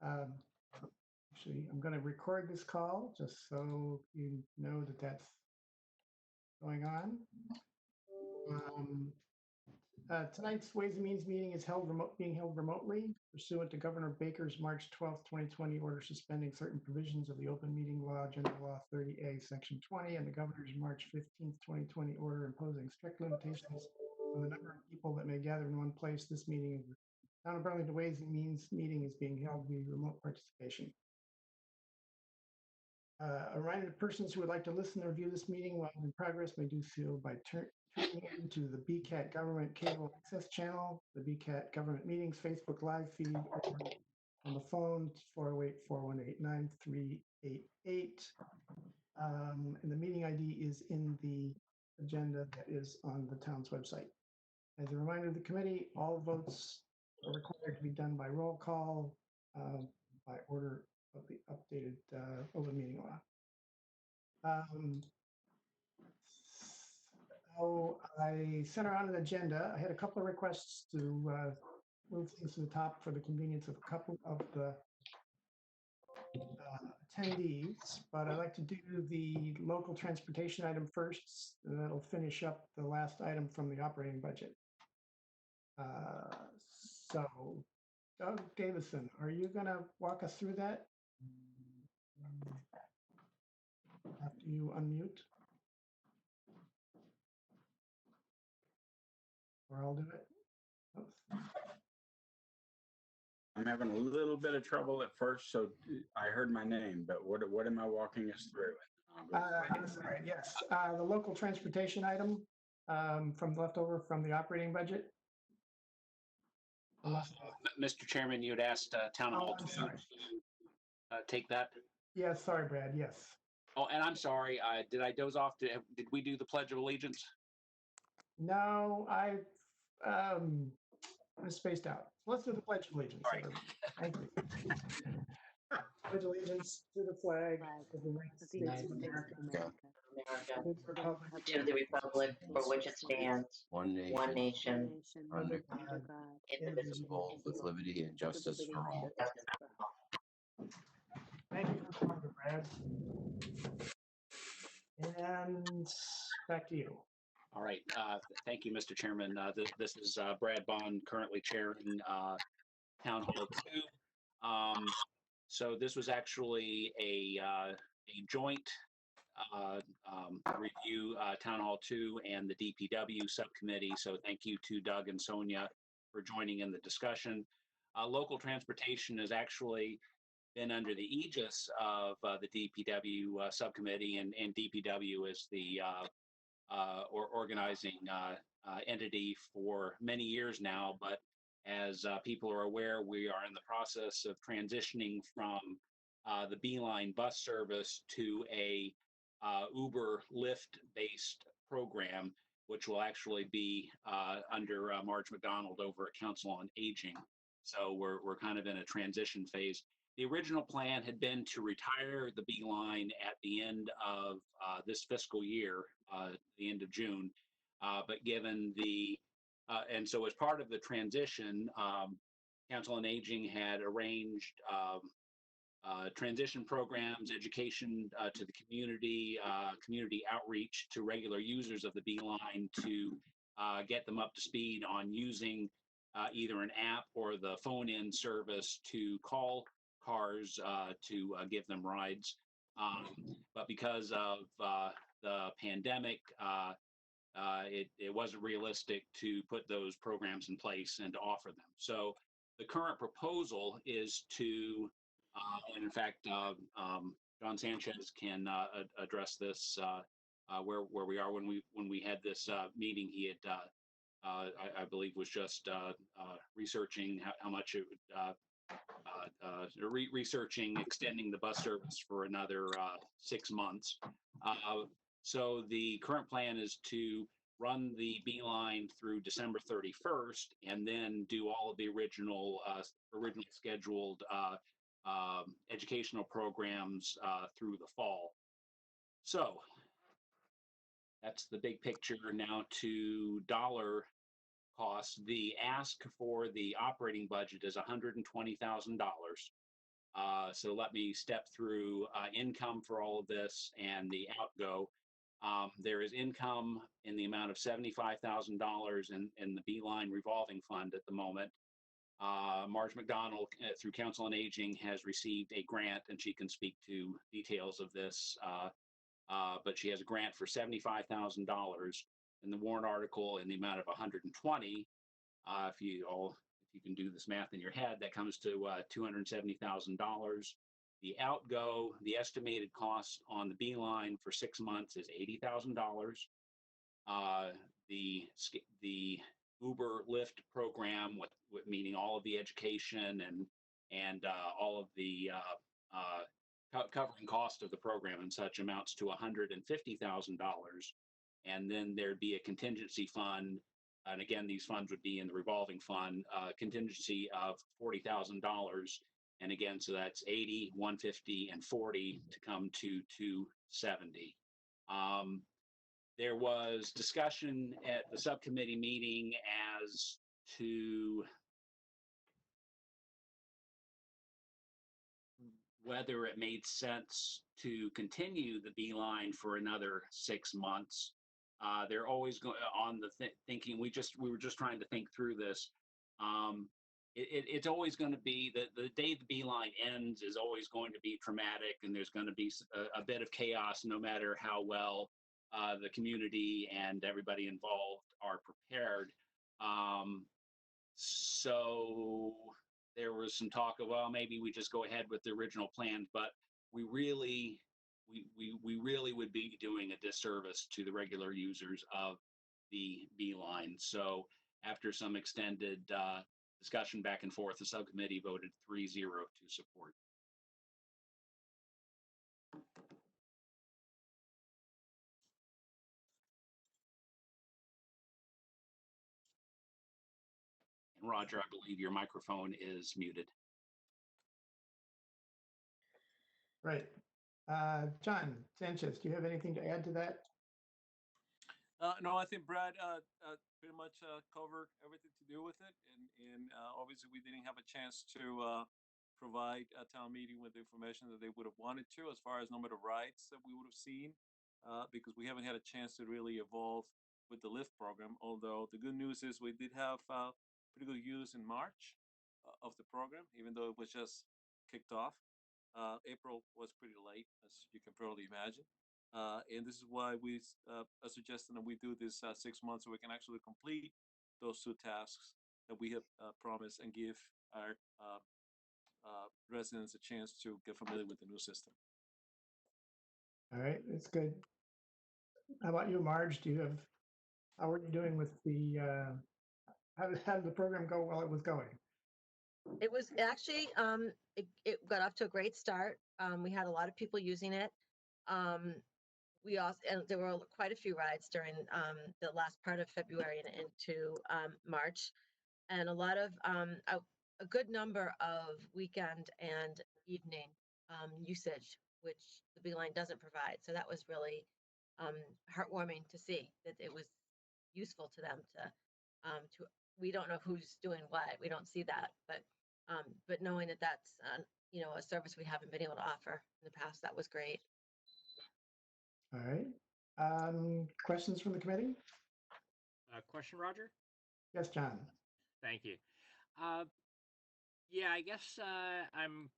Actually, I'm going to record this call just so you know that that's going on. Tonight's Ways and Means meeting is being held remotely pursuant to Governor Baker's March 12th, 2020 order suspending certain provisions of the Open Meeting Law, General Law 30A, Section 20, and the Governor's March 15th, 2020 order imposing strict limitations on the number of people that may gather in one place. This meeting, Town of Burlington Ways and Means meeting is being held via remote participation. A reminder to persons who would like to listen or view this meeting while in progress may do so by tuning into the BCAT Government Cable Access Channel, the BCAT Government Meetings Facebook Live feed, or on the phone 408-418-9388. And the meeting ID is in the agenda that is on the town's website. As a reminder to the committee, all votes are required to be done by roll call by order of the updated open meeting law. So I sent around an agenda. I had a couple of requests to move things to the top for the convenience of a couple of the attendees, but I'd like to do the local transportation item first, and that'll finish up the last item from the operating budget. So Doug Davison, are you going to walk us through that? After you unmute. Or I'll do it. Oops. I'm having a little bit of trouble at first, so I heard my name, but what am I walking us through? Sorry, yes. The local transportation item from leftover from the operating budget. Mr. Chairman, you had asked Town Hall to take that. Yes, sorry, Brad. Yes. Oh, and I'm sorry. Did I doze off? Did we do the Pledge of Allegiance? No, I spaced out. Let's do the Pledge of Allegiance. All right. Thank you. Pledge allegiance to the flag of the United States of America, to the republic for which it stands, one nation, under God, indivisible, with liberty and justice for all. Thank you for coming, Brad. And back to you. All right. Thank you, Mr. Chairman. This is Brad Bond, currently chairing Town Hall 2. So this was actually a joint review, Town Hall 2 and the DPW subcommittee. So thank you to Doug and Sonia for joining in the discussion. Local transportation has actually been under the aegis of the DPW subcommittee, and DPW is the organizing entity for many years now. But as people are aware, we are in the process of transitioning from the Beeline bus service to a Uber Lyft based program, which will actually be under Marge McDonald over at Council on Aging. So we're kind of in a transition phase. The original plan had been to retire the Beeline at the end of this fiscal year, the end of June. But given the, and so as part of the transition, Council on Aging had arranged transition programs, education to the community, community outreach to regular users of the Beeline to get them up to speed on using either an app or the phone-in service to call cars to give them rides. But because of the pandemic, it wasn't realistic to put those programs in place and to offer them. So the current proposal is to, and in fact, John Sanchez can address this where we are. When we had this meeting, he had I believe was just researching how much it would researching extending the bus service for another 6 months. So the current plan is to run the Beeline through December 31st, and then do all of the originally scheduled educational programs through the fall. So that's the big picture. Now to dollar costs. The ask for the operating budget is $120,000. So let me step through income for all of this and the outgo. There is income in the amount of $75,000 in the Beeline revolving fund at the moment. Marge McDonald, through Council on Aging, has received a grant, and she can speak to details of this. But she has a grant for $75,000 in the warrant article in the amount of 120. If you can do this math in your head, that comes to $270,000. The outgo, the estimated cost on the Beeline for 6 months is $80,000. The Uber Lyft program, with meaning all of the education and all of the covering cost of the program and such, amounts to $150,000. And then there'd be a contingency fund, and again, these funds would be in the revolving fund, contingency of $40,000. And again, so that's 80, 150, and 40 to come to 270. There was discussion at the subcommittee meeting as to whether it made sense to continue the Beeline for another 6 months. They're always going on the thinking. We were just trying to think through this. It's always going to be the day the Beeline ends is always going to be traumatic, and there's going to be a bit of chaos, no matter how well the community and everybody involved are prepared. So there was some talk of, well, maybe we just go ahead with the original plans, but we really would be doing a disservice to the regular users of the Beeline. So after some extended discussion back and forth, the subcommittee voted 3-0 to support. And Roger, I believe your microphone is muted. Right. John Sanchez, do you have anything to add to that? No, I think Brad pretty much covered everything to do with it, and obviously we didn't have a chance to provide a town meeting with the information that they would have wanted to, as far as number of rides that we would have seen, because we haven't had a chance to really evolve with the Lyft program. Although the good news is we did have pretty good use in March of the program, even though it was just kicked off. April was pretty late, as you can probably imagine. And this is why we are suggesting that we do this 6 months, so we can actually complete those 2 tasks that we have promised, and give our residents a chance to get familiar with the new system. All right, that's good. How about you, Marge? How are you doing with the, how did the program go while it was going? It was actually, it got off to a great start. We had a lot of people using it. We also, and there were quite a few rides during the last part of February and into March, and a lot of a good number of weekend and evening usage, which the Beeline doesn't provide. So that was really heartwarming to see that it was useful to them to. We don't know who's doing what. We don't see that, but knowing that that's a service we haven't been able to offer in the past, that was great. All right. Questions from the committee? Question, Roger? Yes, John. Thank you. Yeah, I guess I'm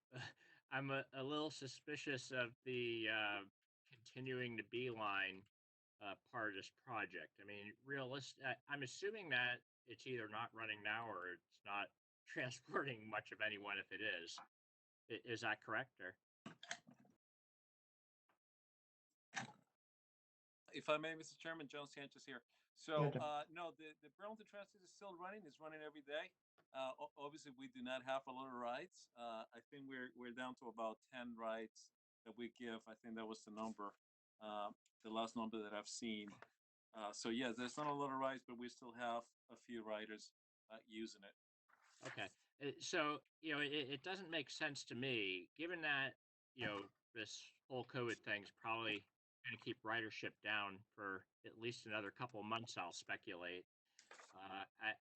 a little suspicious of the continuing the Beeline part of this project. I mean, I'm assuming that it's either not running now or it's not transporting much of anyone if it is. Is that correct? Or? If I may, Mr. Chairman, John Sanchez here. So no, the Burlington Transit is still running. It's running every day. Obviously, we do not have a lot of rides. I think we're down to about 10 rides that we give. I think that was the number, the last number that I've seen. So yes, there's not a lot of rides, but we still have a few riders using it. Okay, so it doesn't make sense to me, given that this whole COVID thing's probably going to keep ridership down for at least another couple of months, I'll speculate.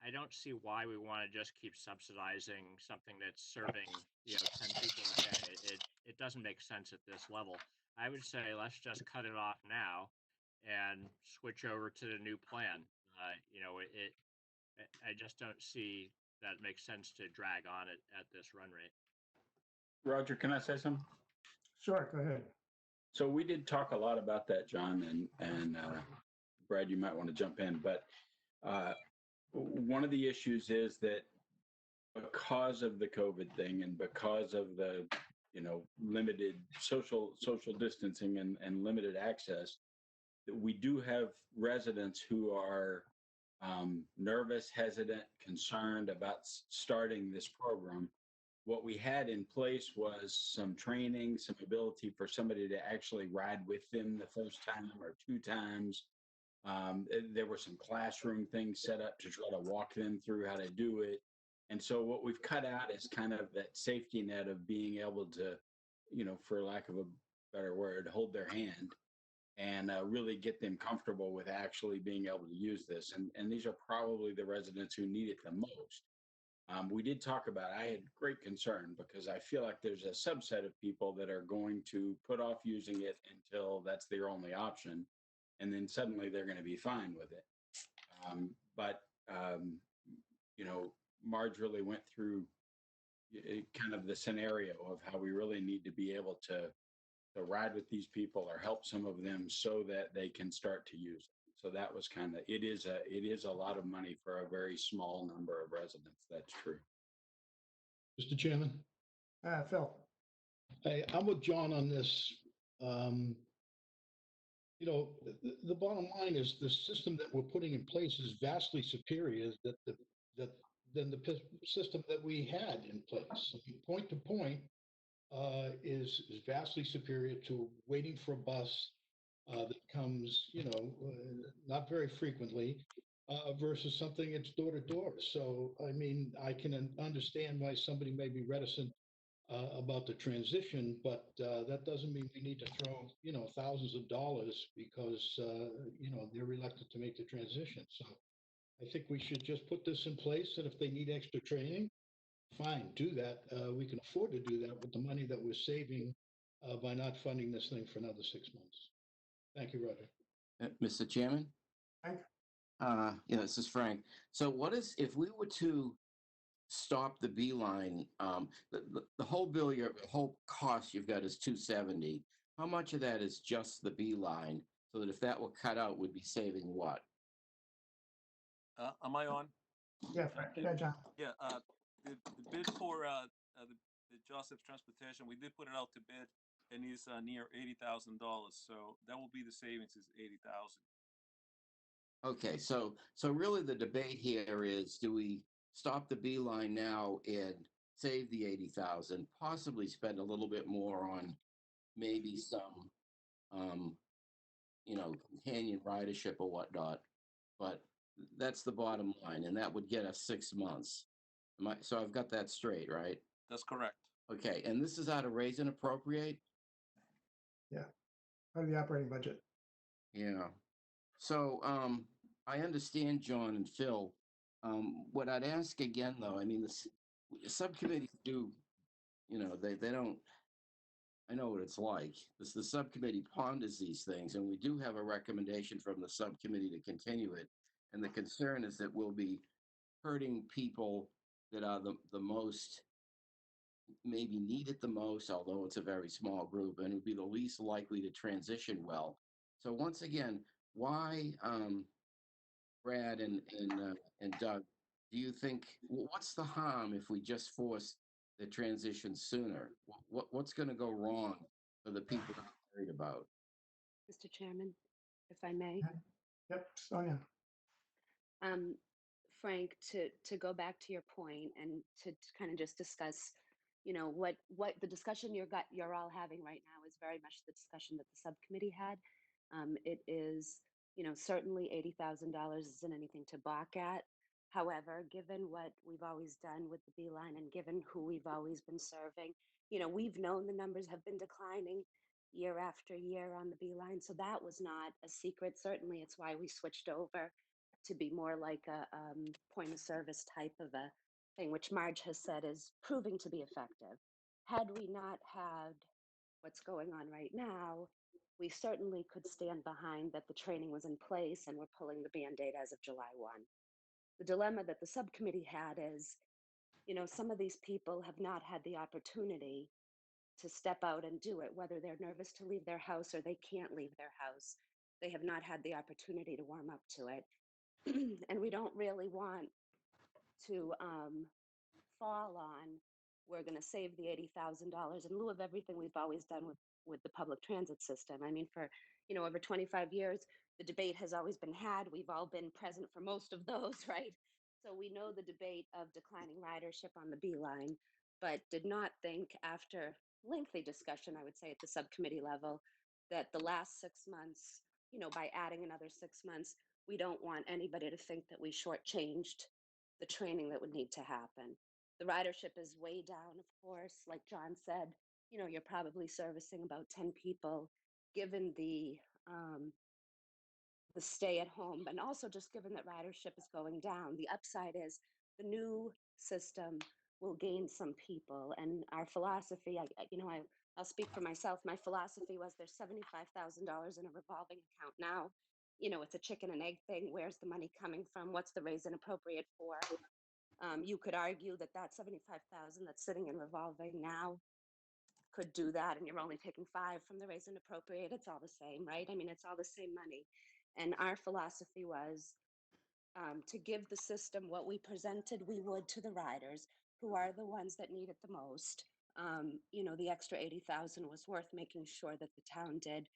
I don't see why we want to just keep subsidizing something that's serving 10 people a day. doesn't make sense at this level. I would say let's just cut it off now and switch over to the new plan. I just don't see that it makes sense to drag on it at this run rate. Roger, can I say something? Sure, go ahead. So we did talk a lot about that, John, and Brad, you might want to jump in, but one of the issues is that because of the COVID thing and because of the limited social distancing and limited access, that we do have residents who are nervous, hesitant, concerned about starting this program. What we had in place was some training, some ability for somebody to actually ride with them the first time or two times. There were some classroom things set up to try to walk them through how to do it. And so what we've cut out is kind of that safety net of being able to, for lack of a better word, hold their hand and really get them comfortable with actually being able to use this. And these are probably the residents who need it the most. We did talk about, I had great concern because I feel like there's a subset of people that are going to put off using it until that's their only option. And then suddenly they're going to be fine with it. But Marge really went through kind of the scenario of how we really need to be able to ride with these people or help some of them so that they can start to use it. So that was kind of, it is a lot of money for a very small number of residents. That's true. Mr. Chairman, Phil. hey, I'm with John on this. The bottom line is the system that we're putting in place is vastly superior than the system that we had in place. Point to point is vastly superior to waiting for a bus that comes, not very frequently, versus something that's door to door. So, I mean, I can understand why somebody may be reticent about the transition, but that doesn't mean we need to throw, thousands of dollars because, they're reluctant to make the transition. So I think we should just put this in place, and if they need extra training, fine, do that. We can afford to do that with the money that we're saving by not funding this thing for another 6 months. Thank you, Roger. Mr. Chairman? Frank? This is Frank. So if we were to stop the beeline, the whole bill, the whole cost you've got is $270. How much of that is just the beeline? So that if that were cut out, we'd be saving what? Am I on? Yeah, Frank. Yeah, John. Yeah, the bid for the Joseph's Transportation, we did put it out to bid, and it's near $80,000. So that will be the savings is 80,000. Okay, so really the debate here is, do we stop the beeline now and save the 80,000, possibly spend a little bit more on maybe some, companion ridership or whatnot, but that's the bottom line, and that would get us 6 months. So I've got that straight, right? That's correct. Okay, and this is out of raise and appropriate? Yeah, part of the operating budget. Yeah. So I understand, John and Phil. What I'd ask again, though, I mean, the subcommittees do, they don't, I know what it's like. The subcommittee ponders these things, and we do have a recommendation from the subcommittee to continue it. And the concern is that we'll be hurting people that are the most, maybe need it the most, although it's a very small group, and would be the least likely to transition well. So once again, why, Brad and Doug, do you think, what's the harm if we just force the transition sooner? What's going to go wrong for the people I'm worried about? Mr. Chairman, if I may. Yep, Sonia. Frank, to go back to your point and to kind of just discuss, what the discussion you're all having right now is very much the discussion that the subcommittee had. It is, certainly $80,000 isn't anything to balk at. However, given what we've always done with the Beeline and given who we've always been serving, we've known the numbers have been declining year after year on the Beeline. So that was not a secret. Certainly, it's why we switched over to be more like a point of service type of a thing, which Marge has said is proving to be effective. Had we not had what's going on right now, we certainly could stand behind that the training was in place and we're pulling the Band-Aid as of July 1. The dilemma that the subcommittee had is, you know, some of these people have not had the opportunity to step out and do it, whether they're nervous to leave their house or they can't leave their house. They have not had the opportunity to warm up to it. And we don't really want to fall on, we're going to save the $80,000 in lieu of everything we've always done with the public transit system. I mean, for, you know, over 25 years, the debate has always been had. We've all been present for most of those, right? So we know the debate of declining ridership on the B line, but did not think, after lengthy discussion, I would say, at the subcommittee level, that the last 6 months, you know, by adding another 6 months, we don't want anybody to think that we shortchanged the training that would need to happen. The ridership is way down, of course. Like John said, you know, you're probably servicing about 10 people, given the stay at home, and also just given that ridership is going down. The upside is the new system will gain some people, and our philosophy, I'll speak for myself. My philosophy was, there's $75,000 in a revolving account now. You know, it's a chicken and egg thing. Where's the money coming from? What's the raise and appropriate for? You could argue that that 75,000 that's sitting in revolving now could do that, and you're only taking 5 from the raise and appropriate. It's all the same, right? I mean, it's all the same money. And our philosophy was, to give the system what we presented we would to the riders, who are the ones that need it the most. You know, the extra 80,000 was worth making sure that the town did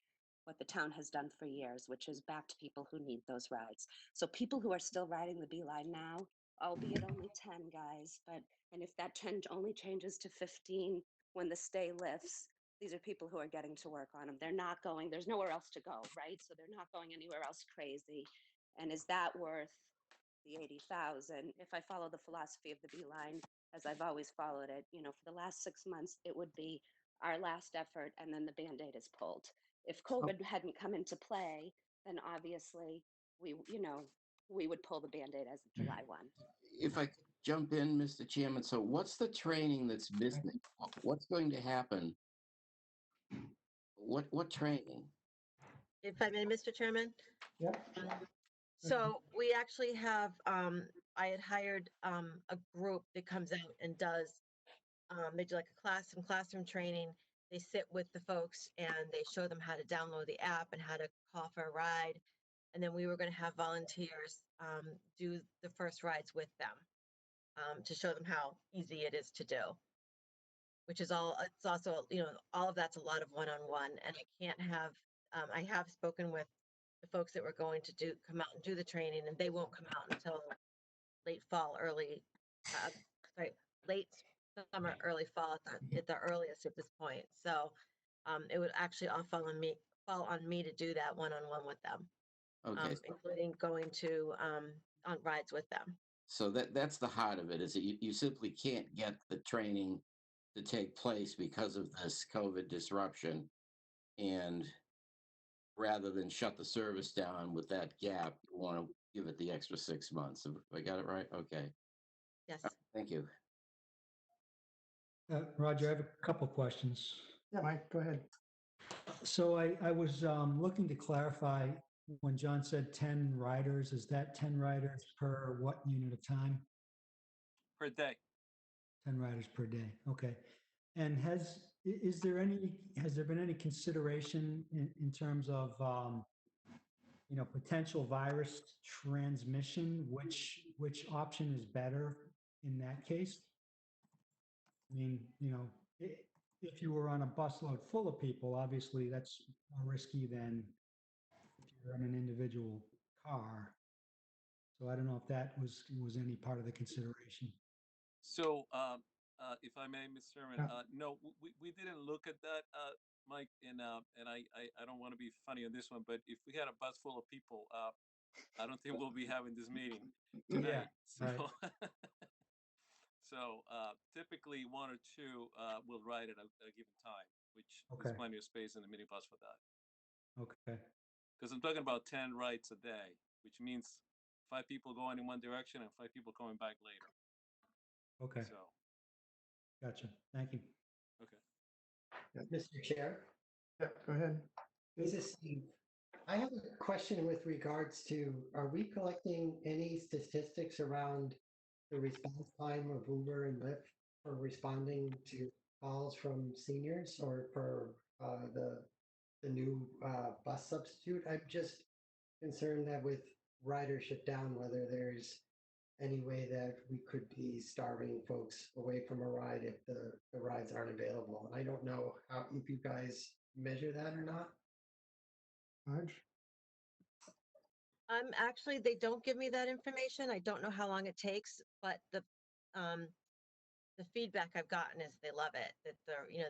what the town has done for years, which is backed people who need those rides. So people who are still riding the B line now, albeit only 10 guys, and if that trend only changes to 15 when the stay lifts, these are people who are getting to work on them. They're not going, there's nowhere else to go, right? So they're not going anywhere else crazy. And is that worth the 80,000? If I follow the philosophy of the B line, as I've always followed it, you know, for the last 6 months, it would be our last effort, and then the Band-Aid is pulled. If COVID hadn't come into play, then obviously we would pull the Band-Aid as of July 1. If I could jump in, Mr. Chairman, so what's the training that's missing? What's going to happen? What training? If I may, Mr. Chairman. Yep. So we actually have, I had hired a group that comes out and does, they do like some classroom training. They sit with the folks and they show them how to download the app and how to call for a ride. And then we were going to have volunteers do the first rides with them to show them how easy it is to do. Which is all, it's also, you know, all of that's a lot of one-on-one, and I can't have, I have spoken with the folks that were going to come out and do the training, and they won't come out until late fall, late summer, early fall at the earliest at this point. So it would actually all fall on me to do that one-on-one with them, Okay, including going to on rides with them. so that's the heart of it, is that you simply can't get the training to take place because of this COVID disruption. And rather than shut the service down with that gap, you want to give it the extra 6 months. Have I got it right? Okay. Yes. Thank you. Roger, I have a couple questions. Yeah, Mike, go ahead. So I was looking to clarify, when John said 10 riders, is that 10 riders per what unit of time? Per day. 10 riders per day. Okay. And has there been any consideration in terms of potential virus transmission? Which option is better in that case? I mean, if you were on a busload full of people, obviously that's more risky than if you're in an individual car. So I don't know if that was any part of the consideration. So, if I may, Mr. Chairman, Yeah. no, we didn't look at that, Mike, and I don't want to be funny on this one, but if we had a bus full of people, I don't think we'll be having this meeting tonight. So, right. so typically 1 or 2 will ride at a given time, which Okay. is plenty of space in the minibus for that. Okay. Because I'm talking about 10 rides a day, which means 5 people going in one direction and 5 people coming back later. Okay. So, Gotcha. Thank you. okay. Mr. Chair, Yep, go ahead. this is Steve. I have a question with regards to, are we collecting any statistics around the response time of Uber and Lyft for responding to calls from seniors or for the new bus substitute? I'm just concerned that with ridership down, whether there's any way that we could be starving folks away from a ride if the rides aren't available. I don't know how, if you guys measure that or not. Marge? Actually, they don't give me that information. I don't know how long it takes, but the feedback I've gotten is they love it, that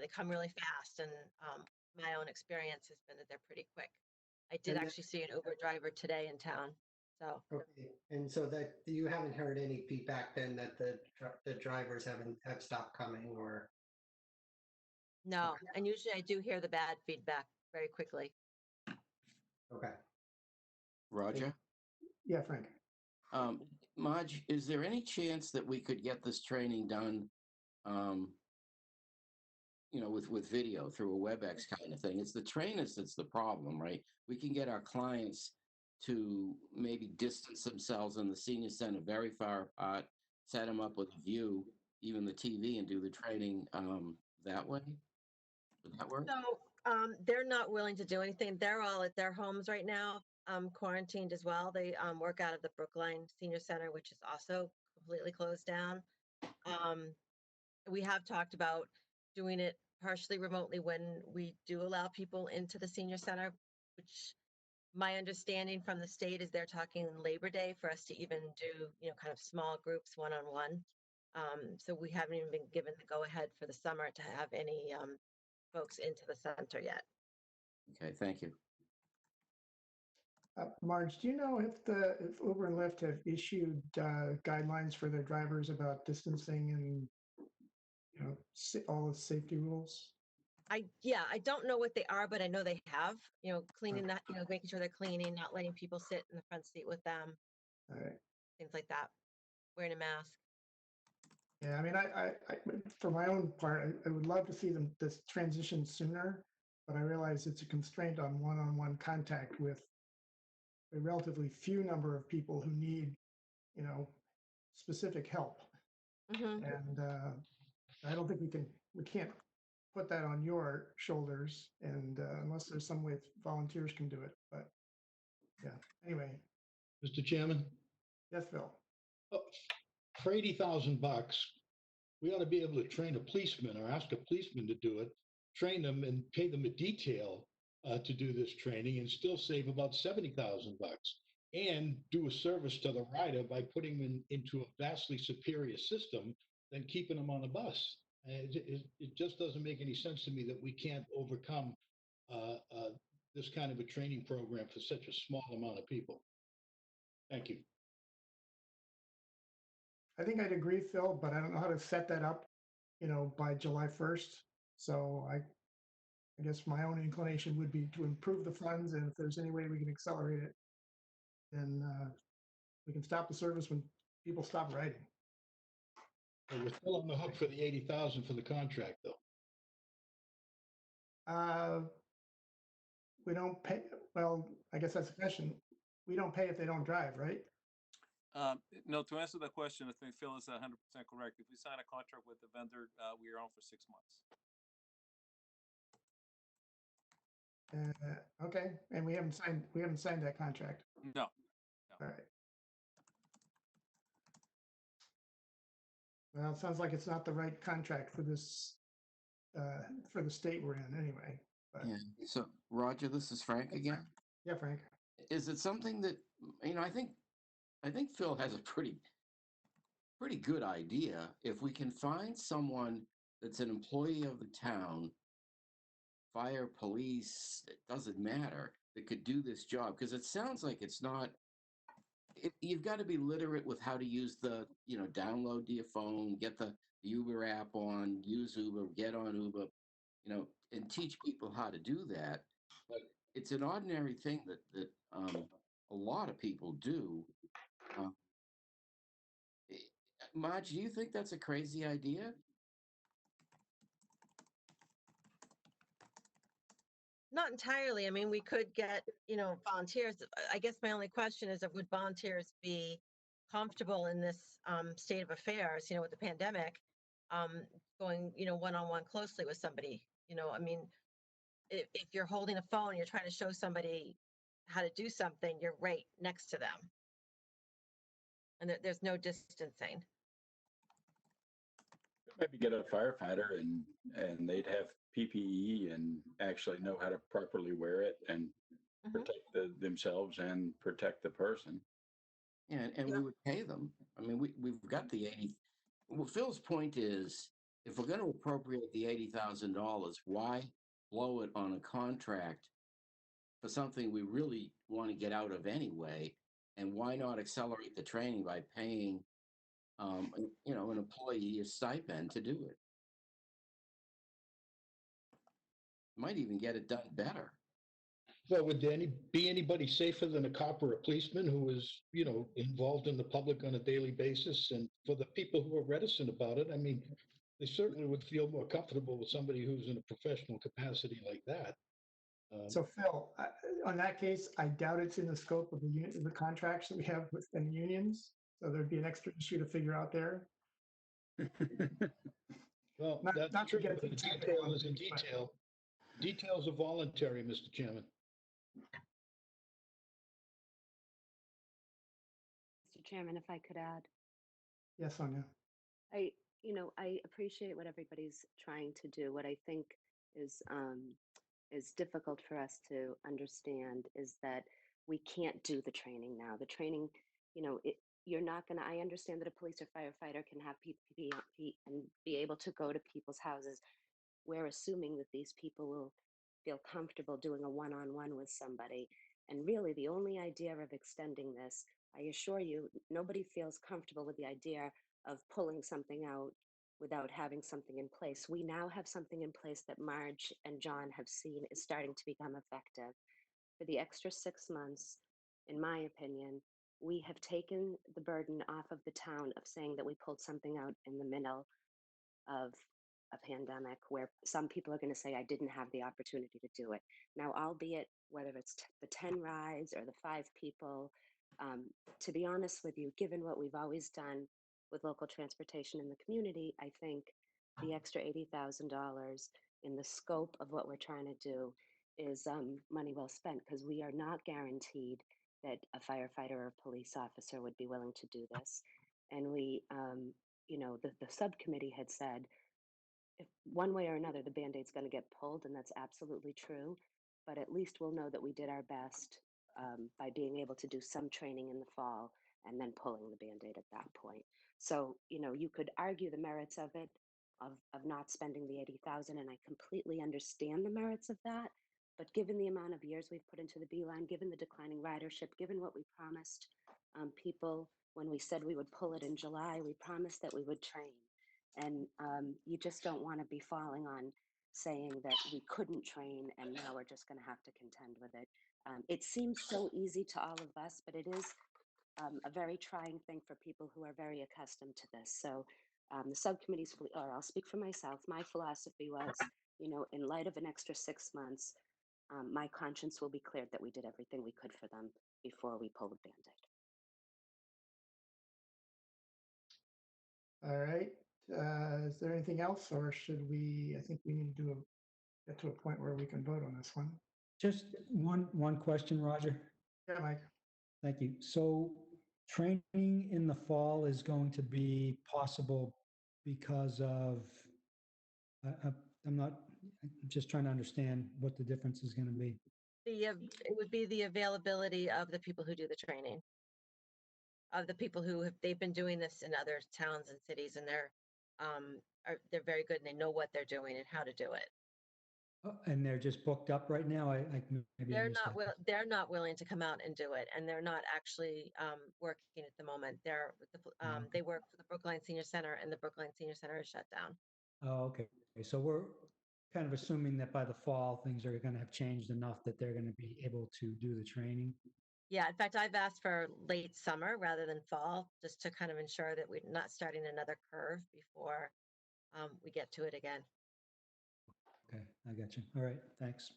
they come really fast. And my own experience has been that they're pretty quick. I did And then- actually see an Uber driver today in town. So, Okay, and so that you haven't heard any feedback then that the drivers have stopped coming or? no, and usually I do hear the bad feedback very quickly. Okay. Roger? Yeah, Frank. Maj, is there any chance that we could get this training done, with video through a WebEx kind of thing? It's the trainers that's the problem, right? We can get our clients to maybe distance themselves in the senior center very far apart, set them up with a view, even the TV, and do the training that way? Would that work? So they're not willing to do anything. They're all at their homes right now, quarantined as well. They work out of the Brookline Senior Center, which is also completely closed down. We have talked about doing it partially remotely when we do allow people into the senior center, which my understanding from the state is they're talking Labor Day for us to even do, kind of small groups one-on-one. So we haven't even been given the go-ahead for the summer to have any folks into the center yet. Okay, thank you. Marge, do you know if Uber and Lyft have issued guidelines for their drivers about distancing and all the safety rules? I don't know what they are, but I know they have, cleaning that, making sure they're cleaning, not letting people sit in the front seat with them, All right. things like that, wearing a mask. Yeah, I mean, I for my own part, I would love to see this transition sooner, but I realize it's a constraint on one-on-one contact with a relatively few number of people who need, specific help. Mm-hmm. And I don't think we can't put that on your shoulders, and unless there's some way volunteers can do it. But yeah, anyway, Mr. Chairman, yes, Phil. for $80,000, we ought to be able to train a policeman or ask a policeman to do it, train them and pay them a detail to do this training and still save about $70,000 and do a service to the rider by putting them into a vastly superior system than keeping them on a bus. It just doesn't make any sense to me that we can't overcome this kind of a training program for such a small amount of people. Thank you. I think I'd agree, Phil, but I don't know how to set that up, by July 1st. So I guess my own inclination would be to improve the funds, and if there's any way we can accelerate it, then we can stop the service when people stop riding. But we're still on the hook for the 80,000 for the contract, though. We don't pay, well, I guess that's the question. We don't pay if they don't drive, right? No, to answer the question, I think Phil is 100% correct. If we sign a contract with the vendor, we are on for 6 months. Okay, and we haven't signed that contract. No. All right. Well, it sounds like it's not the right contract for this, for the state we're in anyway. But Yeah. So, Roger, this is Frank again. yeah, Frank. Is it something that, I think Phil has a pretty good idea. If we can find someone that's an employee of the town, fire, police, it doesn't matter, that could do this job, because it sounds like it's not, you've got to be literate with how to use the, download to your phone, get the Uber app on, use Uber, get on Uber, and teach people how to do that. But it's an ordinary thing that a lot of people do. Maj, do you think that's a crazy idea? Not entirely. I mean, we could get, volunteers. I guess my only question is, would volunteers be comfortable in this state of affairs, with the pandemic, going, one-on-one closely with somebody? I mean, if you're holding a phone, you're trying to show somebody how to do something, you're right next to them. And there's no distancing. Maybe get a firefighter and they'd have PPE and actually know how to properly wear it and protect themselves and protect the person. And we would pay them. I mean, we've got the 80. Well, Phil's point is, if we're going to appropriate the $80,000, why blow it on a contract for something we really want to get out of anyway? And why not accelerate the training by paying, an employee a stipend to do it? Might even get it done better. Well, would there be anybody safer than a cop or a policeman who is, involved in the public on a daily basis? And for the people who are reticent about it, I mean, they certainly would feel more comfortable with somebody who's in a professional capacity like that. So Phil, on that case, I doubt it's in the scope of the contracts that we have within the unions. So there'd be an extra issue to figure out there. Well, that's not to true, get but the technical detail on is in things, but- detail. Details are voluntary, Mr. Chairman. Mr. Chairman, if I could add, Yes, Sonia. I appreciate what everybody's trying to do. What I think is difficult for us to understand is that we can't do the training now. The training, you're not going to, I understand that a police or firefighter can have PPE and be able to go to people's houses. We're assuming that these people will feel comfortable doing a one-on-one with somebody. And really, the only idea of extending this, I assure you, nobody feels comfortable with the idea of pulling something out without having something in place. We now have something in place that Marge and John have seen is starting to become effective. For the extra 6 months, in my opinion, we have taken the burden off of the town of saying that we pulled something out in the middle of a pandemic where some people are going to say, I didn't have the opportunity to do it. Now, albeit whether it's the 10 rides or the 5 people, to be honest with you, given what we've always done with local transportation in the community, I think the extra $80,000 in the scope of what we're trying to do is money well spent, because we are not guaranteed that a firefighter or a police officer would be willing to do this. And we, the subcommittee had said, if one way or another, the Band-Aid's going to get pulled, and that's absolutely true. But at least we'll know that we did our best by being able to do some training in the fall and then pulling the Band-Aid at that point. So, you could argue the merits of it, of not spending the 80,000, and I completely understand the merits of that. But given the amount of years we've put into the Beeline, given the declining ridership, given what we promised people when we said we would pull it in July, we promised that we would train. And you just don't want to be falling on saying that we couldn't train and now we're just going to have to contend with it. It seems so easy to all of us, but it is a very trying thing for people who are very accustomed to this. So the subcommittee's, or I'll speak for myself, my philosophy was, in light of an extra 6 months, my conscience will be cleared that we did everything we could for them before we pull the Band-Aid. All right. Is there anything else, or should we, I think we need to get to a point where we can vote on this one. Just one question, Roger. Yeah, Mike. Thank you. So training in the fall is going to be possible because of, I'm not, I'm just trying to understand what the difference is going to be. It would be the availability of the people who do the training, of the people who they've been doing this in other towns and cities, and they're very good and they know what they're doing and how to do it. And they're just booked up right now. Maybe I missed that. They're not willing to come out and do it, and they're not actually working at the moment. They work for the Brookline Senior Center, and the Brookline Senior Center is shut down. Oh, okay. So we're kind of assuming that by the fall, things are going to have changed enough that they're going to be able to do the training. Yeah, in fact, I've asked for late summer rather than fall, just to kind of ensure that we're not starting another curve before we get to it again. Okay, I got you. All right, thanks.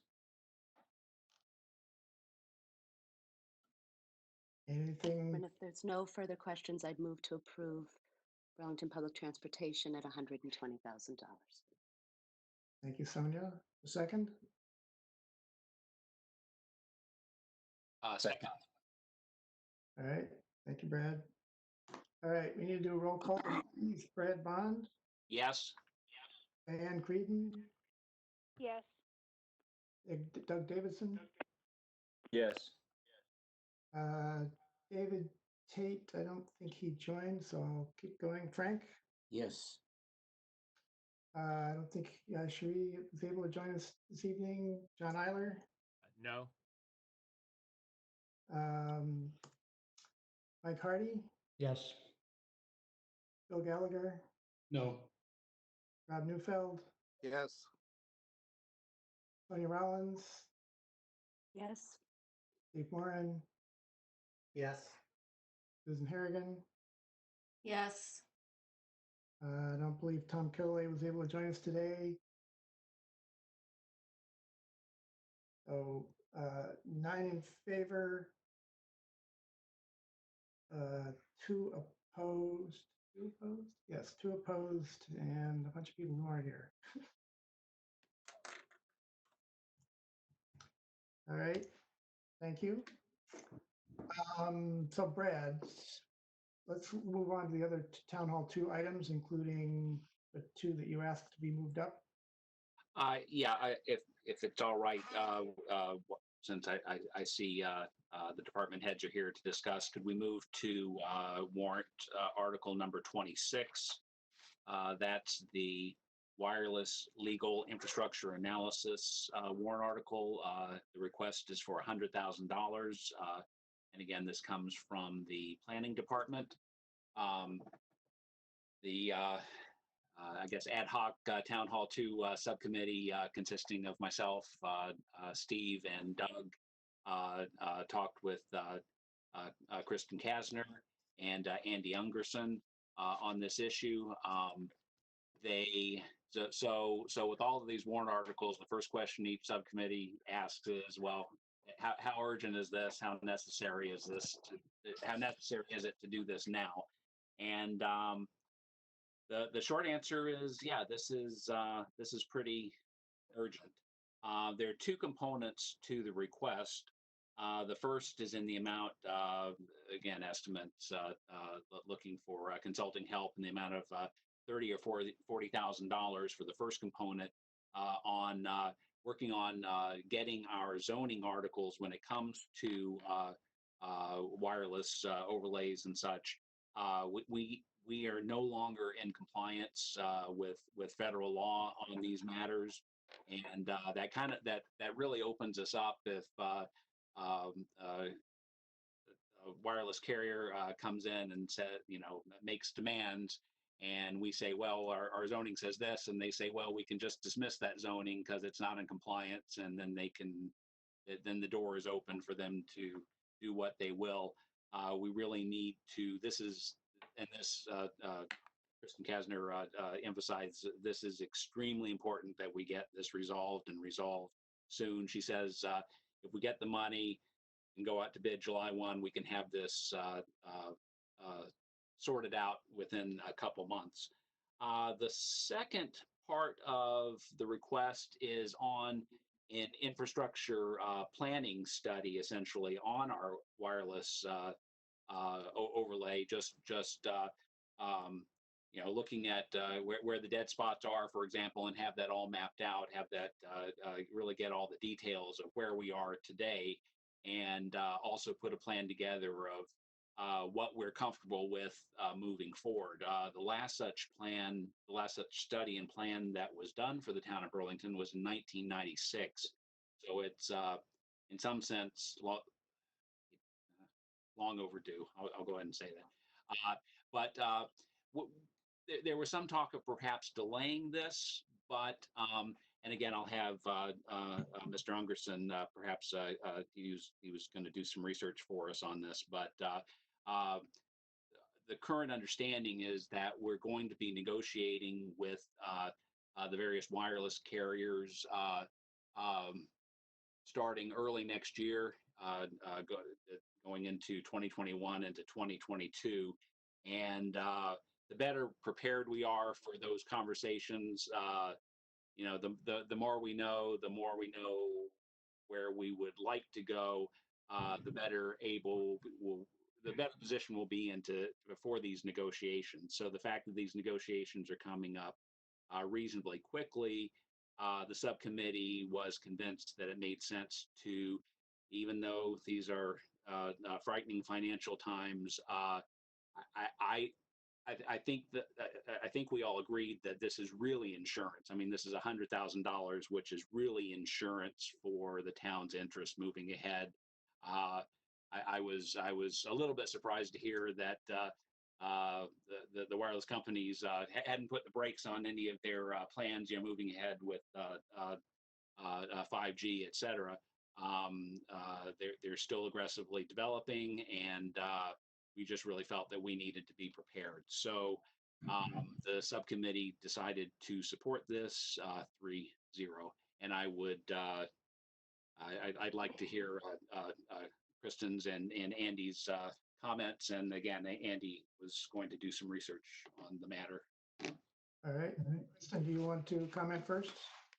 Anything? And if there's no further questions, I'd move to approve Burlington Public Transportation at $120,000. Thank you, Sonia. A second? Second. All right. Thank you, Brad. All right, we need to do a roll call. Please, Brad Bond, Yes. Ann Creedon, Yes. Doug Davidson, Yes. David Tate. I don't think he joined, so I'll keep going. Frank, Yes. I don't think Cherie was able to join us this evening. John Eiler, No. Mike Hardy, Yes. Bill Gallagher, No. Rob Neufeld, Yes. Tony Rollins, Yes. Steve Moran, Yes. Susan Harrigan. Yes. I don't believe Tom Killay was able to join us today. So 9 in favor, 2 opposed. 2 opposed? Yes, 2 opposed, and a bunch of people who aren't here. All right, thank you. So Brad, let's move on to the other Town Hall 2 items, including the 2 that you asked to be moved up. Yeah, if it's all right, since I see the department heads are here to discuss, could we move to warrant article number 26? That's the wireless legal infrastructure analysis warrant article. The request is for $100,000. And again, this comes from the planning department. I guess ad hoc Town Hall 2 subcommittee consisting of myself, Steve, and Doug talked with Kristen Kasner and Andy Ungerson on this issue. So with all of these warrant articles, the first question each subcommittee asks is, well, how urgent is this? How necessary is this? How necessary is it to do this now? And the short answer is, yeah, this is pretty urgent. There are 2 components to the request. The first is in the amount, again, estimates looking for consulting help in the amount of $30,000 or $40,000 for the first component on working on getting our zoning articles when it comes to wireless overlays and such. We are no longer in compliance with federal law on these matters, and that really opens us up if a wireless carrier comes in and makes demands, and we say, well, our zoning says this, and they say, well, we can just dismiss that zoning because it's not in compliance, and then then the door is open for them to do what they will. We really need to. Kristen Kasner emphasized this is extremely important that we get this resolved soon. She says if we get the money and go out to bid July 1, we can have this sorted out within a couple months. The second part of the request is on an infrastructure planning study, essentially on our wireless overlay, looking at where the dead spots are, for example, and have that all mapped out, have that really get all the details of where we are today, and also put a plan together of what we're comfortable with moving forward. The last such study and plan that was done for the town of Burlington was in 1996. So it's in some sense long overdue. I'll go ahead and say that. There was some talk of perhaps delaying this, but and again, I'll have Mr. Ungerson perhaps he was going to do some research for us on this, but the current understanding is that we're going to be negotiating with the various wireless carriers starting early next year. going into 2021 into 2022. And the better prepared we are for those conversations, the more we know, where we would like to go, the better the better position we'll be for these negotiations. So the fact that these negotiations are coming up reasonably quickly, the subcommittee was convinced that it made sense to, even though these are frightening financial times, I think that I think we all agreed that this is really insurance. I mean, this is $100,000, which is really insurance for the town's interest moving ahead. I was a little bit surprised to hear that the wireless companies hadn't put the brakes on any of their plans, moving ahead with 5G, et cetera. They're still aggressively developing, and we just really felt that we needed to be prepared. So the subcommittee decided to support this 3-0, and I'd like to hear Kristen's and Andy's comments. And again, Andy was going to do some research on the matter. All right. Kristen, do you want to comment first?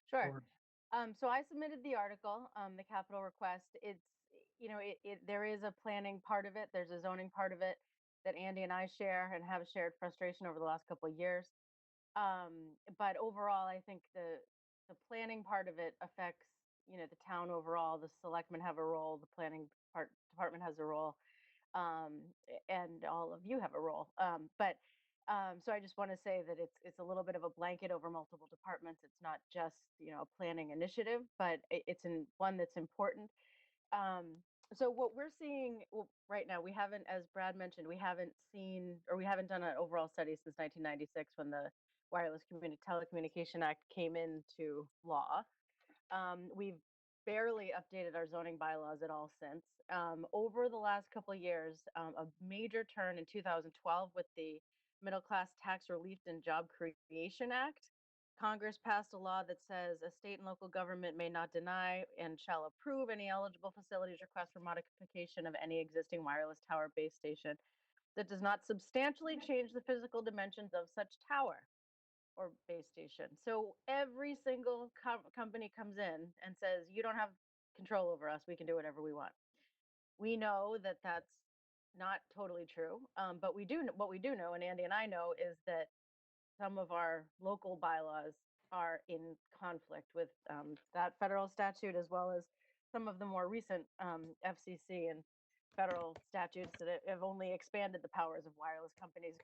Sure. Or- So I submitted the article, the capital request. It's, there is a planning part of it. There's a zoning part of it that Andy and I share and have shared frustration over the last couple of years. But overall, I think the planning part of it affects, the town overall. The selectmen have a role, the planning department has a role, and all of you have a role. So I just want to say that it's a little bit of a blanket over multiple departments. It's not just, a planning initiative, but it's one that's important. So what we're seeing right now, we haven't, as Brad mentioned, we haven't done an overall study since 1996 when the Wireless Telecommunication Act came into law. We've barely updated our zoning bylaws at all since. Over the last couple of years, a major turn in 2012 with the Middle Class Tax Relief and Job Creation Act. Congress passed a law that says a state and local government may not deny and shall approve any eligible facilities request for modification of any existing wireless tower base station that does not substantially change the physical dimensions of such tower or base station. So every single company comes in and says, you don't have control over us. We can do whatever we want. We know that that's not totally true, but what we do know, and Andy and I know, is that some of our local bylaws are in conflict with that federal statute, as well as some of the more recent FCC and federal statutes that have only expanded the powers of wireless companies,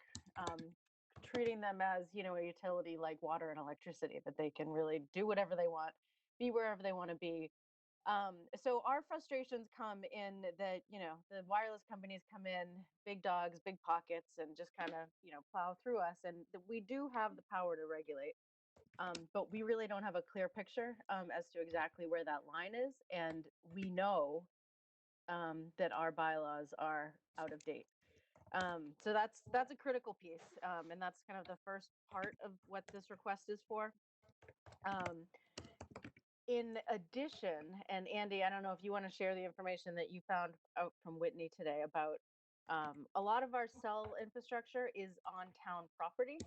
treating them as, a utility like water and electricity, that they can really do whatever they want, be wherever they want to be. So our frustrations come in that, the wireless companies come in, big dogs, big pockets, and just kind of, plow through us. And we do have the power to regulate, but we really don't have a clear picture as to exactly where that line is. And we know that our bylaws are out of date. So that's a critical piece. And that's kind of the first part of what this request is for. In addition, and Andy, I don't know if you want to share the information that you found out from Whitney today about a lot of our cell infrastructure is on town property.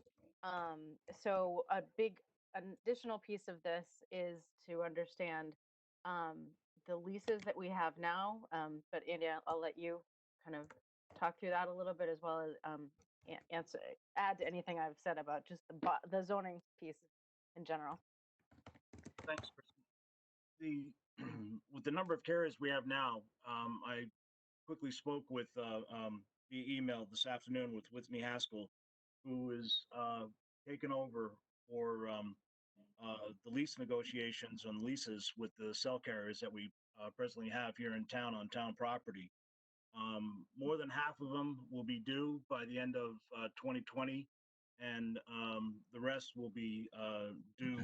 So an additional piece of this is to understand the leases that we have now. But Andy, I'll let you kind of talk through that a little bit, as well as add to anything I've said about just the zoning piece in general. Thanks, Kristen. With the number of carriers we have now, I quickly spoke with via email this afternoon with Whitney Haskell, who is taken over for the lease negotiations on leases with the cell carriers that we presently have here in town on town property. More than half of them will be due by the end of 2020, and the rest will be due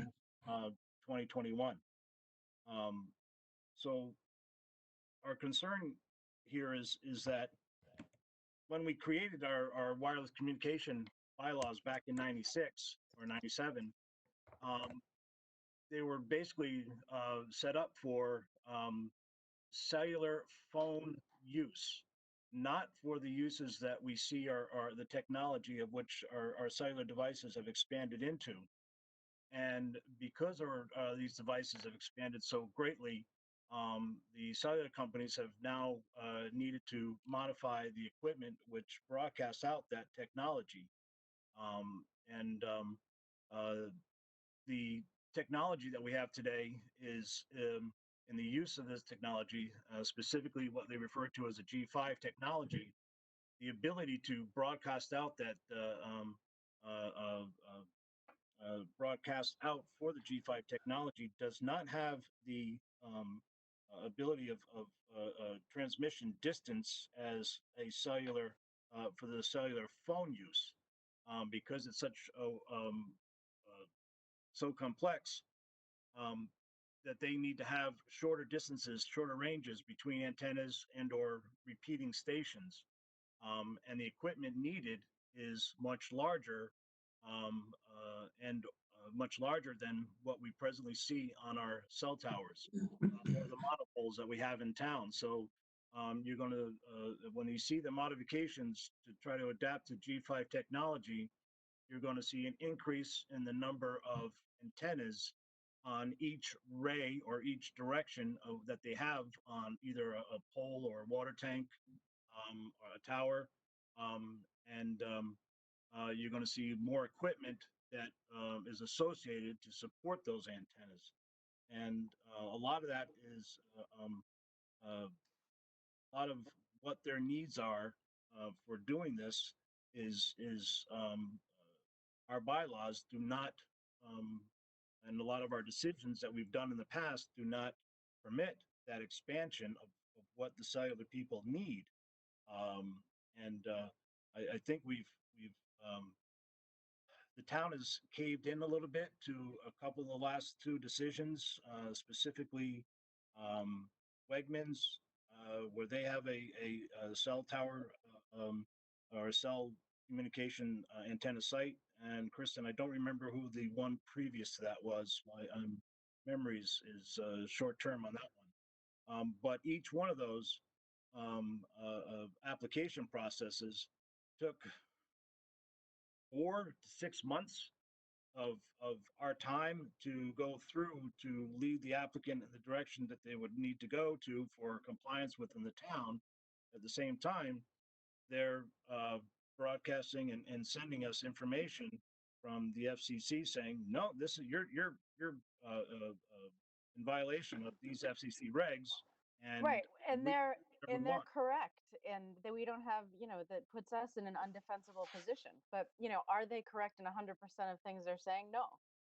2021. So our concern here is that when we created our wireless communication bylaws back in 96 or 97, they were basically set up for cellular phone use, not for the uses that we see are the technology of which our cellular devices have expanded into. And because these devices have expanded so greatly, the cellular companies have now needed to modify the equipment which broadcasts out that technology. And the technology that we have today is, in the use of this technology, specifically what they refer to as a G5 technology, the ability to broadcast out that broadcast out for the G5 technology does not have the ability of transmission distance as a cellular for the cellular phone use, because it's so complex, that they need to have shorter distances, shorter ranges between antennas and or repeating stations, and the equipment needed is much larger, and much larger than what we presently see on our cell towers or the monopoles that we have in town. So you're going to, when you see the modifications to try to adapt to G5 technology, you're going to see an increase in the number of antennas on each ray or each direction that they have on either a pole or a water tank, or a tower, and you're going to see more equipment that is associated to support those antennas. And a lot of that is a lot of what their needs are for doing this is our bylaws do not, and a lot of our decisions that we've done in the past do not permit that expansion of what the cellular people need. Um, and I think we've the town has caved in a little bit to a couple of the last two decisions, specifically Wegmans, where they have a cell tower, or a cell communication antenna site. And Kristen, I don't remember who the one previous to that was. My memory is short term on that one. But each one of those application processes took 4 to 6 months of our time to go through to lead the applicant in the direction that they would need to go to for compliance within the town. At the same time, they're broadcasting and sending us information from the FCC saying, no, this is you're in violation of these FCC regs, and Right, and we they're never want. correct, and that we don't have, that puts us in an undefensible position. But are they correct in 100% of things they're saying? No,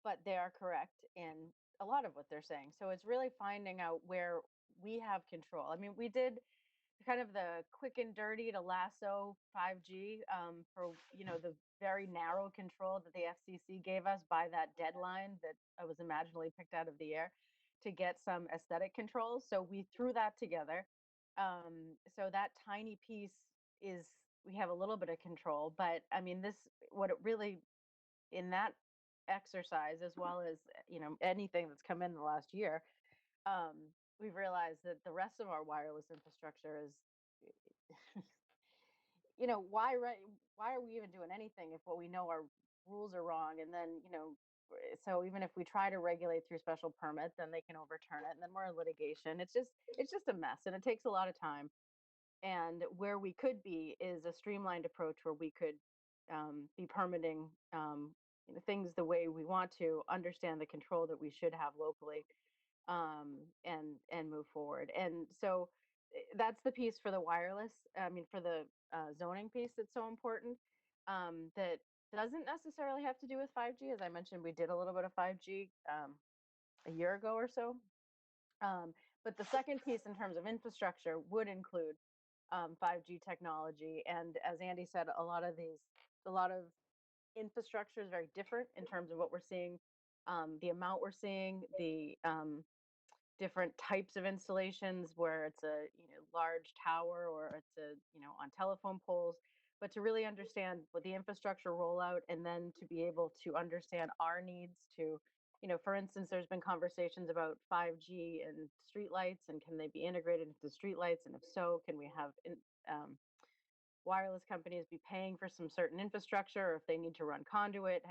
but they are correct in a lot of what they're saying. So it's really finding out where we have control. I mean, we did kind of the quick and dirty to lasso 5G, for the very narrow control that the FCC gave us by that deadline that was imaginally picked out of the air to get some aesthetic controls. So we threw that together. So that tiny piece is, we have a little bit of control, but I mean, what it really, in that exercise, as well as anything that's come in the last year, um, we've realized that the rest of our wireless infrastructure is, why are we even doing anything if what we know our rules are wrong? And then, so even if we try to regulate through special permit, then they can overturn it, and then we're in litigation. It's just a mess, and it takes a lot of time. And where we could be is a streamlined approach where we could be permitting things the way we want to, understand the control that we should have locally, and move forward. And so that's the piece for the wireless. I mean, for the zoning piece, that's so important. That doesn't necessarily have to do with 5G. As I mentioned, we did a little bit of 5G a year ago or so. But the second piece in terms of infrastructure would include 5G technology. And as Andy said, a lot of infrastructure is very different in terms of what we're seeing, the amount we're seeing, the different types of installations where it's a large tower or it's a on telephone poles. But to really understand what the infrastructure rollout, and then to be able to understand our needs to for instance, there's been conversations about 5G and streetlights, and can they be integrated into streetlights? And if so, can we have wireless companies be paying for some certain infrastructure, or if they need to run conduit?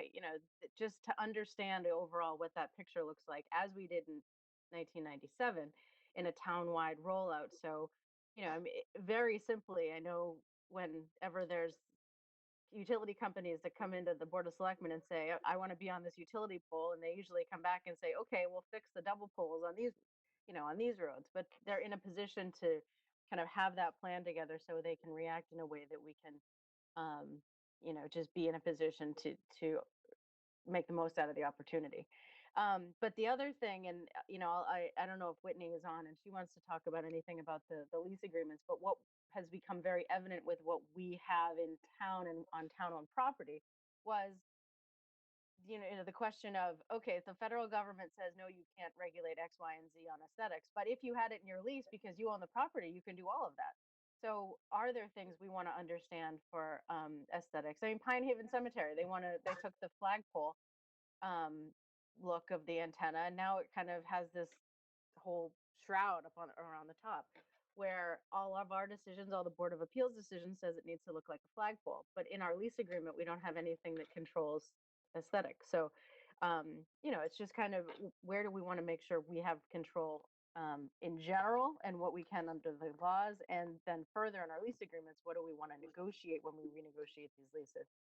Just to understand overall what that picture looks like, as we did in 1997 in a town-wide rollout. So, I mean, very simply, I know whenever there's utility companies that come into the Board of Selectmen and say, I want to be on this utility pole, and they usually come back and say, okay, we'll fix the double poles on these, on these roads. But they're in a position to kind of have that plan together so they can react in a way that we can, just be in a position to make the most out of the opportunity. But the other thing, and I don't know if Whitney is on and she wants to talk about anything about the lease agreements, but what has become very evident with what we have in town and on town-owned property was, the question of, okay, if the federal government says, no, you can't regulate X, Y, and Z on aesthetics, but if you had it in your lease because you own the property, you can do all of that. So are there things we want to understand for aesthetics? I mean, Pine Haven Cemetery, they took the flagpole look of the antenna, and now it kind of has this whole shroud around the top, where all of our decisions, all the Board of Appeals decisions, says it needs to look like a flagpole. But in our lease agreement, we don't have anything that controls aesthetics. So, it's just kind of, where do we want to make sure we have control in general, and what we can under the laws, and then further in our lease agreements, what do we want to negotiate when we renegotiate these leases,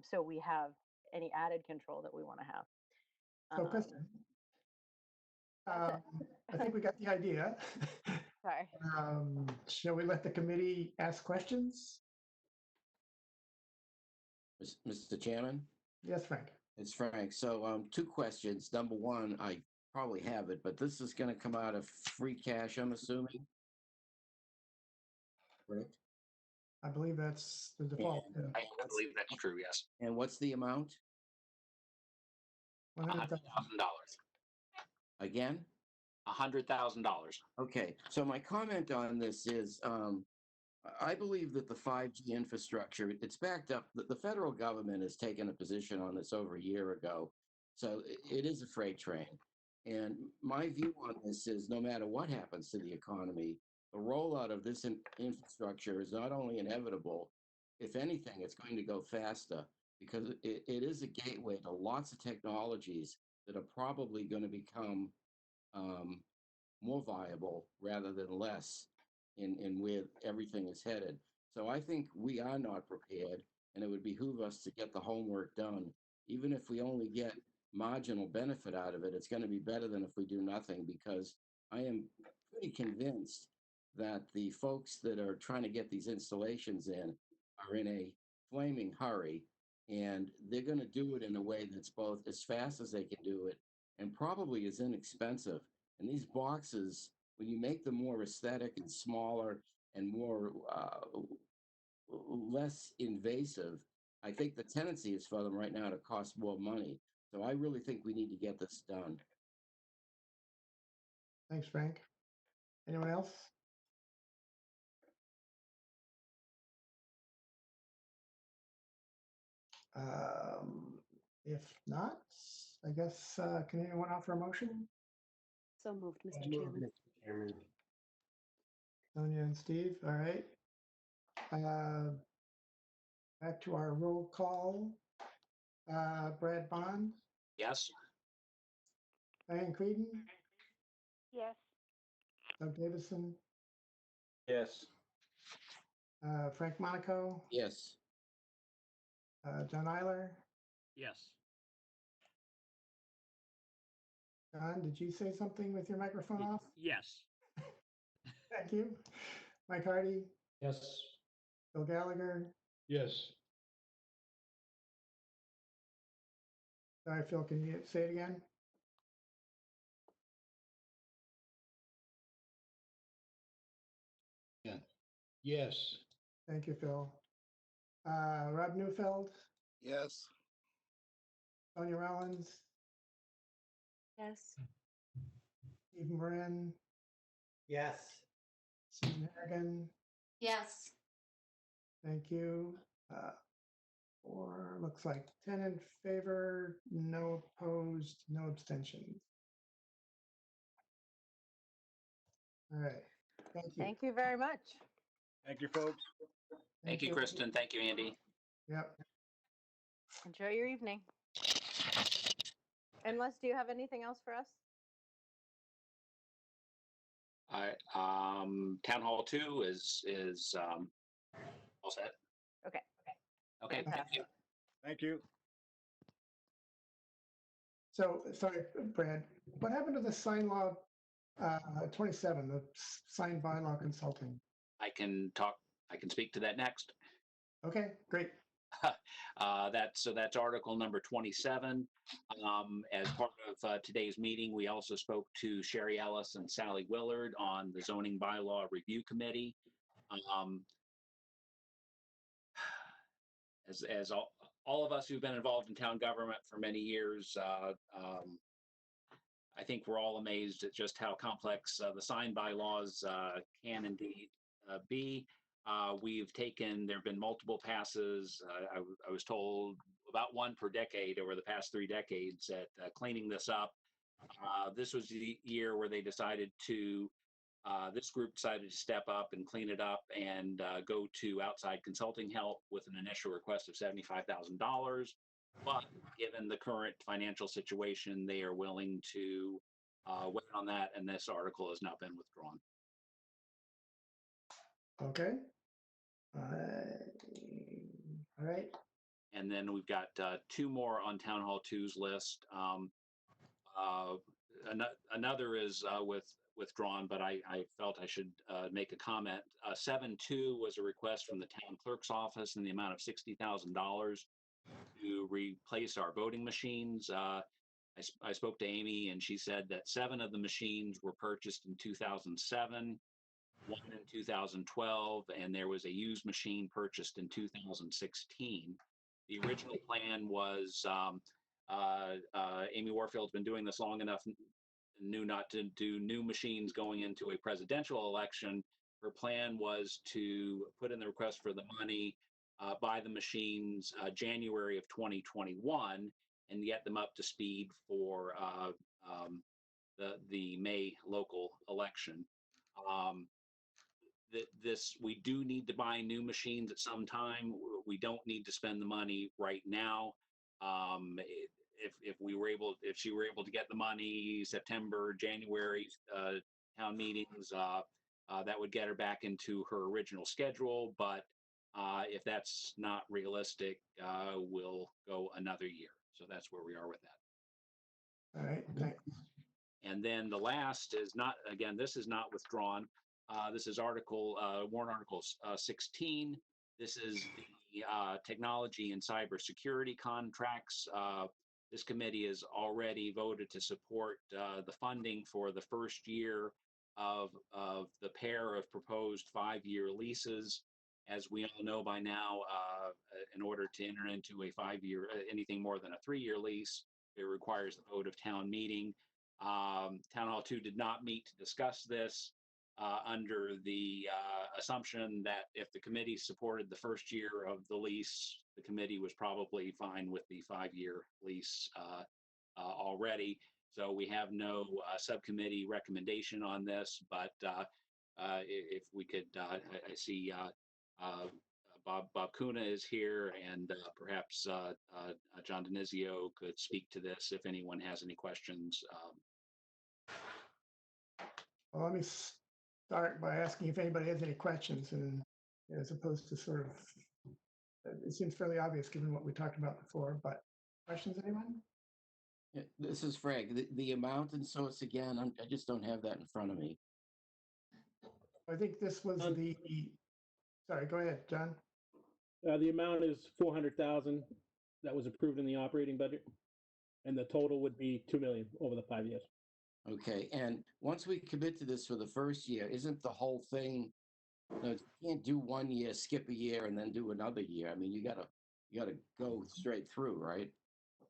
so we have any added control that we want to have. So Kristen, I think we got the idea. Sorry. Shall we let the committee ask questions? Mr. Chairman? Yes, Frank. It's Frank. So, two questions. Number one, I probably have it, but this is going to come out of free cash, I'm assuming? Correct? I believe that's the default. And, I believe that's true, yes. and what's the amount? $100,000. Again? $100,000. Okay, so my comment on this is, I believe that the 5G infrastructure, it's backed up. The federal government has taken a position on this over a year ago. So it is a freight train. And my view on this is, no matter what happens to the economy, the rollout of this infrastructure is not only inevitable, if anything, it's going to go faster, because it is a gateway to lots of technologies that are probably going to become more viable rather than less in where everything is headed. So I think we are not prepared, and it would behoove us to get the homework done. Even if we only get marginal benefit out of it, it's going to be better than if we do nothing, because I am pretty convinced that the folks that are trying to get these installations in are in a flaming hurry, and they're going to do it in a way that's both as fast as they can do it and probably as inexpensive. And these boxes, when you make them more aesthetic and smaller and more less invasive, I think the tendency is for them right now to cost more money. So I really think we need to get this done. Thanks, Frank. Anyone else? If not, I guess, can anyone offer a motion? So moved, Mr. Chairman. Sonia and Steve, all right. Back to our roll call. Brad Bond, Yes. Diane Creedon, Yes. Doug Davison, Yes. Frank Monaco, Yes. John Eiler. Yes. John, did you say something with your microphone off? Yes. Thank you. Mike Hardy, Yes. Bill Gallagher. Yes. Sorry, Phil, can you say it again? Yeah. Yes. Thank you, Phil. Rob Neufeld, Yes. Sonia Rollins, Yes. Steve Marin, Yes. Susan Harrigan. Yes. Thank you. 4, looks like 10 in favor, no opposed, no abstentions. All right, thank you. Thank you very much. Thank you, folks. Thank you, Kristen. Thank you, Andy. Yep. Enjoy your evening. Unless, do you have anything else for us? Town Hall 2 is all set. Okay. Okay, thank Fantastic. you. Thank you. So, sorry, Brad, what happened to the sign law 27, the sign bylaw consulting? I can speak to that next. Okay, great. That's article number 27. As part of today's meeting, we also spoke to Sherry Ellis and Sally Willard on the zoning bylaw review committee. As all of us who've been involved in town government for many years, I think we're all amazed at just how complex the sign bylaws can indeed be. There have been multiple passes. I was told about one per decade over the past 3 decades at cleaning this up. This was the year where this group decided to step up and clean it up and go to outside consulting help with an initial request of $75,000. But given the current financial situation, they are willing to wait on that, and this article has now been withdrawn. Okay. All right. And then we've got 2 more on Town Hall 2's list. Another is withdrawn, but I felt I should make a comment. 7.2 was a request from the town clerk's office in the amount of $60,000 to replace our voting machines. I spoke to Amy, and she said that 7 of the machines were purchased in 2007, 1 in 2012, and there was a used machine purchased in 2016. The original plan was Amy Warfield's been doing this long enough, knew not to do new machines going into a presidential election. Her plan was to put in the request for the money, buy the machines January of 2021, and get them up to speed for the May local election. We do need to buy new machines at some time. We don't need to spend the money right now. If she were able to get the money September, January town meetings, that would get her back into her original schedule. But if that's not realistic, we'll go another year. So that's where we are with that. All right, thanks. And then the last is not, again, this is not withdrawn. This is warrant article 16. This is the technology and cybersecurity contracts. This committee has already voted to support the funding for the first year of the pair of proposed 5-year leases. As we all know by now, in order to enter into a 5-year, anything more than a 3-year lease, it requires the vote of town meeting. Town Hall 2 did not meet to discuss this under the assumption that if the committee supported the first year of the lease, the committee was probably fine with the 5-year lease already. So we have no subcommittee recommendation on this, but if we could, I see Bob Kuna is here, and perhaps John Denizio could speak to this if anyone has any questions. Well, let me start by asking if anybody has any questions, and as opposed to sort of, it seems fairly obvious given what we talked about before, but questions, anyone? Yeah, this is Frank. The amount and source again, I just don't have that in front of me. I think this was sorry, go ahead, John. The amount is 400,000 that was approved in the operating budget, and the total would be 2 million over the 5 years. Okay, and once we commit to this for the first year, isn't the whole thing, you can't do 1 year, skip a year, and then do another year. I mean, you gotta go straight through, right?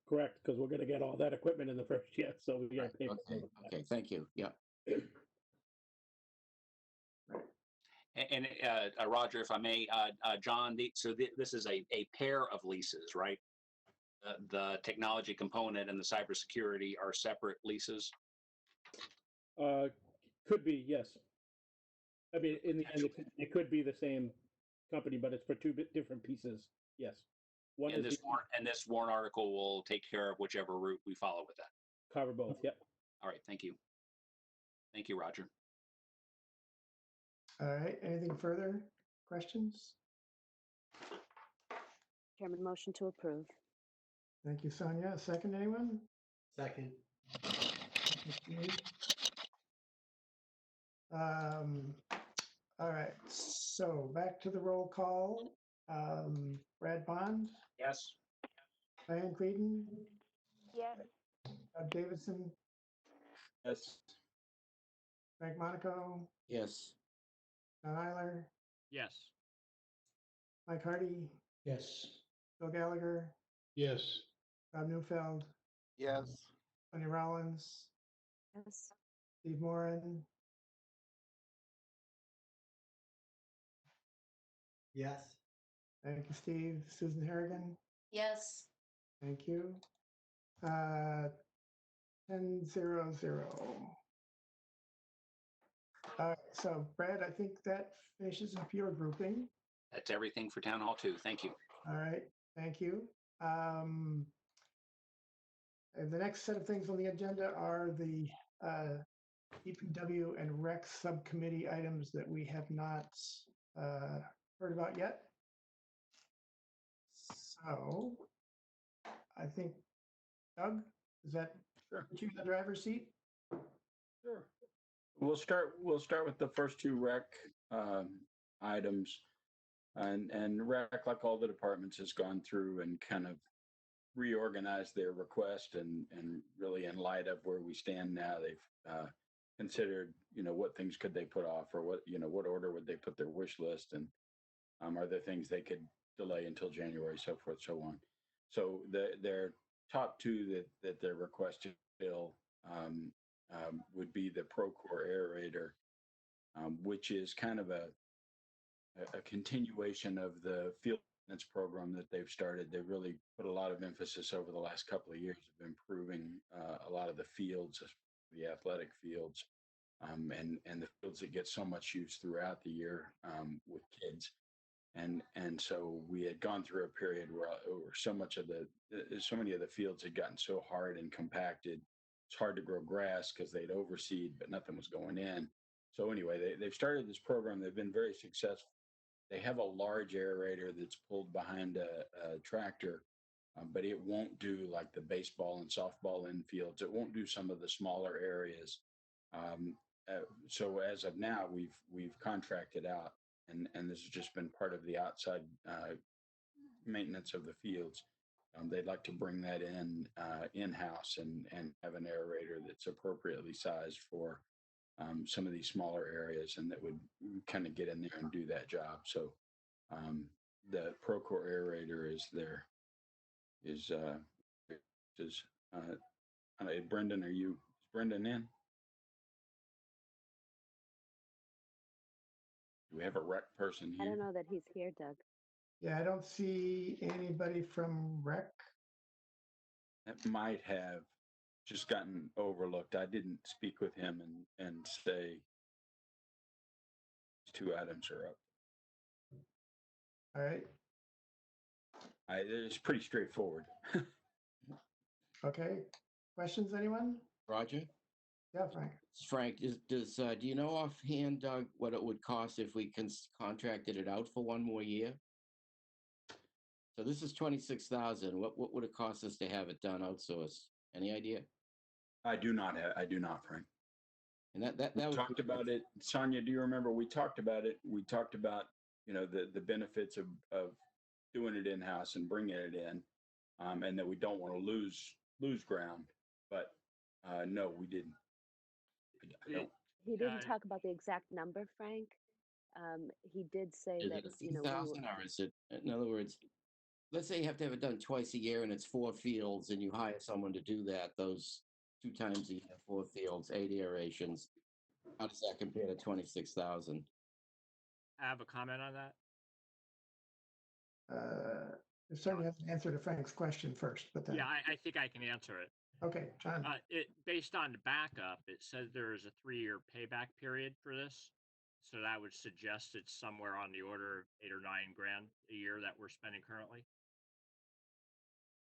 Correct, because we're going to get all that equipment in the first year, so we got to pay for Okay, thank you. Yeah. And Roger, if I may, John, this is a pair of leases, right? The technology component and the cybersecurity are separate leases. Could be, yes. I mean, in the end, it could be the same company, but it's for two different pieces. Yes. One And is this warrant article will take care of whichever route we follow with that. cover both. Yep. All right. Thank you. Thank you, Roger. All right, anything further? Questions? Chairman, motion to approve. Thank you, Sonia. Second, anyone? Second. All right, so back to the roll call. Brad Bond, Yes. Diane Creedon, Yes. Doug Davidson, Yes. Frank Monaco, Yes. John Eiler, Yes. Mike Hardy, Yes. Bill Gallagher, Yes. Rob Newfeld, Yes. Sonny Rollins, Yes. Steve Moran, Yes. thank you, Steve. Susan Harrigan, Yes. thank you. 10-0-0. All right, so Brad, I think that finishes up your grouping. That's everything for Town Hall 2. Thank you. All right, thank you. And the next set of things on the agenda are the DPW and Rec subcommittee items that we have not heard about yet. So I think, Doug, is that put you in the driver's seat? Sure. We'll start with the first two rec items, and rec, like all the departments, has gone through and kind of reorganized their request, and really in light of where we stand now, they've considered, what things could they put off, or what order would they put their wish list, and are there things they could delay until January, so forth, so on. So their top two that they're requesting fill would be the Procore aerator, which is kind of a continuation of the field maintenance program that they've started. They really put a lot of emphasis over the last couple of years of improving a lot of the fields, the athletic fields, and the fields that get so much use throughout the year with kids. And so we had gone through a period where so many of the fields had gotten so hard and compacted. It's hard to grow grass because they'd overseed, but nothing was going in. So anyway, they've started this program. They've been very successful. They have a large aerator that's pulled behind a tractor, but it won't do like the baseball and softball infields. It won't do some of the smaller areas. So as of now, we've contracted out, and this has just been part of the outside maintenance of the fields. They'd like to bring that in-house and have an aerator that's appropriately sized for some of these smaller areas, and that would kind of get in there and do that job. So the Procore aerator is there. Brendan, is Brendan in? Do we have a rec person I here? don't know that he's here, Doug. Yeah, I don't see anybody from Rec. That might have just gotten overlooked. I didn't speak with him and say these two items are up. All right. It's pretty straightforward. Okay. Questions, anyone? Roger? Yeah, Frank. Frank, do you know offhand, Doug, what it would cost if we contracted it out for one more year? So this is 26,000. What would it cost us to have it done outsourced? Any idea? I do not, Frank. And that we talked about it. Sonia, do you remember we talked about it? We talked about, the benefits of doing it in-house and bringing it in, and that we don't want to lose ground. But no, we didn't. He didn't talk about the exact number, Frank. He did say is that, it a few thousand, or is it, in other words, let's say you have to have it done twice a year and it's 4 fields and you hire someone to do that, those 2 times a year, 4 fields, 8 aerations. How does that compare to 26,000? have a comment on that. It certainly hasn't answered Frank's question first, but then, Yeah, I think I can answer it. okay, John. Based on the backup, it says there is a 3-year payback period for this. So that would suggest it's somewhere on the order of $8 or $9 grand a year that we're spending currently.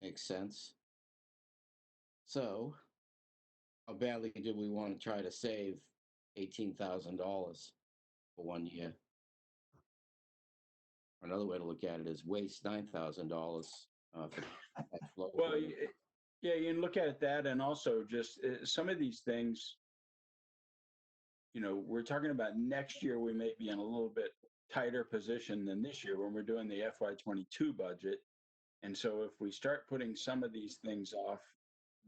Makes sense. So, how badly do we want to try to save $18,000 for 1 year? Another way to look at it is waste $9,000 for that flow. Well, yeah, you can look at that, and also just some of these things. We're talking about next year. We may be in a little bit tighter position than this year when we're doing the FY22 budget. And so if we start putting some of these things off,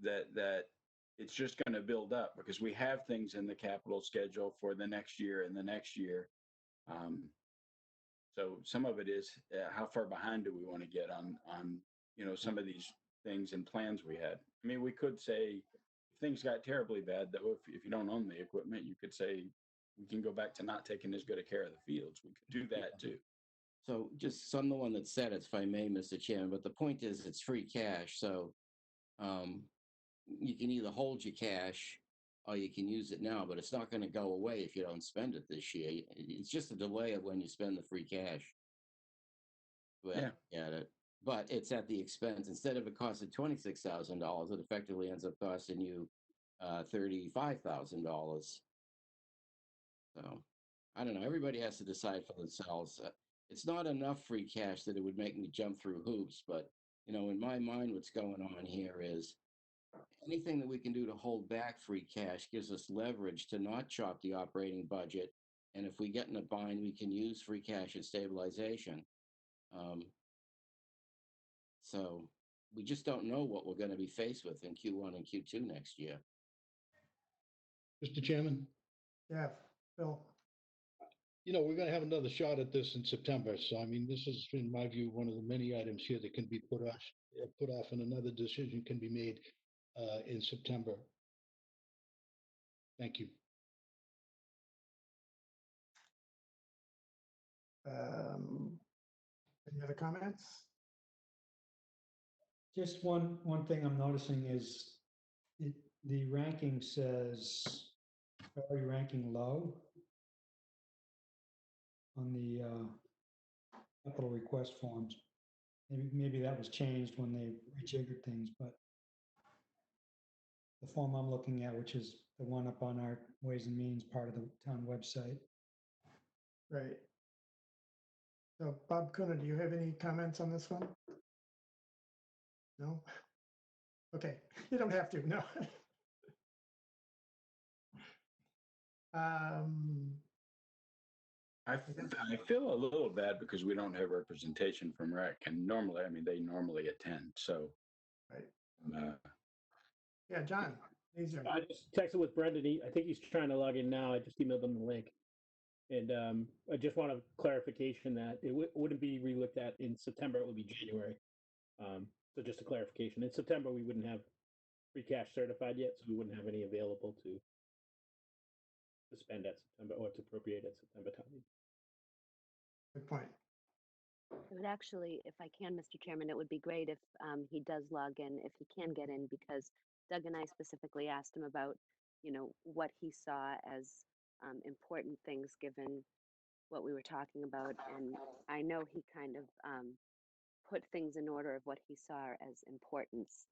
that it's just going to build up because we have things in the capital schedule for the next year and the next year. So some of it is how far behind do we want to get on some of these things and plans we had. I mean, we could say if things got terribly bad, though, if you don't own the equipment, you could say we can go back to not taking as good a care of the fields. We could do that too. So just I'm the one that said it, if I may, Mr. Chairman, but the point is it's free cash. So you can either hold your cash or you can use it now, but it's not going to go away if you don't spend it this year. It's just a delay of when you spend the free cash. Yeah. Get it. But it's at the expense. Instead of it costing $26,000, it effectively ends up costing you $35,000. So I don't know. Everybody has to decide for themselves. It's not enough free cash that it would make me jump through hoops. But, in my mind, what's going on here is anything that we can do to hold back free cash gives us leverage to not chop the operating budget. And if we get in a bind, we can use free cash and stabilization. So we just don't know what we're going to be faced with in Q1 and Q2 next year. Mr. Chairman? Yeah, Phil. We're going to have another shot at this in September. So, I mean, this is, in my view, one of the many items here that can be put off and another decision can be made in September. Thank you. Any other comments? Just one thing I'm noticing is the ranking says priority ranking low on the capital request forms. Maybe that was changed when they rejiggered things, but the form I'm looking at, which is the one up on our Ways and Means part of the town website. Right. So Bob Kuna, do you have any comments on this one? No? Okay, you don't have to, no. I feel a little bad because we don't have representation from REC, and normally, they normally attend. So, right. Yeah, John. I just texted with Brendan. I think he's trying to log in now. I just emailed him the link, and I just want a clarification that it wouldn't be relooked at in September. It would be January. So just a clarification. In September, we wouldn't have free cash certified yet, so we wouldn't have any available to spend at September or to appropriate at September time. Good point. It would actually, if I can, Mr. Chairman, it would be great if he does log in, if he can get in, because Doug and I specifically asked him about, what he saw as important things given what we were talking about. And I know he kind of put things in order of what he saw as importance.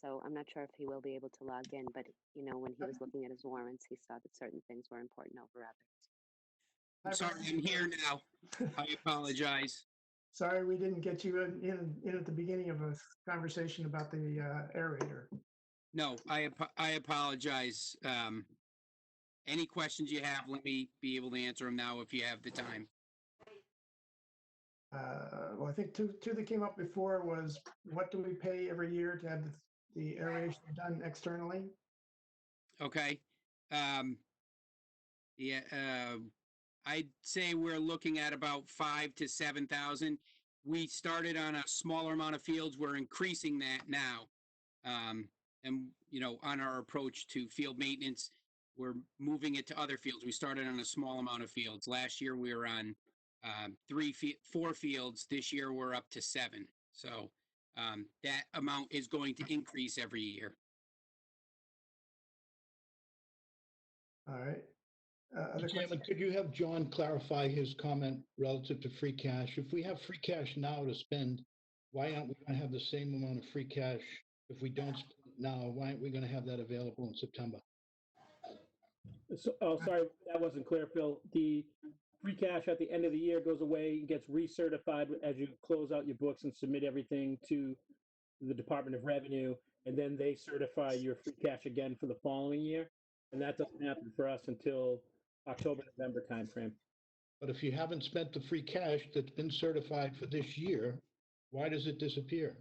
So I'm not sure if he will be able to log in, but when he was looking at his warrants, he saw that certain things were important over others. I'm sorry, I'm here now. I apologize. Sorry, we didn't get you in at the beginning of a conversation about the aerator. No, I apologize. Any questions you have, let me be able to answer them now if you have the time. Well, I think two that came up before was, what do we pay every year to have the aeration done externally? Okay. I'd say we're looking at about 5,000 to 7,000. We started on a smaller amount of fields. We're increasing that now. And on our approach to field maintenance, we're moving it to other fields. We started on a small amount of fields. Last year we were on 4 fields. This year we're up to 7. So that amount is going to increase every year. All right. Other Mr. questions? Chairman, could you have John clarify his comment relative to free cash? If we have free cash now to spend, why aren't we going to have the same amount of free cash? If we don't spend it now, why aren't we going to have that available in September? So, oh, sorry, that wasn't clear, Phil. The free cash at the end of the year goes away and gets recertified as you close out your books and submit everything to the Department of Revenue, and then they certify your free cash again for the following year. And that doesn't happen for us until October, November timeframe. But if you haven't spent the free cash that's been certified for this year, why does it disappear?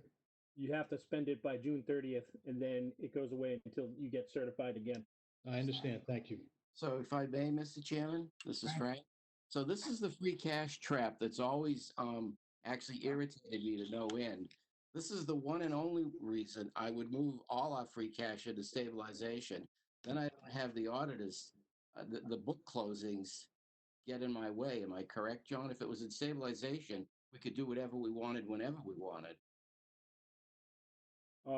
You have to spend it by June 30th, and then it goes away until you get certified again. I understand. Thank you. So if I may, Mr. Chairman, this is Frank. So this is the free cash trap that's always actually irritated me to no end. This is the one and only reason I would move all our free cash into stabilization. Then I don't have the auditors, the book closings get in my way. Am I correct, John? If it was in stabilization, we could do whatever we wanted whenever we wanted.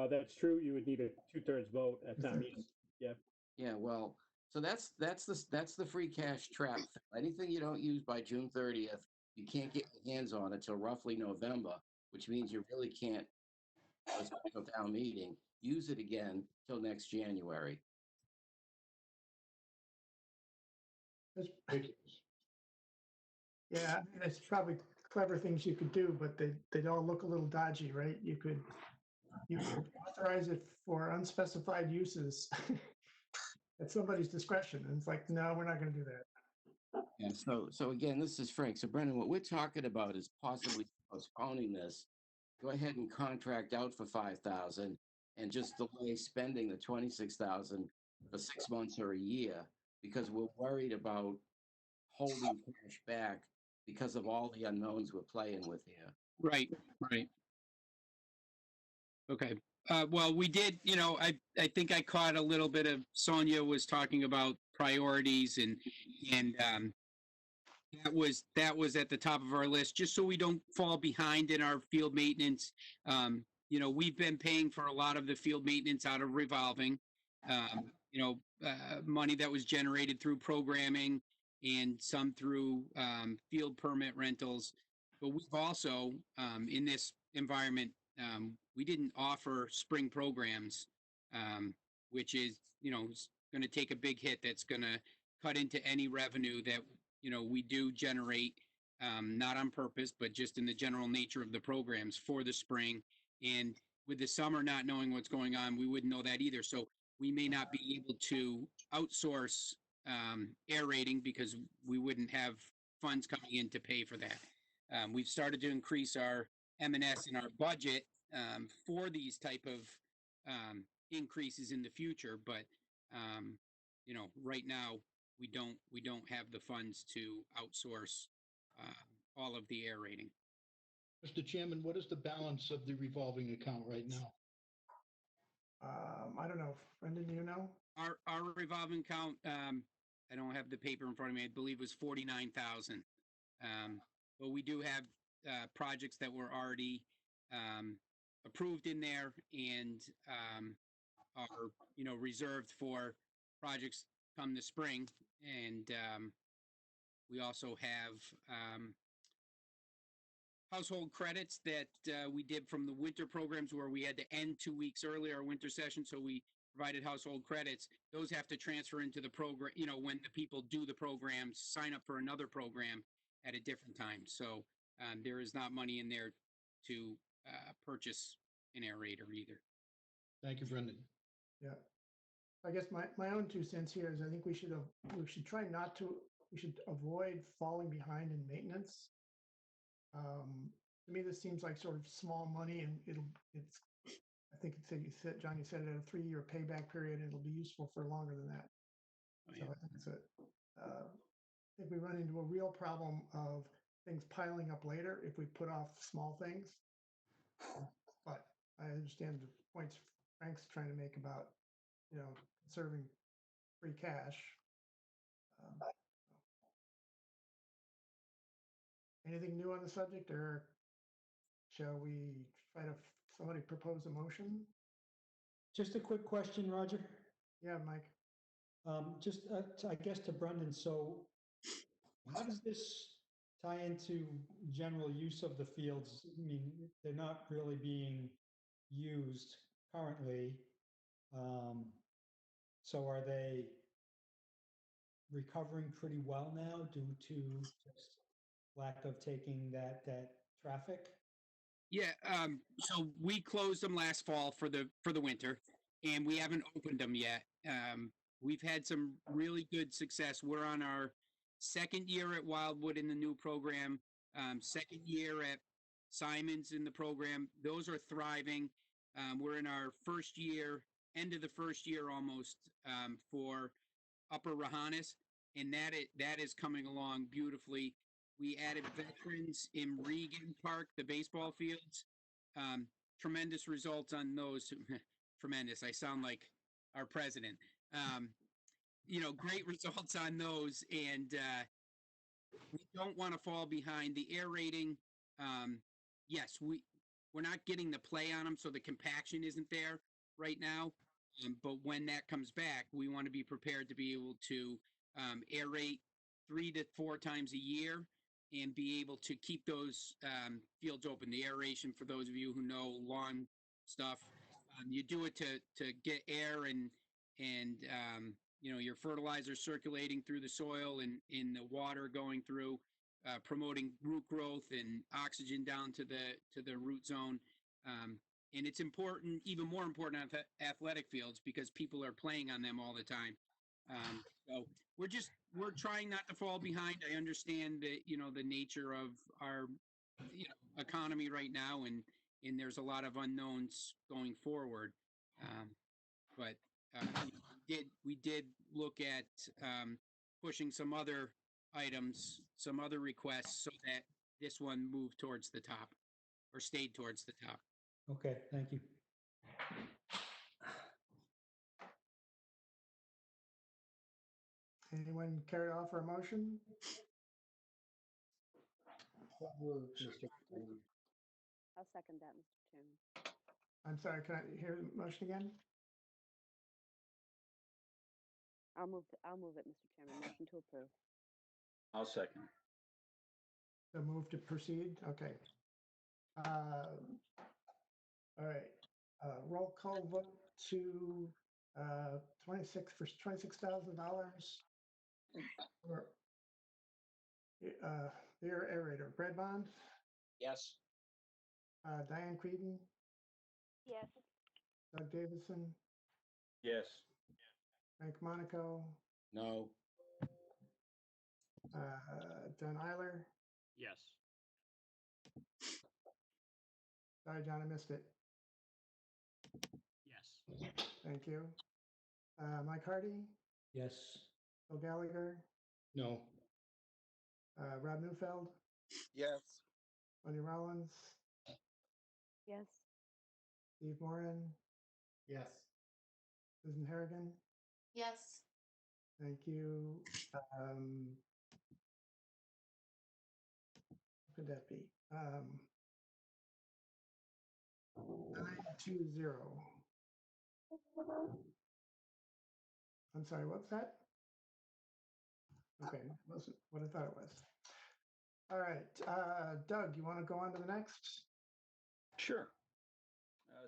That's true. You would need a 2/3 vote at town meeting. Yeah. Yeah, well, so that's the free cash trap. Anything you don't use by June 30th, you can't get your hands on until roughly November, which means you really can't a special town meeting, use it again till next January. Yeah, there's probably clever things you could do, but they'd all look a little dodgy, right? You could authorize it for unspecified uses at somebody's discretion. And it's like, no, we're not going to do that. Yeah, so again, this is Frank. So Brendan, what we're talking about is possibly postponing this. Go ahead and contract out for 5,000 and just delay spending the 26,000 for 6 months or a year because we're worried about holding cash back because of all the unknowns we're playing with here. Right, right. Okay. Well, we did, I think I caught a little bit of Sonia was talking about priorities and that was at the top of our list, just so we don't fall behind in our field maintenance. We've been paying for a lot of the field maintenance out of revolving, money that was generated through programming and some through field permit rentals. But we've also, in this environment, we didn't offer spring programs, which is, going to take a big hit. That's going to cut into any revenue that we do generate, not on purpose, but just in the general nature of the programs for the spring. And with the summer not knowing what's going on, we wouldn't know that either. So we may not be able to outsource aerating because we wouldn't have funds coming in to pay for that. We've started to increase our M&S in our budget for these type of increases in the future, but right now we don't have the funds to outsource all of the aerating. Mr. Chairman, what is the balance of the revolving account right now? I don't know. Brendan, do you know? Our revolving account, I don't have the paper in front of me. I believe it was 49,000. But we do have projects that were already approved in there and are reserved for projects come the spring. And we also have household credits that we did from the winter programs where we had to end 2 weeks early our winter session, so we provided household credits. Those have to transfer into the program, when the people do the programs, sign up for another program at a different time. So there is not money in there to purchase an aerator either. Thank you, Brendan. Yeah. I guess my own 2 cents here is I think we should avoid falling behind in maintenance. To me, this seems like sort of small money, and I think John, you said it at a 3-year payback period. It'll be useful for longer than that. So I think I think we run into a real problem of things piling up later if we put off small things. But I understand the points Frank's trying to make about, conserving free cash. Anything new on the subject, or shall we try to, somebody propose a motion? Just a quick question, Roger. Yeah, Mike. Just, I guess to Brendan, so how does this tie into general use of the fields? I mean, they're not really being used currently. So are they recovering pretty well now due to just lack of taking that traffic? Yeah, so we closed them last fall for the winter, and we haven't opened them yet. We've had some really good success. We're on our second year at Wildwood in the new program, second year at Simon's in the program. Those are thriving. We're in our first year, end of the first year almost, for Upper Rahanis, and that is coming along beautifully. We added veterans in Regan Park, the baseball fields. Tremendous results on those. Tremendous. I sound like our president. Great results on those, and we don't want to fall behind. The air rating, yes, we're not getting the play on them, so the compaction isn't there right now. But when that comes back, we want to be prepared to be able to aerate 3 to 4 times a year and be able to keep those fields open. The aeration, for those of you who know lawn stuff, you do it to get air and your fertilizer circulating through the soil and in the water going through, promoting root growth and oxygen down to the root zone. And it's important, even more important on athletic fields because people are playing on them all the time. So we're trying not to fall behind. I understand that, the nature of our, economy right now, and there's a lot of unknowns going forward. But we did look at pushing some other items, some other requests so that this one moved towards the top or stayed towards the top. Okay, thank you. Anyone care to offer a motion? I'll second that, Mr. Chairman. I'm sorry, can I hear the motion again? I'll move it, Mr. Chairman. Motion to approve. I'll second. So move to proceed? Okay. All right. Roll call vote to $26,000 for the aerator. Brad Bond, Yes. Diane Creedon, Yes. Doug Davison, Yes. Frank Monaco, No. John Eiler. Yes. Sorry, John, I missed it. Yes. Thank you. Mike Hardy, Yes. Bill Gallagher, No. Rob Newfeld, Yes. Tony Rollins, Yes. Steve Moran, Yes. Susan Harrigan. Yes. Thank you. What could that be? 920. I'm sorry, what's that? Okay, wasn't what I thought it was. All right, Doug, you want to go on to the next? Sure.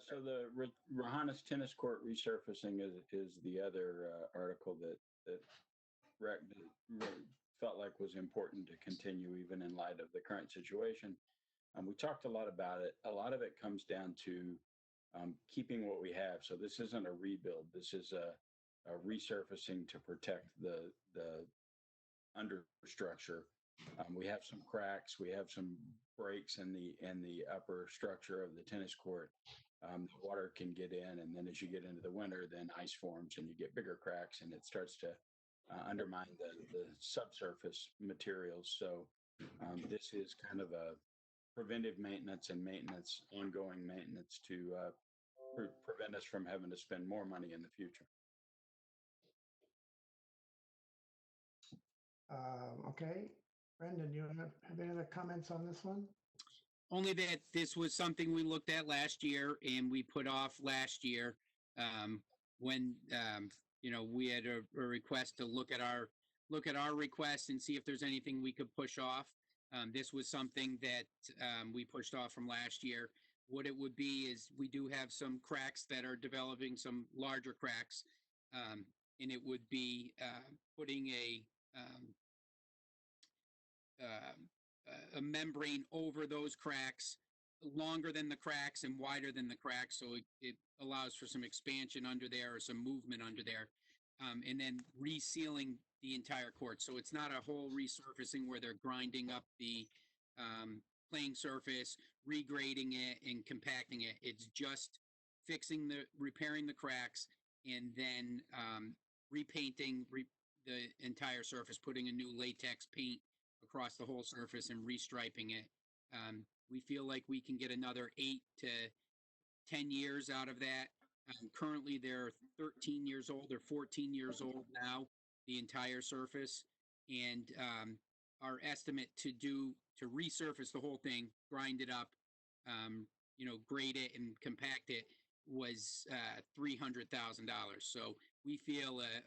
So the Rahanis tennis court resurfacing is the other article that felt like was important to continue even in light of the current situation. We talked a lot about it. A lot of it comes down to keeping what we have. So this isn't a rebuild. This is a resurfacing to protect the understructure. We have some cracks. We have some breaks in the upper structure of the tennis court. The water can get in, and then as you get into the winter, then ice forms and you get bigger cracks, and it starts to undermine the subsurface materials. So this is kind of a preventive maintenance and ongoing maintenance to prevent us from having to spend more money in the future. Okay. Brendan, you have any other comments on this one? Only that this was something we looked at last year and we put off last year, when, we had a request to look at our request and see if there's anything we could push off. This was something that, we pushed off from last year. What it would be is we do have some cracks that are developing, some larger cracks. And it would be, putting a membrane over those cracks, longer than the cracks and wider than the cracks, so it allows for some expansion under there or some movement under there, and then resealing the entire court. So it's not a whole resurfacing where they're grinding up the playing surface, regrading it, and compacting it. It's just repairing the cracks, and then repainting the entire surface, putting a new latex paint across the whole surface and restriping it. We feel like we can get another 8 to 10 years out of that. Currently, they're 13 years old or 14 years old now, the entire surface. And our estimate to resurface the whole thing, grind it up, grade it and compact it was $300,000. So we feel a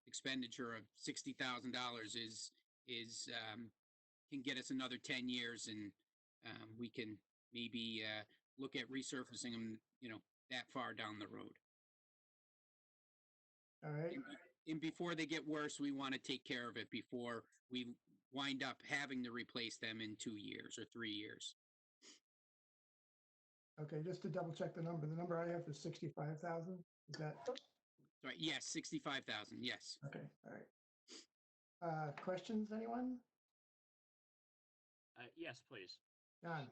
expenditure of $60,000 is can get us another 10 years, and we can maybe look at resurfacing them, that far down the road. All right. And before they get worse, we want to take care of it before we wind up having to replace them in 2 years or 3 years. Okay, just to double check the number I have is 65,000. Is that? Right. Yes, 65,000. Yes. Okay. All right. Questions, anyone? Yes, please. John.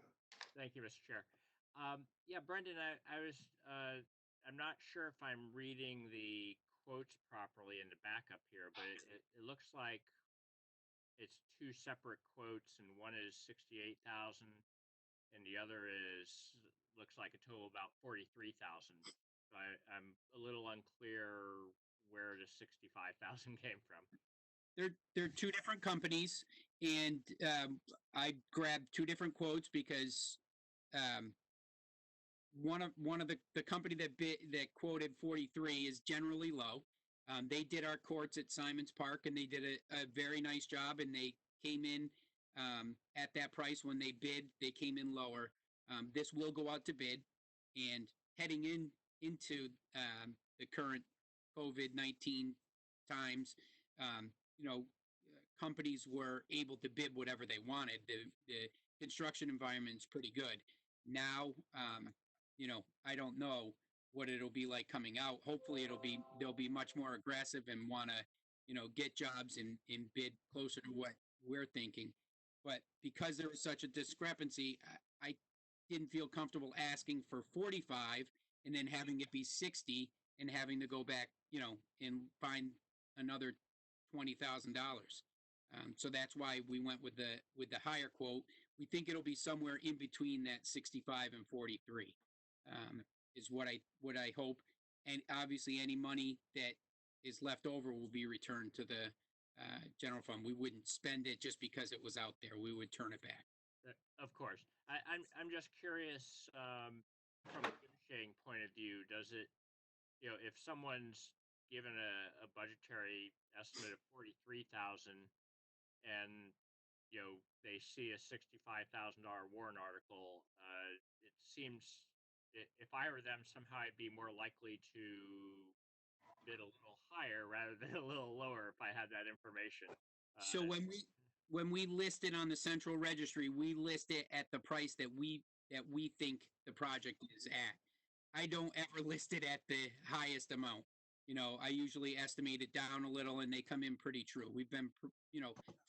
Thank you, Mr. Chair. Yeah, Brendan, I'm not sure if I'm reading the quotes properly in the backup here, but it looks like it's two separate quotes, and one is 68,000, and the other looks like a total about 43,000. So I'm a little unclear where the 65,000 came from. They're two different companies, and I grabbed two different quotes because one of the company that quoted 43 is generally low. They did our courts at Simons Park, and they did a very nice job, and they came in at that price. When they bid, they came in lower. This will go out to bid, and heading into the current COVID-19 times, companies were able to bid whatever they wanted. The construction environment is pretty good. Now, I don't know what it'll be like coming out. Hopefully they'll be much more aggressive and want to, get jobs and bid closer to what we're thinking. But because there was such a discrepancy, I didn't feel comfortable asking for 45 and then having it be 60 and having to go back, and find another $20,000. So that's why we went with the higher quote. We think it'll be somewhere in between that 65 and 43, is what I hope. And obviously, any money that is left over will be returned to the general fund. We wouldn't spend it just because it was out there. We would turn it back. Of course. I'm just curious, from a negotiating point of view, does it, if someone's given a budgetary estimate of 43,000 and, they see a $65,000 warrant article, it seems, if I were them, somehow I'd be more likely to bid a little higher rather than a little lower if I had that information. So when we list it on the central registry, we list it at the price that we think the project is at. I don't ever list it at the highest amount. I usually estimate it down a little, and they come in pretty true. We've been,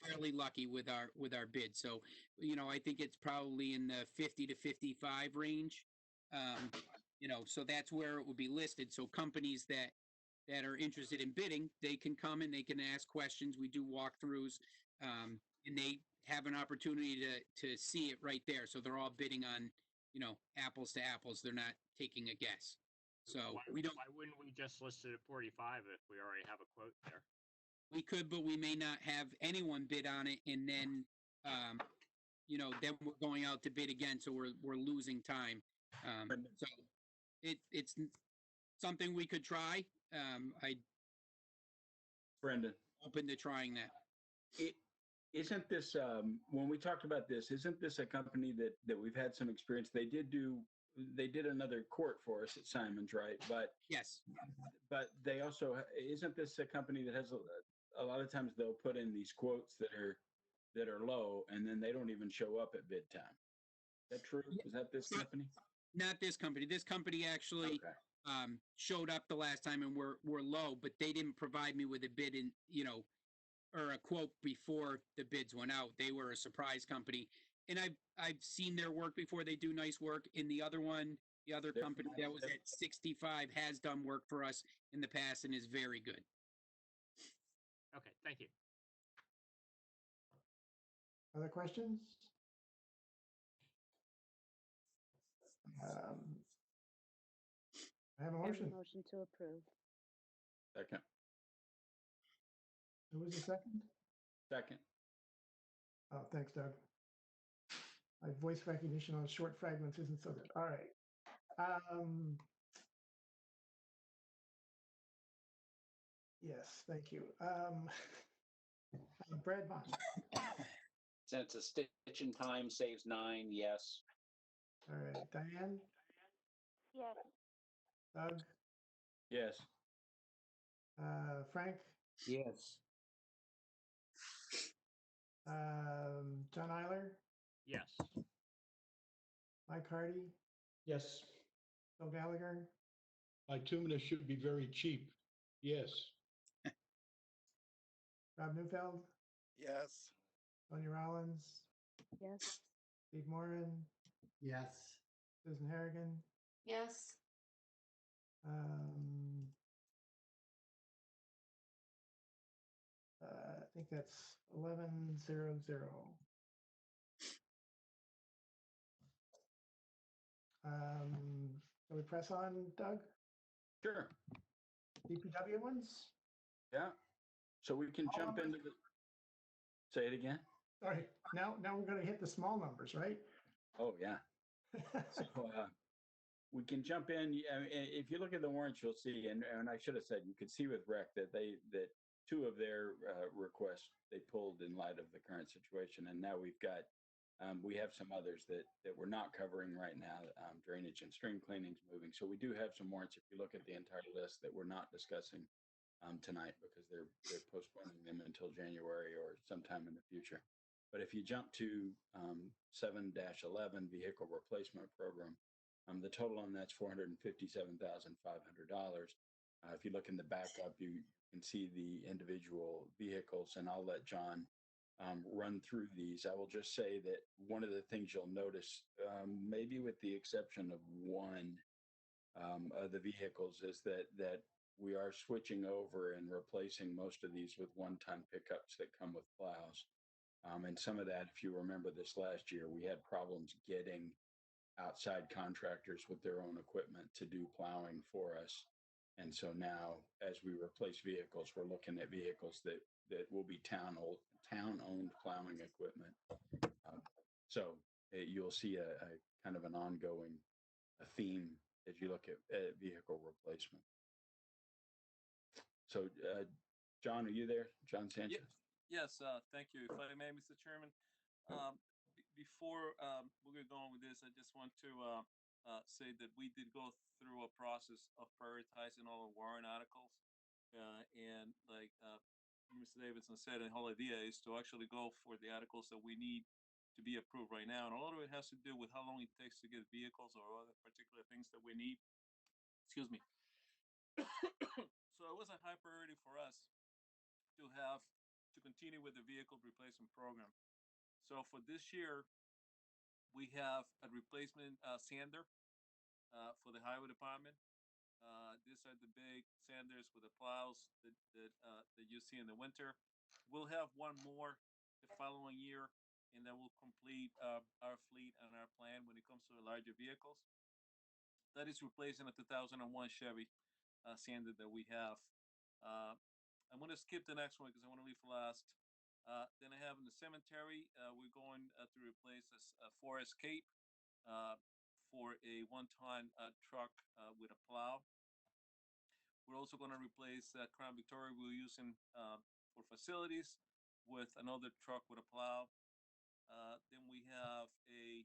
fairly lucky with our bid. So, I think it's probably in the 50 to 55 range. So that's where it will be listed. So companies that are interested in bidding, they can come and they can ask questions. We do walkthroughs, and they have an opportunity to see it right there. So they're all bidding on, apples to apples. They're not taking a guess. So why wouldn't we just list it at 45 if we already have a quote there? We could, but we may not have anyone bid on it, and then, then we're going out to bid again, so we're losing time. So it's something we could try. I Brendan, open to trying that. Isn't this, when we talked about this, isn't this a company that we've had some experience? They did another court for us at Simon's, right? But yes, but they also, isn't this a company that has a lot of times they'll put in these quotes that are low, and then they don't even show up at bid time. Is that true? Is that this company? Not this company. This company actually showed up the last time and were low, but they didn't provide me with a bid or a quote before the bids went out. They were a surprise company, and I've seen their work before. They do nice work. In the other one, the other company that was at 65 has done work for us in the past and is very good. Okay, thank you. Other questions? I have a motion. Motion to approve. Second. Who was the second? Second. Oh, thanks, Doug. My voice recognition on short fragments isn't so good. All right. Yes, thank you. Brad Bond. Since a stitch in time saves 9, yes. All right. Diane? Yes. Doug? Yes. Frank? Yes. John Eiler? Yes. Mike Hardy? Yes. Bill Gallagher? Bituminous should be very cheap. Yes. Rob Neufeld? Yes. Sonia Rollins? Yes. Steve Moran? Yes. Susan Harrigan? Yes. I think that's 11-0-0. Can we press on, Doug? Sure. DPW ones? Yeah. So we can jump into the. Say it again. Sorry. Now we're going to hit the small numbers, right? Oh yeah. So we can jump in. If you look at the warrants, you'll see, and I should have said, you could see with rec that two of their requests they pulled in light of the current situation, and now we have some others that we're not covering right now. Drainage and stream cleaning's moving, so we do have some warrants. If you look at the entire list that we're not discussing tonight because they're postponing them until January or sometime in the future. But if you jump to 7-11 vehicle replacement program, the total on that's $457,500. If you look in the backup, you can see the individual vehicles, and I'll let John run through these. I will just say that one of the things you'll notice, maybe with the exception of one of the vehicles, is that we are switching over and replacing most of these with one-ton pickups that come with plows. And some of that, if you remember this last year, we had problems getting outside contractors with their own equipment to do plowing for us. And so now, as we replace vehicles, we're looking at vehicles that will be town-owned plowing equipment. You'll see a kind of an ongoing theme as you look at vehicle replacement. So, John, are you there? John Sanchez? Yes, thank you. If I may, Mr. Chairman, before we're going with this, I just want to say that we did go through a process of prioritizing all the warrant articles. And like Mr. Davidson said, the whole idea is to actually go for the articles that we need to be approved right now. And a lot of it has to do with how long it takes to get vehicles or other particular things that we need. Excuse me. So it was a high priority for us to continue with the vehicle replacement program. So for this year, we have a replacement sander for the highway department. These are the big sanders with the plows that you see in the winter. We'll have one more the following year, and then we'll complete our fleet and our plan when it comes to the larger vehicles. That is replacing a 2001 Chevy sander that we have. I'm going to skip the next one because I want to leave for last. Then I have in the cemetery, we're going to replace a forest cape for a 1-ton truck with a plow. We're also going to replace Crown Victoria we're using for facilities with another truck with a plow. Then we have a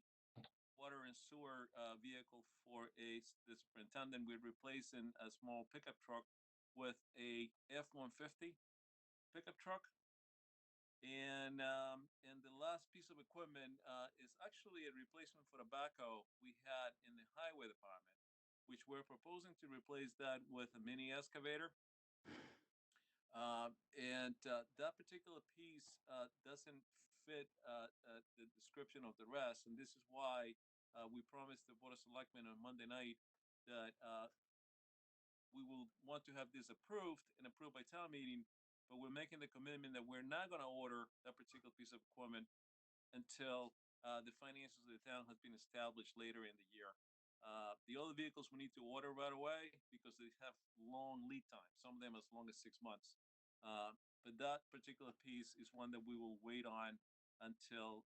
water and sewer vehicle for the superintendent. We're replacing a small pickup truck with a F-150 pickup truck. And the last piece of equipment is actually a replacement for the backhoe we had in the highway department, which we're proposing to replace that with a mini excavator. That particular piece doesn't fit the description of the rest, and this is why we promised the Board of Selectmen on Monday night that we will want to have this approved and approved by town meeting, but we're making the commitment that we're not going to order that particular piece of equipment until the finances of the town has been established later in the year. The other vehicles we need to order right away because they have long lead time, some of them as long as 6 months. But that particular piece is one that we will wait on until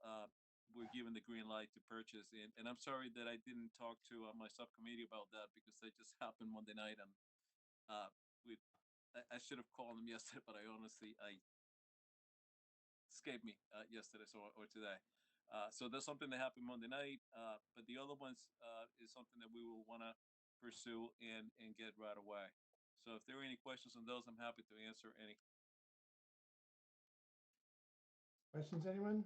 we're given the green light to purchase. And I'm sorry that I didn't talk to my subcommittee about that because that just happened Monday night. And I should have called them yesterday, but I escaped me yesterday or today. So that's something that happened Monday night. But the other ones is something that we will want to pursue and get right away. So if there are any questions on those, I'm happy to answer any. Questions, anyone?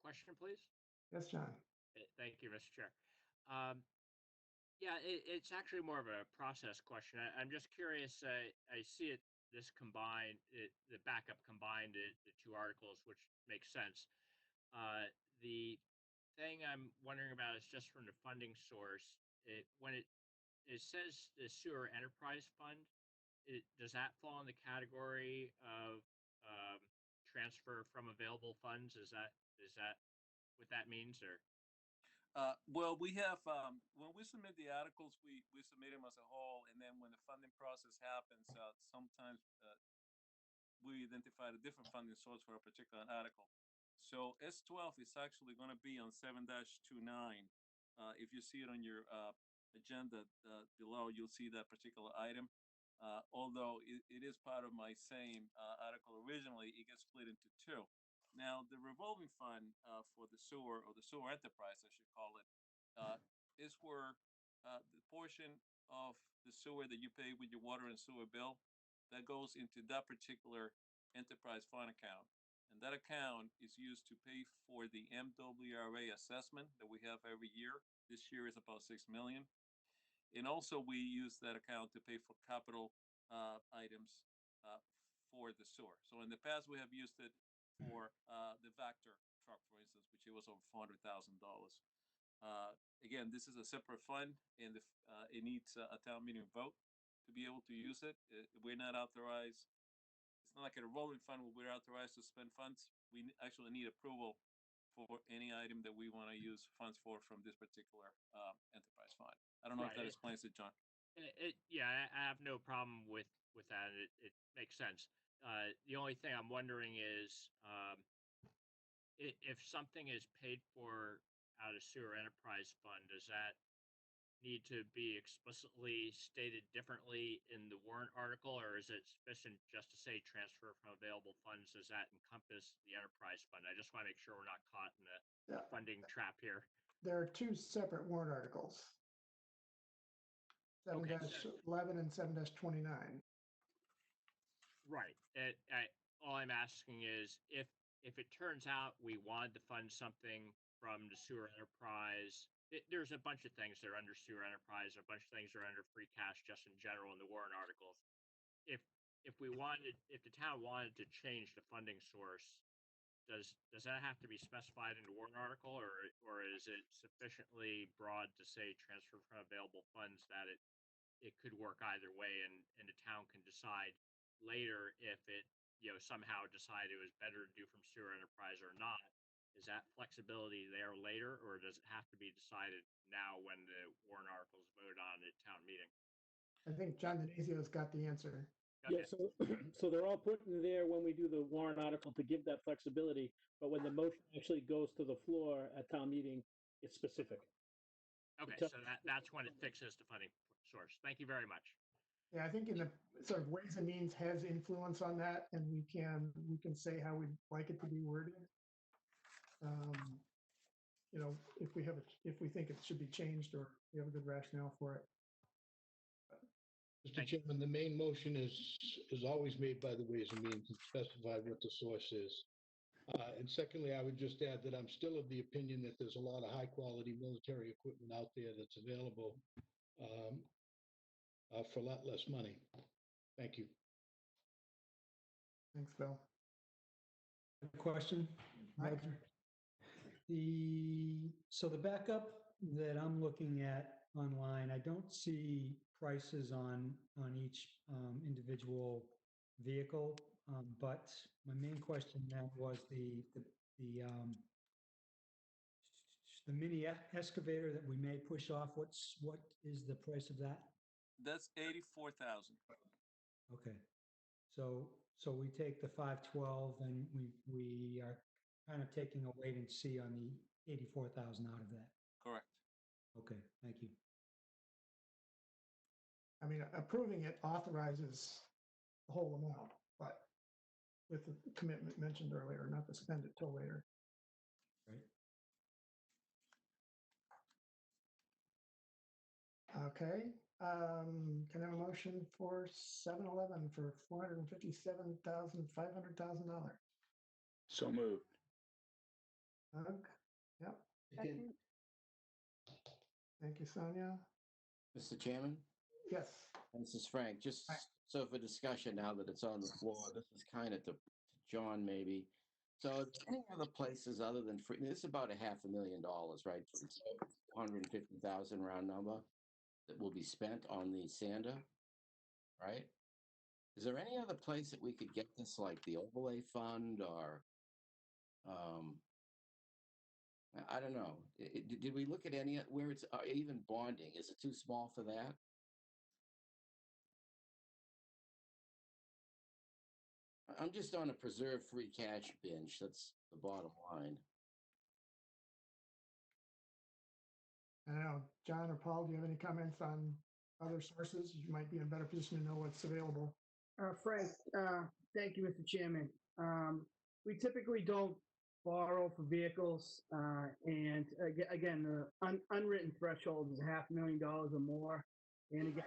Question, please. Yes, John. Thank you, Mr. Chair. Yeah, it's actually more of a process question. I'm just curious. I see this combined, the backup combined the two articles, which makes sense. The thing I'm wondering about is just from the funding source. When it says the sewer enterprise fund, does that fall in the category of transfer from available funds? Is that what that means, or? Well, we have, when we submit the articles, we submit them as a whole, and then when the funding process happens, sometimes we identified a different funding source for a particular article. So S12 is actually going to be on 7-29. If you see it on your agenda below, you'll see that particular item. Although it is part of my same article originally, it gets split into two. Now, the revolving fund for the sewer, or the sewer enterprise, I should call it, is where the portion of the sewer that you pay with your water and sewer bill, that goes into that particular enterprise fund account. And that account is used to pay for the MWRA assessment that we have every year. This year is about 6 million. And also we use that account to pay for capital items for the sewer. So in the past, we have used it for the Vector truck, for instance, which it was over $400,000. Again, this is a separate fund, and it needs a town meeting vote to be able to use it. We're not authorized. It's not like a revolving fund where we're authorized to spend funds. We actually need approval for any item that we want to use funds for from this particular enterprise fund. I don't know if that explains it, John. Yeah, I have no problem with that. It makes sense. The only thing I'm wondering is if something is paid for out of sewer enterprise fund, does that need to be explicitly stated differently in the warrant article, or is it sufficient just to say transfer from available funds? Does that encompass the enterprise fund? I just want to make sure we're not caught in the funding trap here. There are two separate warrant articles. 7-11 and 7-29. Right. All I'm asking is if it turns out we wanted to fund something from the sewer enterprise, there's a bunch of things that are under sewer enterprise, a bunch of things that are under free cash just in general in the warrant articles. If the town wanted to change the funding source, does that have to be specified in the warrant article, or is it sufficiently broad to say transfer from available funds that it could work either way, and the town can decide later if it somehow decided it was better to do from sewer enterprise or not? Is that flexibility there later, or does it have to be decided now when the warrant articles voted on at town meeting? I think John Denizio's got the answer. Yeah, so, so they're all put in there when we do the warrant article to give that flexibility, but when the motion actually goes to the floor at town meeting, it's specific. Okay, Tell- so that's when it fixes the funding source. Thank you very much. Yeah, I think in the sort of Ways and Means has influence on that, and we can say how we'd like it to be worded. You know, if we think it should be changed or we have a good rationale for it. Mr. Chairman, the main motion is always made by the Ways and Means and specified what the source is. And secondly, I would just add that I'm still of the opinion that there's a lot of high-quality military equipment out there that's available for a lot less money. Thank you. Thanks, Bill. Question? Mike? So the backup that I'm looking at online, I don't see prices on each individual vehicle. But my main question then was the mini excavator that we may push off. What is the price of that? That's 84,000. Okay. So we take the 512 and we are kind of taking a wait and see on the 84,000 out of that. Correct. Okay, thank you. I mean, approving it authorizes the whole amount, but with the commitment mentioned earlier, not to spend it till later. Right. Okay, can I have a motion for 7-Eleven for $457,500? So moved. Doug? Yep. Second. Thank you, Sonia. Mr. Chairman, Yes. this is Frank. Just so for discussion now that it's on the floor, this is kind of to John maybe. So any other places other than free, this is about $500,000, right? 150,000 round number that will be spent on the sander, right? Is there any other place that we could get this, like the overlay fund or, I don't know. Did we look at any where it's even bonding? Is it too small for that? I'm just on a preserve free cash binge. That's the bottom line. I don't know, John or Paul, do you have any comments on other sources? You might be in a better position to know what's available. Frank, thank you, Mr. Chairman. We typically don't borrow for vehicles, and again, the unwritten threshold is $500,000 or more. And again,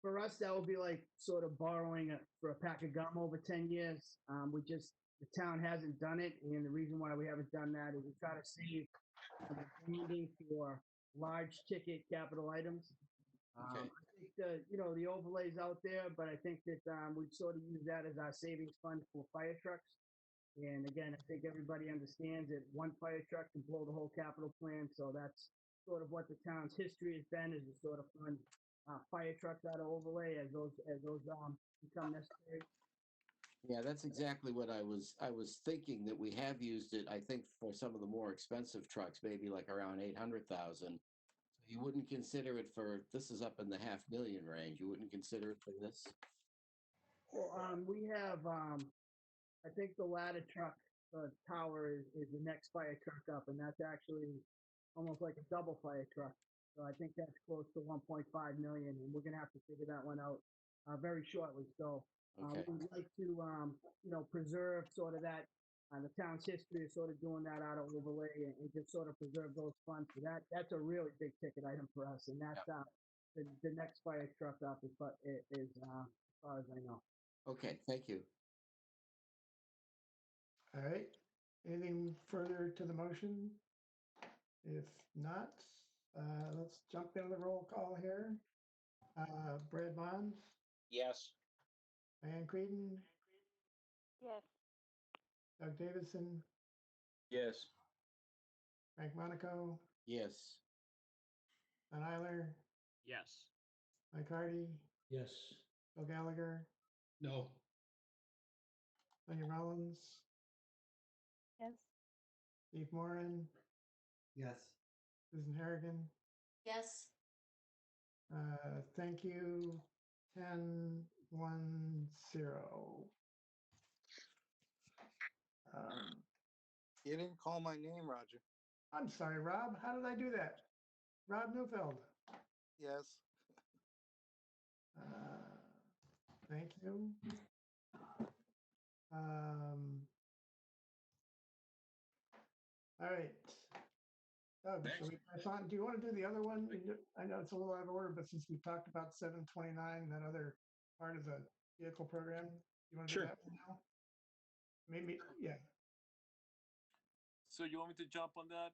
for us, that would be like sort of borrowing for a pack of gum over 10 years. The town hasn't done it, and the reason why we haven't done that is we try to save the funding for large ticket capital items. Okay. I think the overlay's out there, but I think that we'd sort of use that as our savings fund for fire trucks. And again, I think everybody understands that one fire truck can blow the whole capital plan. So that's sort of what the town's history has been, is to sort of fund fire trucks out of overlay as those become necessary. Yeah, that's exactly what I was thinking, that we have used it, I think, for some of the more expensive trucks, maybe like around 800,000. You wouldn't consider it for, this is up in the $500,000 range. You wouldn't consider it for this? Well, we have, I think the ladder truck, the tower is the next fire truck up, and that's actually almost like a double fire truck. So I think that's close to 1.5 million, and we're gonna have to figure that one out very shortly. So Okay. we'd like to, preserve sort of that, the town's history of sort of doing that out of overlay and just sort of preserve those funds. So that's a really big ticket item for us, and that's the next fire truck up is as far as I know. Okay, thank you. All right, anything further to the motion? If not, let's jump into the roll call here. Brad Bond, Yes. Diane Creedon, Yes. Doug Davidson, Yes. Frank Monaco, Yes. Don Eiler, Yes. Mike Hardy, Yes. Bill Gallagher, No. Sonia Rollins, Yes. Steve Moran, Yes. Susan Harrigan. Yes. Thank you. 10 You didn't call my name, Roger. I'm sorry, Rob. How did I do that? Rob Neufeld. Yes. Thank you. All right. Doug, shall we press on? Do you want to do the other one? I know it's a little out of order, but since we talked about 729, that other part of the vehicle program, you want to do Sure. that one now? Maybe, yeah. So you want me to jump on that?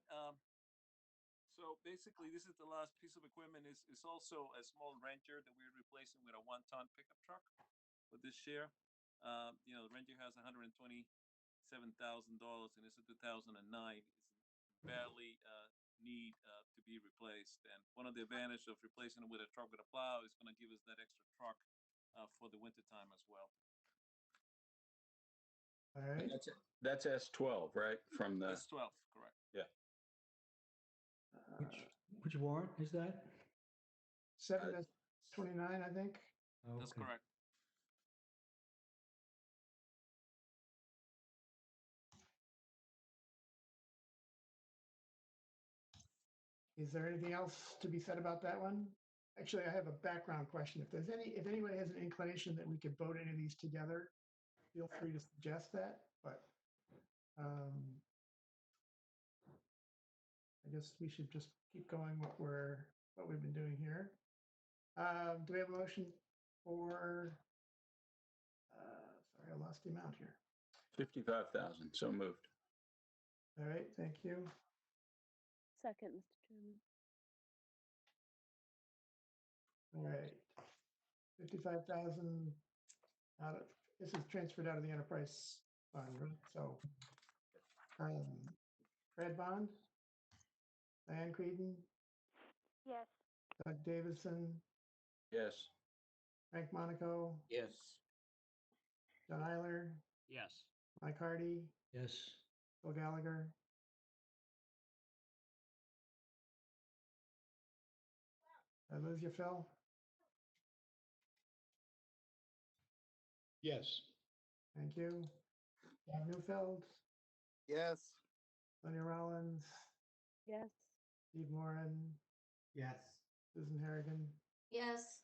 So basically, this is the last piece of equipment. It's also a small Ranger that we're replacing with a 1-ton pickup truck for this year. You know, the Ranger has $127,000 and it's a 2009. It's barely need to be replaced. And one of the advantages of replacing it with a truck with a plow is going to give us that extra truck for the winter time as well. All right. That's S12, right? From the S12, correct. Yeah. Which warrant is that? 7-29, I think. That's Okay. correct. Is there anything else to be said about that one? Actually, I have a background question. If anybody has an inclination that we could vote any of these together, feel free to suggest that, but I guess we should just keep going what we've been doing here. Do we have a motion for, sorry, I lost the amount here. 55,000. So moved. All right, thank you. Second, Mr. Chairman. All right. 55,000 out of, this is transferred out of the enterprise fund, right? So, Fred Bond, Diane Creedon, Yes. Doug Davison, Yes. Frank Monaco, Yes. John Eiler, Yes. Mike Hardy, Yes. Phil Gallagher. Did I lose you, Phil? Yes. Thank you. Bob Newfeld, Yes. Sonia Rollins, Yes. Steve Moran, Yes. Susan Harrigan. Yes.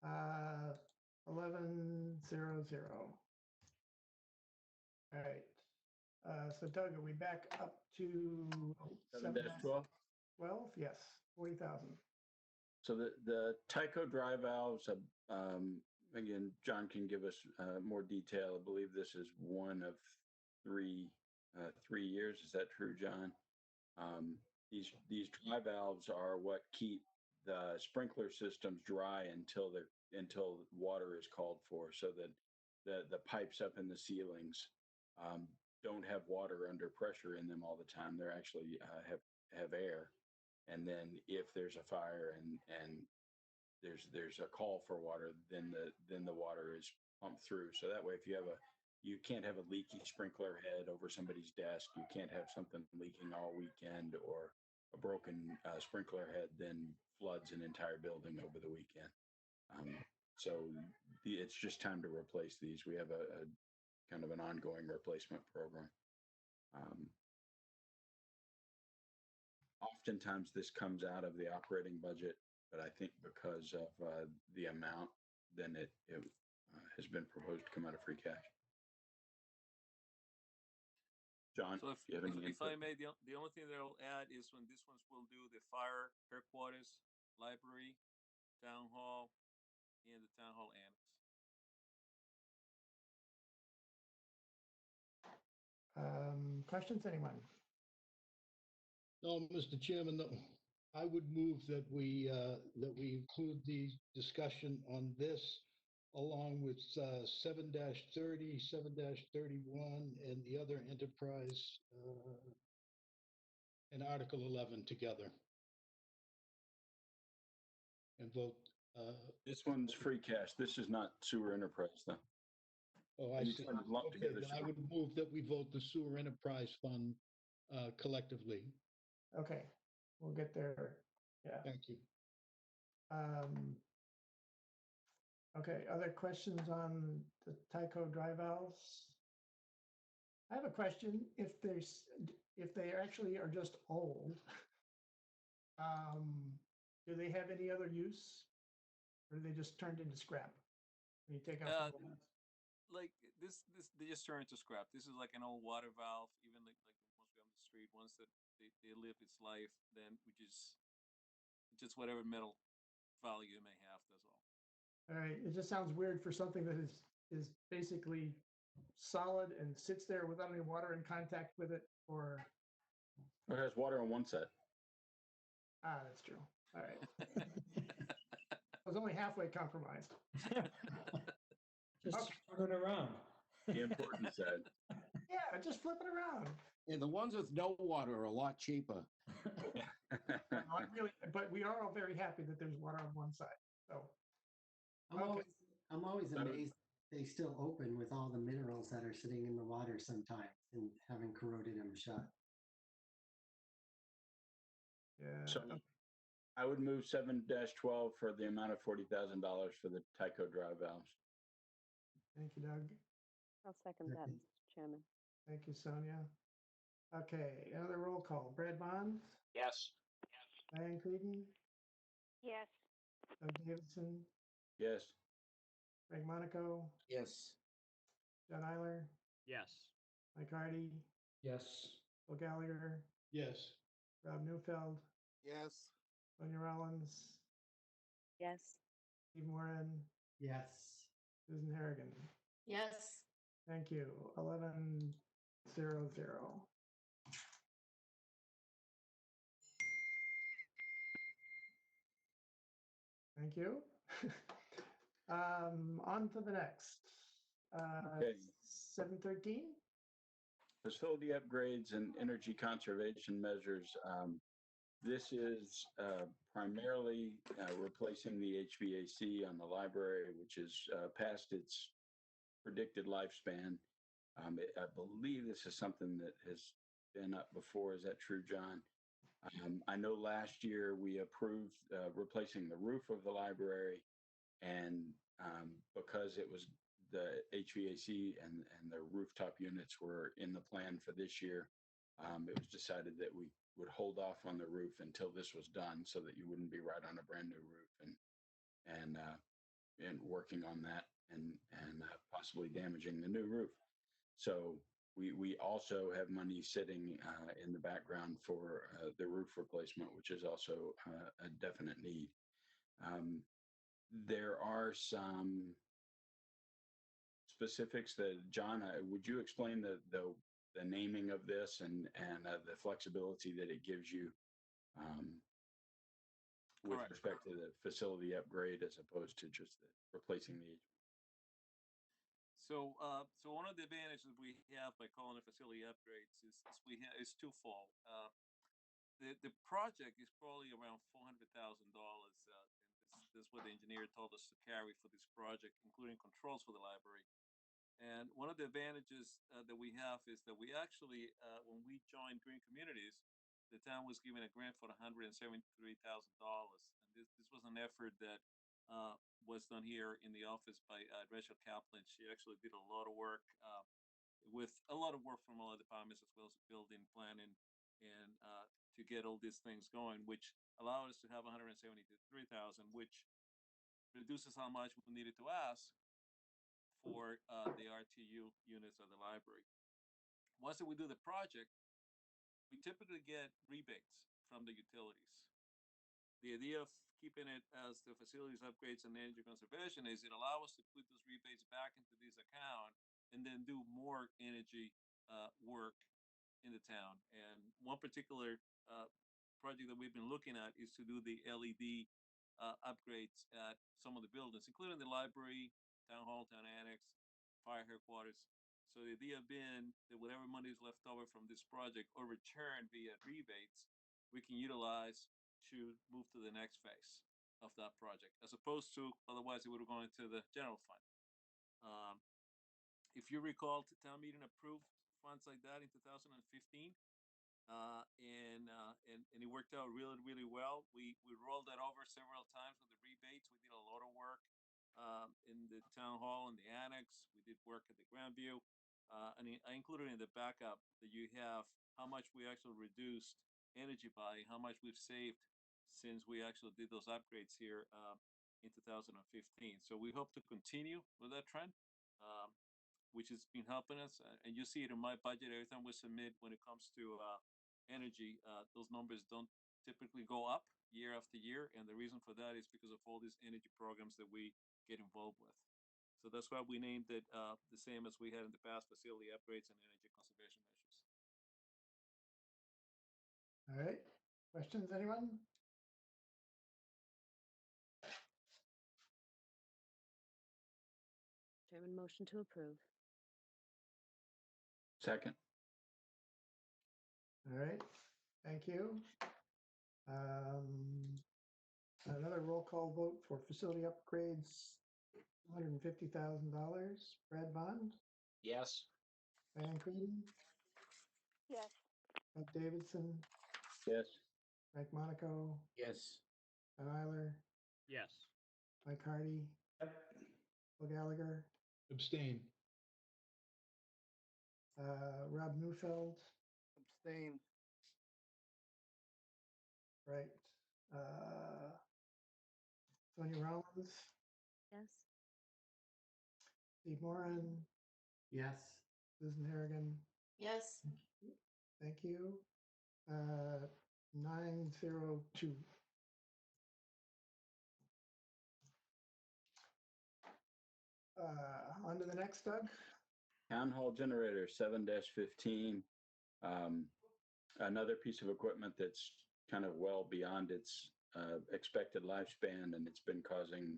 1100. All right. So Doug, are we back up to 7-12? 12? Yes, 40,000. So the Tyco dry valves, again, John can give us more detail. I believe this is one of three years. Is that true, John? These dry valves are what keep the sprinkler systems dry until water is called for, so that the pipes up in the ceilings don't have water under pressure in them all the time. They're actually have air. And then if there's a fire and there's a call for water, then the water is pumped through. So that way, if you can't have a leaky sprinkler head over somebody's desk, you can't have something leaking all weekend, or a broken sprinkler head then floods an entire building over the weekend. So it's just time to replace these. We have a kind of an ongoing replacement program. Oftentimes this comes out of the operating budget, but I think because of the amount, then it has been proposed to come out of free cash. John, So do you have any if I input? may, the only thing that I'll add is when these ones will do the fire headquarters, library, town hall, and the town hall annex. Questions, anyone? No, Mr. Chairman, no, I would move that we include the discussion on this along with 7-30, 7-31, and the other enterprise and Article 11 together. And vote. This one's free cash. This is not sewer enterprise, though. Oh, I Are you see. trying to lump Okay, together then I sewer? would move that we vote the sewer enterprise fund collectively. Okay, we'll get there. Yeah. Thank you. Okay, other questions on the Tyco dry valves? I have a question. If they actually are just old, do they have any other use? Or are they just turned into scrap? When you take out the old ones? Like this, they just turn into scrap. This is like an old water valve, even like the ones we have on the street. Once that they live its life, then we just whatever metal value it may have. That's all. All right, it just sounds weird for something that is basically solid and sits there without any water in contact with it, or It has water on one side. that's true. All right. I was only halfway compromised. Just Okay. turn it around. The important side. Yeah, just flip it around. Yeah, the ones with no water are a lot cheaper. But we are all very happy that there's water on one side. So I'm always amazed they still open with all the minerals that are sitting in the water sometimes and haven't corroded them shut. Yeah. So I would move 7-12 for the amount of $40,000 for the Tyco dry valves. Thank you, Doug. I'll second that, Mr. Chairman. Thank you, Sonia. Okay, another roll call. Brad Bond, Yes. Diane Creedon, Yes. Doug Davidson, Yes. Greg Monaco, Yes. John Eiler, Yes. Mike Hardy, Yes. Bill Gallagher, Yes. Rob Newfeld, Yes. Sonia Rollins, Yes. Steve Moran, Yes. Susan Harrigan. Yes. Thank you. 11-0-0. Thank you. On to the next. Okay. 713. Facility upgrades and energy conservation measures. This is primarily replacing the HVAC on the library, which is past its predicted lifespan. I believe this is something that has been up before. Is that true, John? I know last year we approved replacing the roof of the library, and because it was the HVAC and the rooftop units were in the plan for this year, it was decided that we would hold off on the roof until this was done, so that you wouldn't be right on a brand new roof and working on that and possibly damaging the new roof. So we also have money sitting in the background for the roof replacement, which is also a definite need. There are some specifics that, John, would you explain the naming of this and the flexibility that it gives you with Correct. respect to the facility upgrade as opposed to just replacing the So, so one of the advantages we have by calling it facility upgrades is twofold. The project is probably around $400,000. That's what the engineer told us to carry for this project, including controls for the library. And one of the advantages that we have is that we actually, when we joined Green Communities, the town was given a grant for $173,000. And this was an effort that was done here in the office by Rachel Kaplan. She actually did a lot of work with a lot of work from all the departments, as well as building, planning, and to get all these things going, which allowed us to have $173,000, which reduces how much we needed to ask for the RTU units of the library. Once we do the project, we typically get rebates from the utilities. The idea of keeping it as the facilities upgrades and energy conservation is it allows us to put those rebates back into this account and then do more energy work in the town. And one particular project that we've been looking at is to do the LED upgrades at some of the buildings, including the library, town hall, town annex, fire headquarters. So the idea being that whatever money is left over from this project or returned via rebates, we can utilize to move to the next phase of that project, as opposed to otherwise it would have gone into the general fund. If you recall, the town meeting approved funds like that in 2015. And it worked out really, really well. We rolled that over several times with the rebates. We did a lot of work in the town hall and the annex. We did work at the Grandview. And I included in the backup that you have how much we actually reduced energy by, how much we've saved since we actually did those upgrades here in 2015. So we hope to continue with that trend, which has been helping us. And you see it in my budget every time we submit when it comes to energy. Those numbers don't typically go up year after year. And the reason for that is because of all these energy programs that we get involved with. So that's why we named it the same as we had in the past, facility upgrades and energy conservation measures. All right. Questions, anyone? Chairman, motion to approve. Second. All right. Thank you. Another roll call vote for facility upgrades, $150,000. Brad Bond, Yes. Diane Creedon, Yes. Doug Davidson, Yes. Mike Monaco, Yes. Ed Eiler, Yes. Mike Hardy, Bill Gallagher, Abstain. Rob Neufeld, Abstain. right. Sonia Rollins, Yes. Steve Moran, Yes. Susan Harrigan. Yes. Thank you. 902. On to the next, Doug. Town hall generator 7-15. Another piece of equipment that's kind of well beyond its expected lifespan, and it's been causing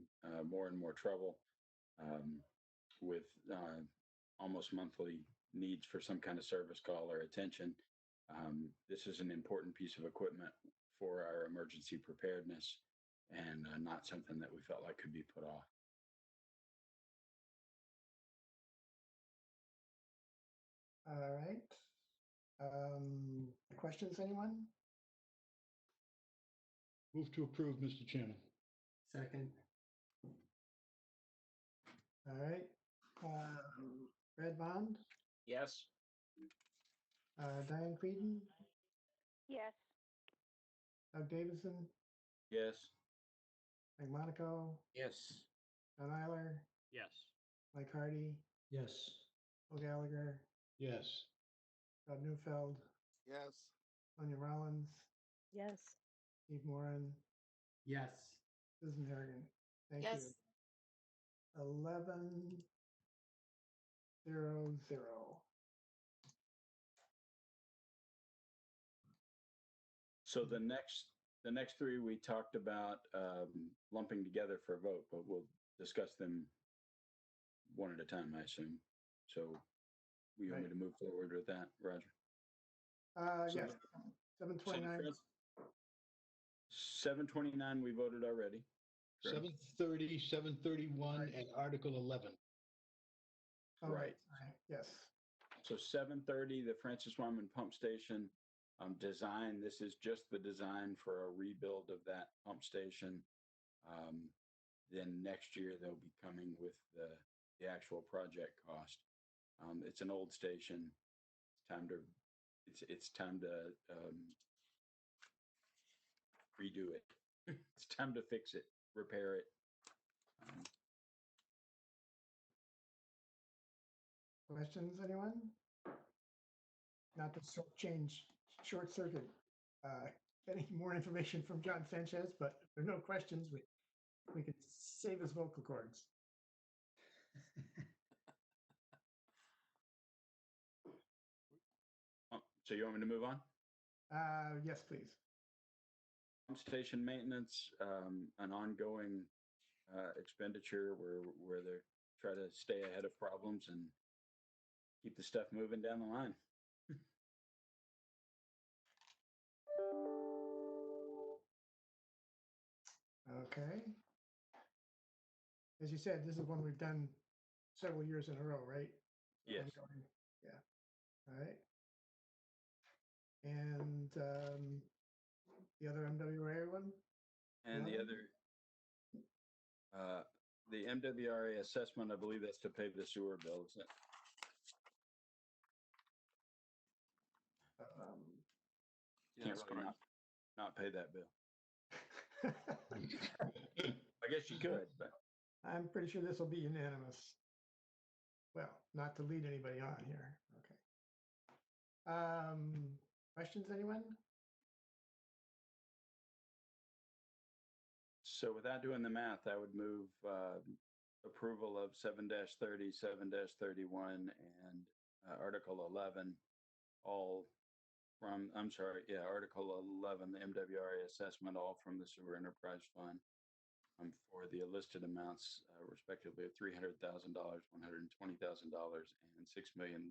more and more trouble with almost monthly needs for some kind of service call or attention. This is an important piece of equipment for our emergency preparedness, and not something that we felt like could be put off. All right. Questions, anyone? Move to approve, Mr. Chairman. Second. All right. Brad Bond, Yes. Diane Creedon, Yes. Doug Davidson, Yes. Mike Monaco, Yes. Ed Eiler, Yes. Mike Hardy, Yes. Bill Gallagher, Yes. Rob Neufeld, Yes. Sonia Rollins, Yes. Steve Moran, Yes. Susan Harrigan. Thank Yes. you. 1100. So the next three we talked about lumping together for a vote, but we'll discuss them one at a time, I assume. So we want me to move forward with that, Roger? So Yes. 729. 729 we voted already. correct? 730, 731, and Article 11. Oh, Right. Yes. So 730, the Francis Wyman Pump Station design. This is just the design for a rebuild of that pump station. Then next year they'll be coming with the actual project cost. It's an old station. It's time to redo it. It's time to fix it, repair it. Questions, anyone? Not to short circuit any more information from John Sanchez, but if there are no questions, we could save his vocal cords. So you want me to move on? Yes, please. Pump station maintenance, an ongoing expenditure where they try to stay ahead of problems and keep the stuff moving down the line. Okay. As you said, this is one we've done several years in a row, right? Yes. Ongoing. Yeah. All right. And the other MWA one? And the 11? other, the MWRA assessment, I believe that's to pay the sewer bill, isn't it? Yeah, Can't that's really correct. not pay that bill. I guess you could, but I'm pretty sure this will be unanimous. Well, not to lead anybody on here. Okay. Questions, anyone? so without doing the math, I would move approval of 7-30, 7-31, and Article 11, all from, I'm sorry, yeah, Article 11, the MWRA assessment, all from the Sewer Enterprise Fund for the listed amounts, respectively, of $300,000, $120,000, and $6,152,437.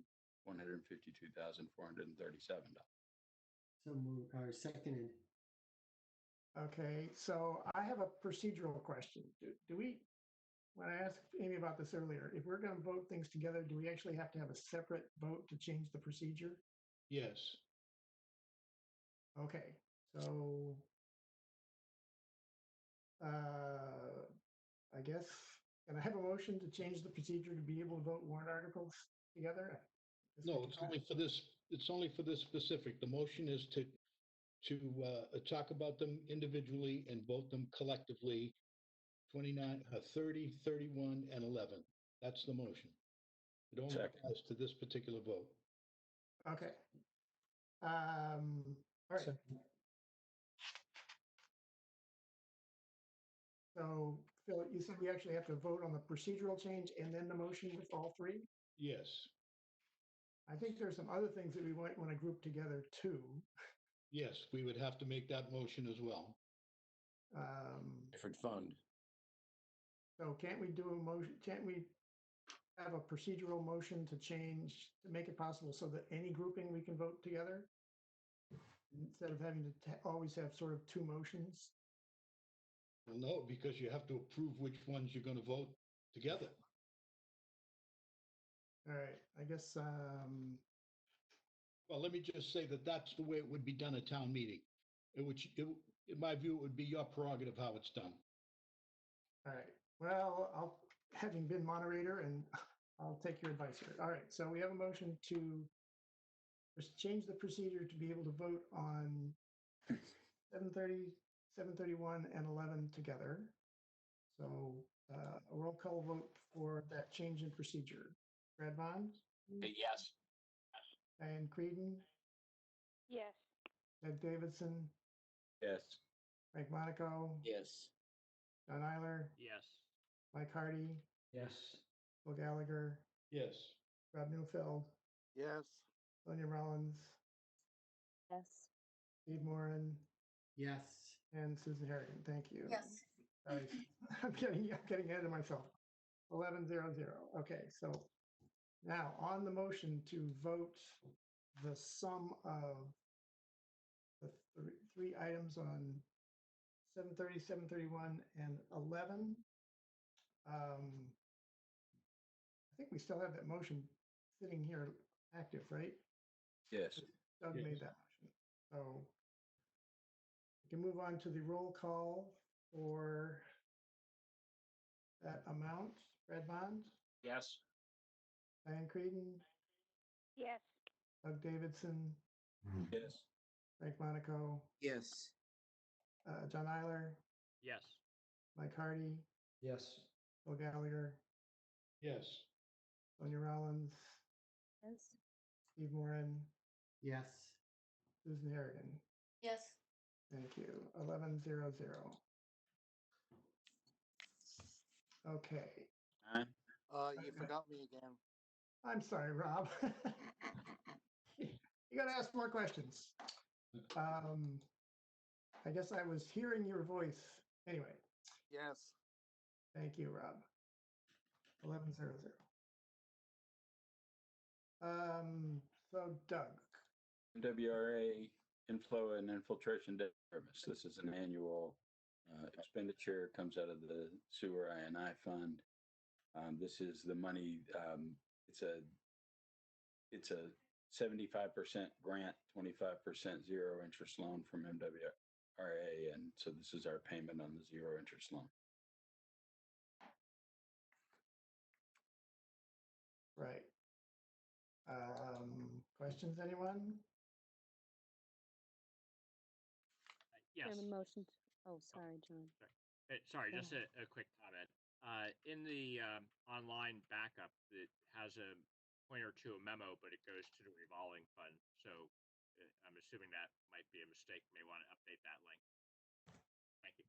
So moved, or seconded. Okay, so I have a procedural question. Do we, when I asked Amy about this earlier, if we're going to vote things together, do we actually have to have a separate vote to change the procedure? Yes. Okay, so I guess, can I have a motion to change the procedure to be able to vote warrant articles together? No, it's only for this, it's only for this specific. The motion is to talk about them individually and vote them collectively, 29, 30, 31, and 11. That's the motion. It only applies to this particular vote. Okay. All right. So, Phil, you said we actually have to vote on the procedural change and then the motion with all three? Yes. I think there's some other things that we might want to group together too. Yes, we would have to make that motion as well. Different fund. So can't we do a motion, can't we have a procedural motion to change, to make it possible so that any grouping we can vote together? Instead of having to always have sort of two motions? Well, no, because you have to approve which ones you're going to vote together. All right, I guess, well, let me just say that that's the way it would be done at town meeting. In my view, it would be your prerogative how it's done. all right, well, having been moderator, and I'll take your advice here. All right, so we have a motion to just change the procedure to be able to vote on 7:30, 7:31, and 11 together. So a roll call vote for that change in procedure. Brad Bond? Yes. Diane Creedon? Yes. Ed Davidson? yes. Mike Monaco? Yes. John Eiler? Yes. Mike Hardy? Yes. Phil Gallagher? Yes. Rob Newfield? Yes. Sonia Rollins? Yes. Steve Moran? Yes. And Susan Harrigan. Thank you. Yes. Sorry. I'm getting ahead of myself. 11:00. Okay, so now on the motion to vote the sum of the three items on 7:30, 7:31, and 11. I think we still have that motion sitting here active, right? Yes. Doug Yes. made that motion. So we can move on to the roll call for that amount. Brad Bond, Yes. Diane Creedon, Yes. Doug Davidson, Yes. Frank Monaco, Yes. John Eiler, Yes. Mike Hardy, Yes. Phil Gallagher, Yes. Sonia Rollins, Yes. Steve Moran, Yes. Susan Harrigan. Yes. Thank you. 11:00. Okay. You forgot me again. I'm sorry, Rob. You got to ask more questions. I guess I was hearing your voice. Anyway, Yes. thank you, Rob. 11:00. So Doug, MWRA inflow and infiltration debt service. This is an annual expenditure, comes out of the sewer I&I fund. This is the money, it's a 75% grant, 25% zero interest loan from MWRA. And so this is our payment on the zero interest loan. Questions, anyone? Yes. Chairman motion. Oh, sorry, John. Sorry, Go just a quick comment. In the online backup, it has a pointer to a memo, but it goes to the revolving fund. So I'm assuming that might be a mistake. May want to update that link. Thank you.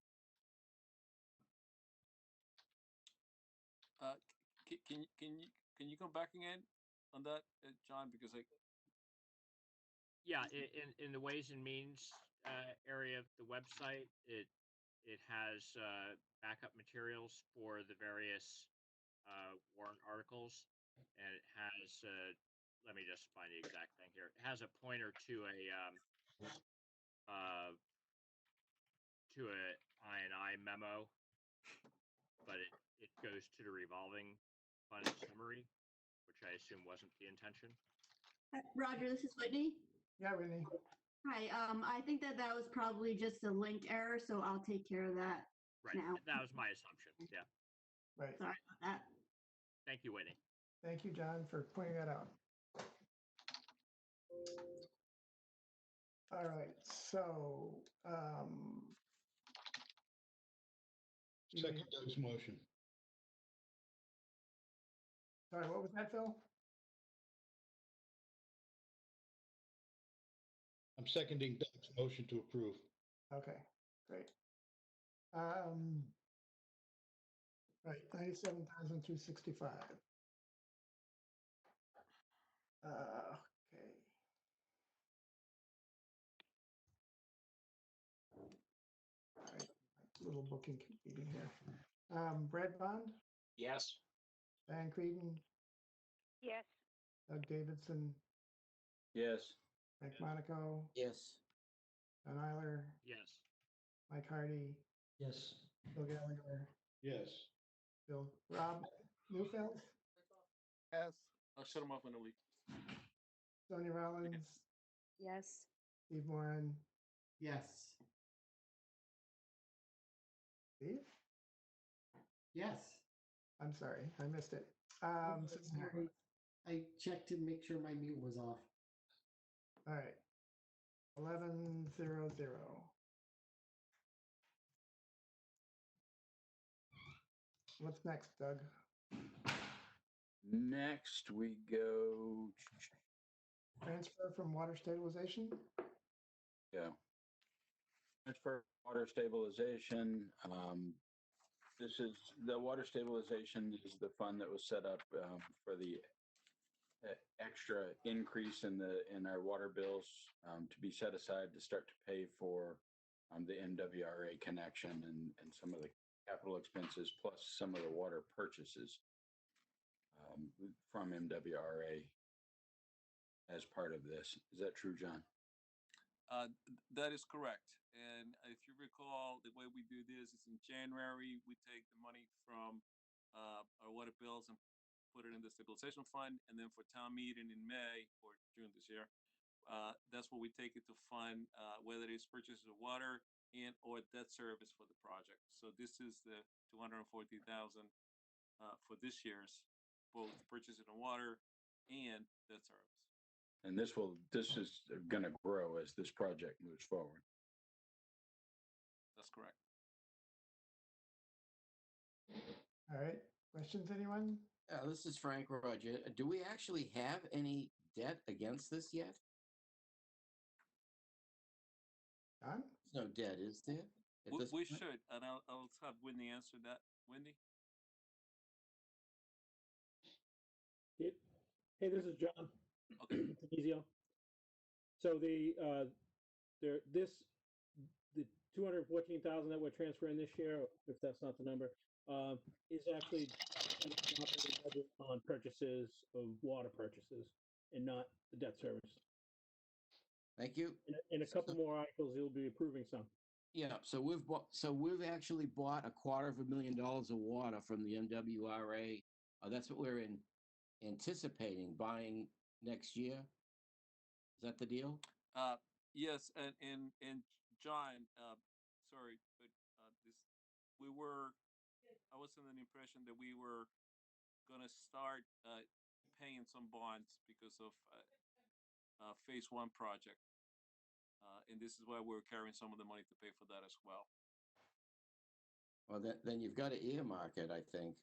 Can you come back again on that, John? Because Yeah, in the Ways and Means area of the website, it has backup materials for the various warrant articles, and it has let me just find the exact thing here. It has a pointer to a I&I memo, but it goes to the revolving fund summary, which I assume wasn't the intention. Roger, this is Whitney. Yeah, Whitney. Hi, I think that was probably just a link error, so I'll take care of that Right. now. That was my assumption. Yeah. Right. Sorry about that. Thank you, Whitney. Thank you, John, for pointing that out. All right, so Second Doug's motion. sorry, what was that, Phil? I'm seconding Doug's motion to approve. Okay, great. Right, 97,265. Okay. All right, little booking meeting here. Brad Bond, Yes. Dan Creedon, Yes. Doug Davidson, Yes. Mike Monaco, Yes. John Eiler, Yes. Mike Hardy, Yes. Bill Gallagher, Yes. Rob Newfeld, Yes. I'll shut them off in a week. Sonia Rollins, Yes. Steve Moran, Yes. Steve? Yes. I'm sorry, I missed it. Susan Hack. Sorry. I checked to make sure my mute was off. All right. 1100. What's next, Doug? Next, we go. Transfer from water stabilization? Yeah. Transfer water stabilization. This is the water stabilization is the fund that was set up for the extra increase in our water bills to be set aside to start to pay for the MWRA connection and some of the capital expenses plus some of the water purchases from MWRA as part of this. Is that true, John? That is correct. And if you recall, the way we do this is in January, we take the money from our water bills and put it in the stabilization fund. And then for town meeting in May or June this year, that's what we take it to fund, whether it's purchases of water and or debt service for the project. So this is the 240,000 for this year's, both purchasing of water and debt service. And this is going to grow as this project moves forward. That's correct. All right. Questions, anyone? This is Frank Roger. Do we actually have any debt against this yet? John? There's no debt, is there? We should, and I'll have Whitney answer that. Wendy? Hey, this is John. Okay. Easy. So the 214,000 that we're transferring this year, if that's not the number, is actually on purchases of water purchases and not the debt service. Thank you. In a couple more articles, you'll be approving some. Yeah, so we've actually bought $250,000 of water from the MWRA. That's what we're anticipating buying next year. Is that the deal? Yes, and John, sorry, but I was under the impression that we were going to start paying some bonds because of phase one project. And this is why we're carrying some of the money to pay for that as well. Well, then you've got to earmark it, I think.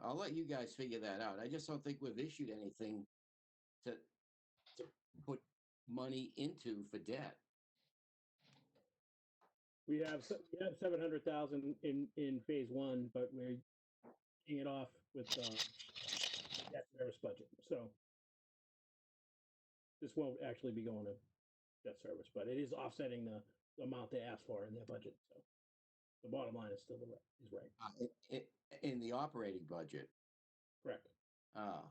I'll let you guys figure that out. I just don't think we've issued anything to put money into for debt. We have 700,000 in phase one, but we're paying it off with debt service budget. So this won't actually be going to debt service, but it is offsetting the amount they asked for in their budget. So the bottom line is still right. In the operating budget. Correct. Ah.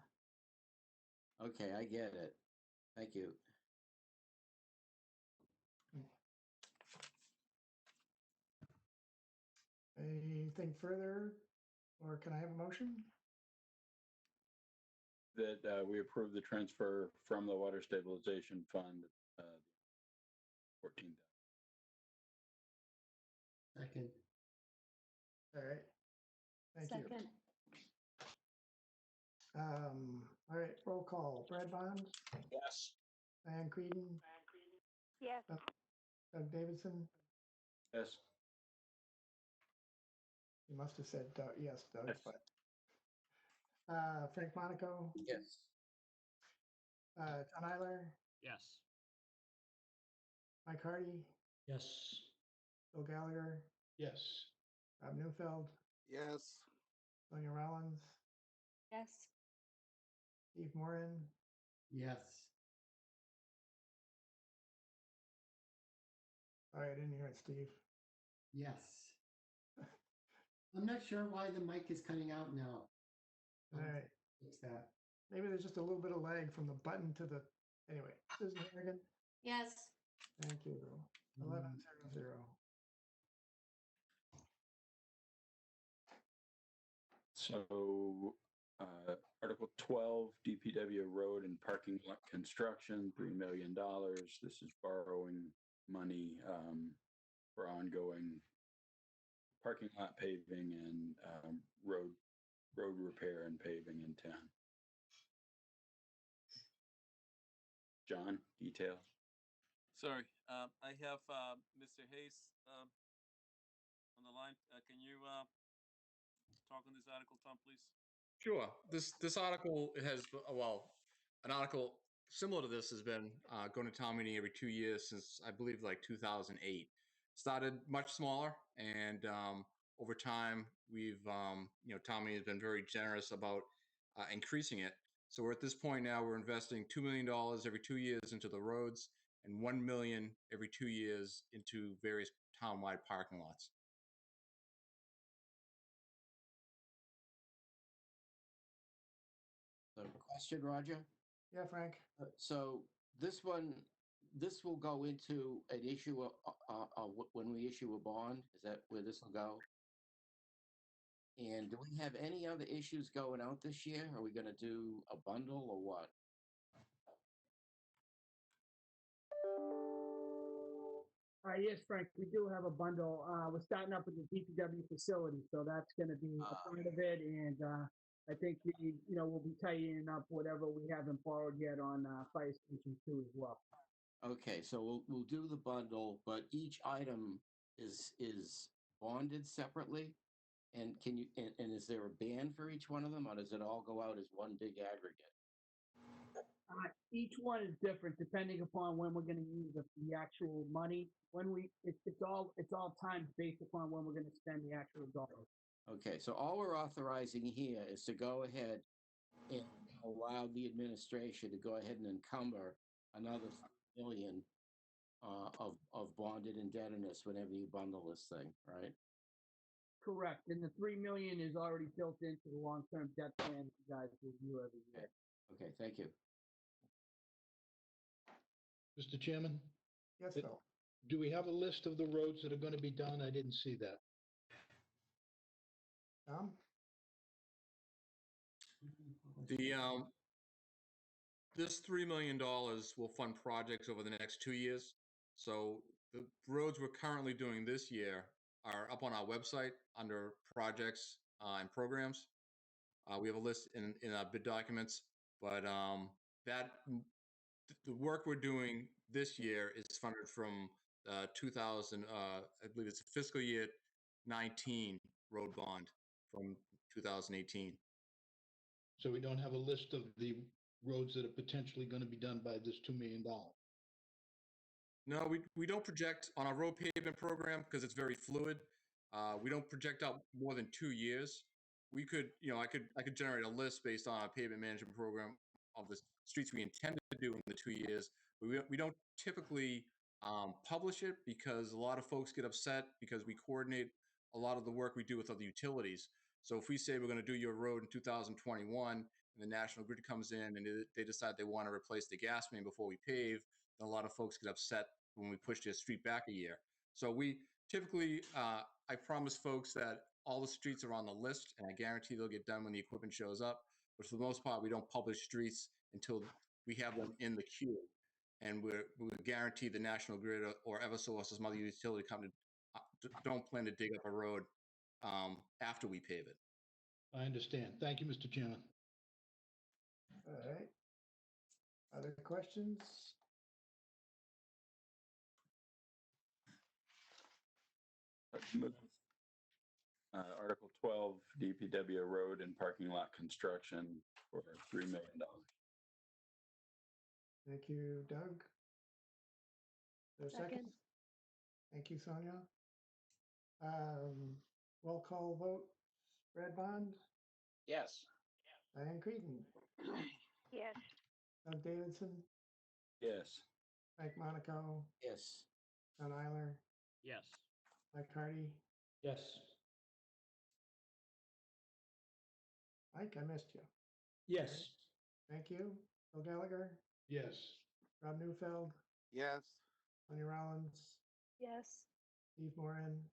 Okay, I get it. Thank you. Anything further, or can I have a motion? That we approve the transfer from the Water Stabilization Fund, 14,000. Second. All right. Thank you. Second. All right, roll call. Brad Bond, Yes. Diane Creedon, Yes. Doug Davidson. Yes. You must have said yes, Doug, Yes. but Frank Monaco, Yes. John Eiler, Yes. Mike Hardy, Yes. Bill Gallagher, Yes. Rob Newfeld, Yes. Sonia Rollins, Yes. Steve Moran, Yes. sorry, I didn't hear it, Steve. Yes. I'm not sure why the mic is cutting out now. All right. Fix that. Maybe there's just a little bit of lag from the button to the, anyway, Susan Harrigan, Yes. thank you. 1100. So Article 12, DPW road and parking lot construction, $3 million. This is borrowing money for ongoing parking lot paving and road repair and paving in town. John, detail. Sorry, I have Mr. Hayes on the line. Can you talk on this article, Tom, please? Sure. This article has, well, an article similar to this has been going to town meeting every 2 years since I believe like 2008. Started much smaller, and over time we've town meeting has been very generous about increasing it. So we're at this point now. We're investing $2 million every 2 years into the roads and $1 million every 2 years into various town-wide parking lots. Question, Roger? Yeah, Frank. So this will go into an issue when we issue a bond. Is that where this will go? And do we have any other issues going out this year? Are we going to do a bundle or what? Yes, Frank, we do have a bundle. We're starting up with the DPW facility, so that's going to be a part of it. And I think we'll be tightening up whatever we haven't borrowed yet on Fire Station 2 as well. Okay, so we'll do the bundle, but each item is bonded separately. And and is there a band for each one of them, or does it all go out as one big aggregate? Each one is different depending upon when we're going to use the actual money. It's all timed based upon when we're going to spend the actual dollars. Okay, so all we're authorizing here is to go ahead and allow the administration to go ahead and encumber another $3 million of bonded indebtedness whenever you bundle this thing, right? Correct, and the $3 million is already built into the long-term debt plan you guys review every year. Okay, thank you. Mr. Chairman? Yes, Phil. Do we have a list of the roads that are going to be done? I didn't see that. Tom? This $3 million will fund projects over the next 2 years. So the roads we're currently doing this year are up on our website under projects and programs. We have a list in our bid documents, but the work we're doing this year is funded from 2000, I believe it's fiscal year 19 road bond from 2018. So we don't have a list of the roads that are potentially going to be done by this $2 million. No, we don't project on our road pavement program because it's very fluid. We don't project out more than 2 years. We could, I could generate a list based on our pavement management program of the streets we intend to do in the 2 years. But we don't typically publish it because a lot of folks get upset because we coordinate a lot of the work we do with other utilities. So if we say we're going to do your road in 2021 and the National Grid comes in and they decide they want to replace the gas main before we pave, then a lot of folks get upset when we push their street back a year. So we typically, I promise folks that all the streets are on the list, and I guarantee they'll get done when the equipment shows up. But for the most part, we don't publish streets until we have them in the queue. And we guarantee the National Grid or Eversource, as mother utility company, don't plan to dig up a road after we pave it. I understand. Thank you, Mr. Chairman. All right. Other questions? Article 12, DPW road and parking lot construction for $3 million. Thank you, Doug. Is there a second? Second. Thank you, Sonia. Roll call vote. Brad Bond, Yes. Diane Creedon, Yes. Doug Davidson, Yes. Mike Monaco, Yes. John Eiler, Yes. Mike Hardy. Yes. Mike, I missed you. Yes. Thank you. Bill Gallagher, Yes. Rob Newfeld, Yes. Sonia Rollins, Yes. Steve Moran,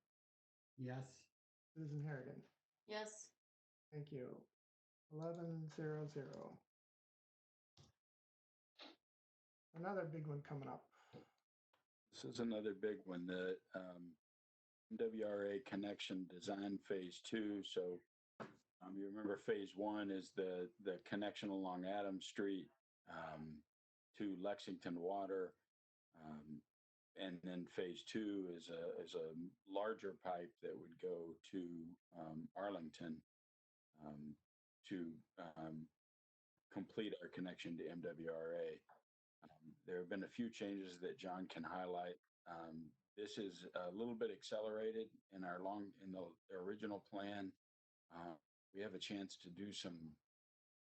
Yes. Susan Harrigan. Yes. Thank you. 11-0-0. Another big one coming up. This is another big one, the MWRA connection design phase 2. So you remember phase 1 is the connection along Adams Street to Lexington Water. And then phase 2 is a larger pipe that would go to Arlington to complete our connection to MWRA. There have been a few changes that John can highlight. This is a little bit accelerated in the original plan. We have a chance to do some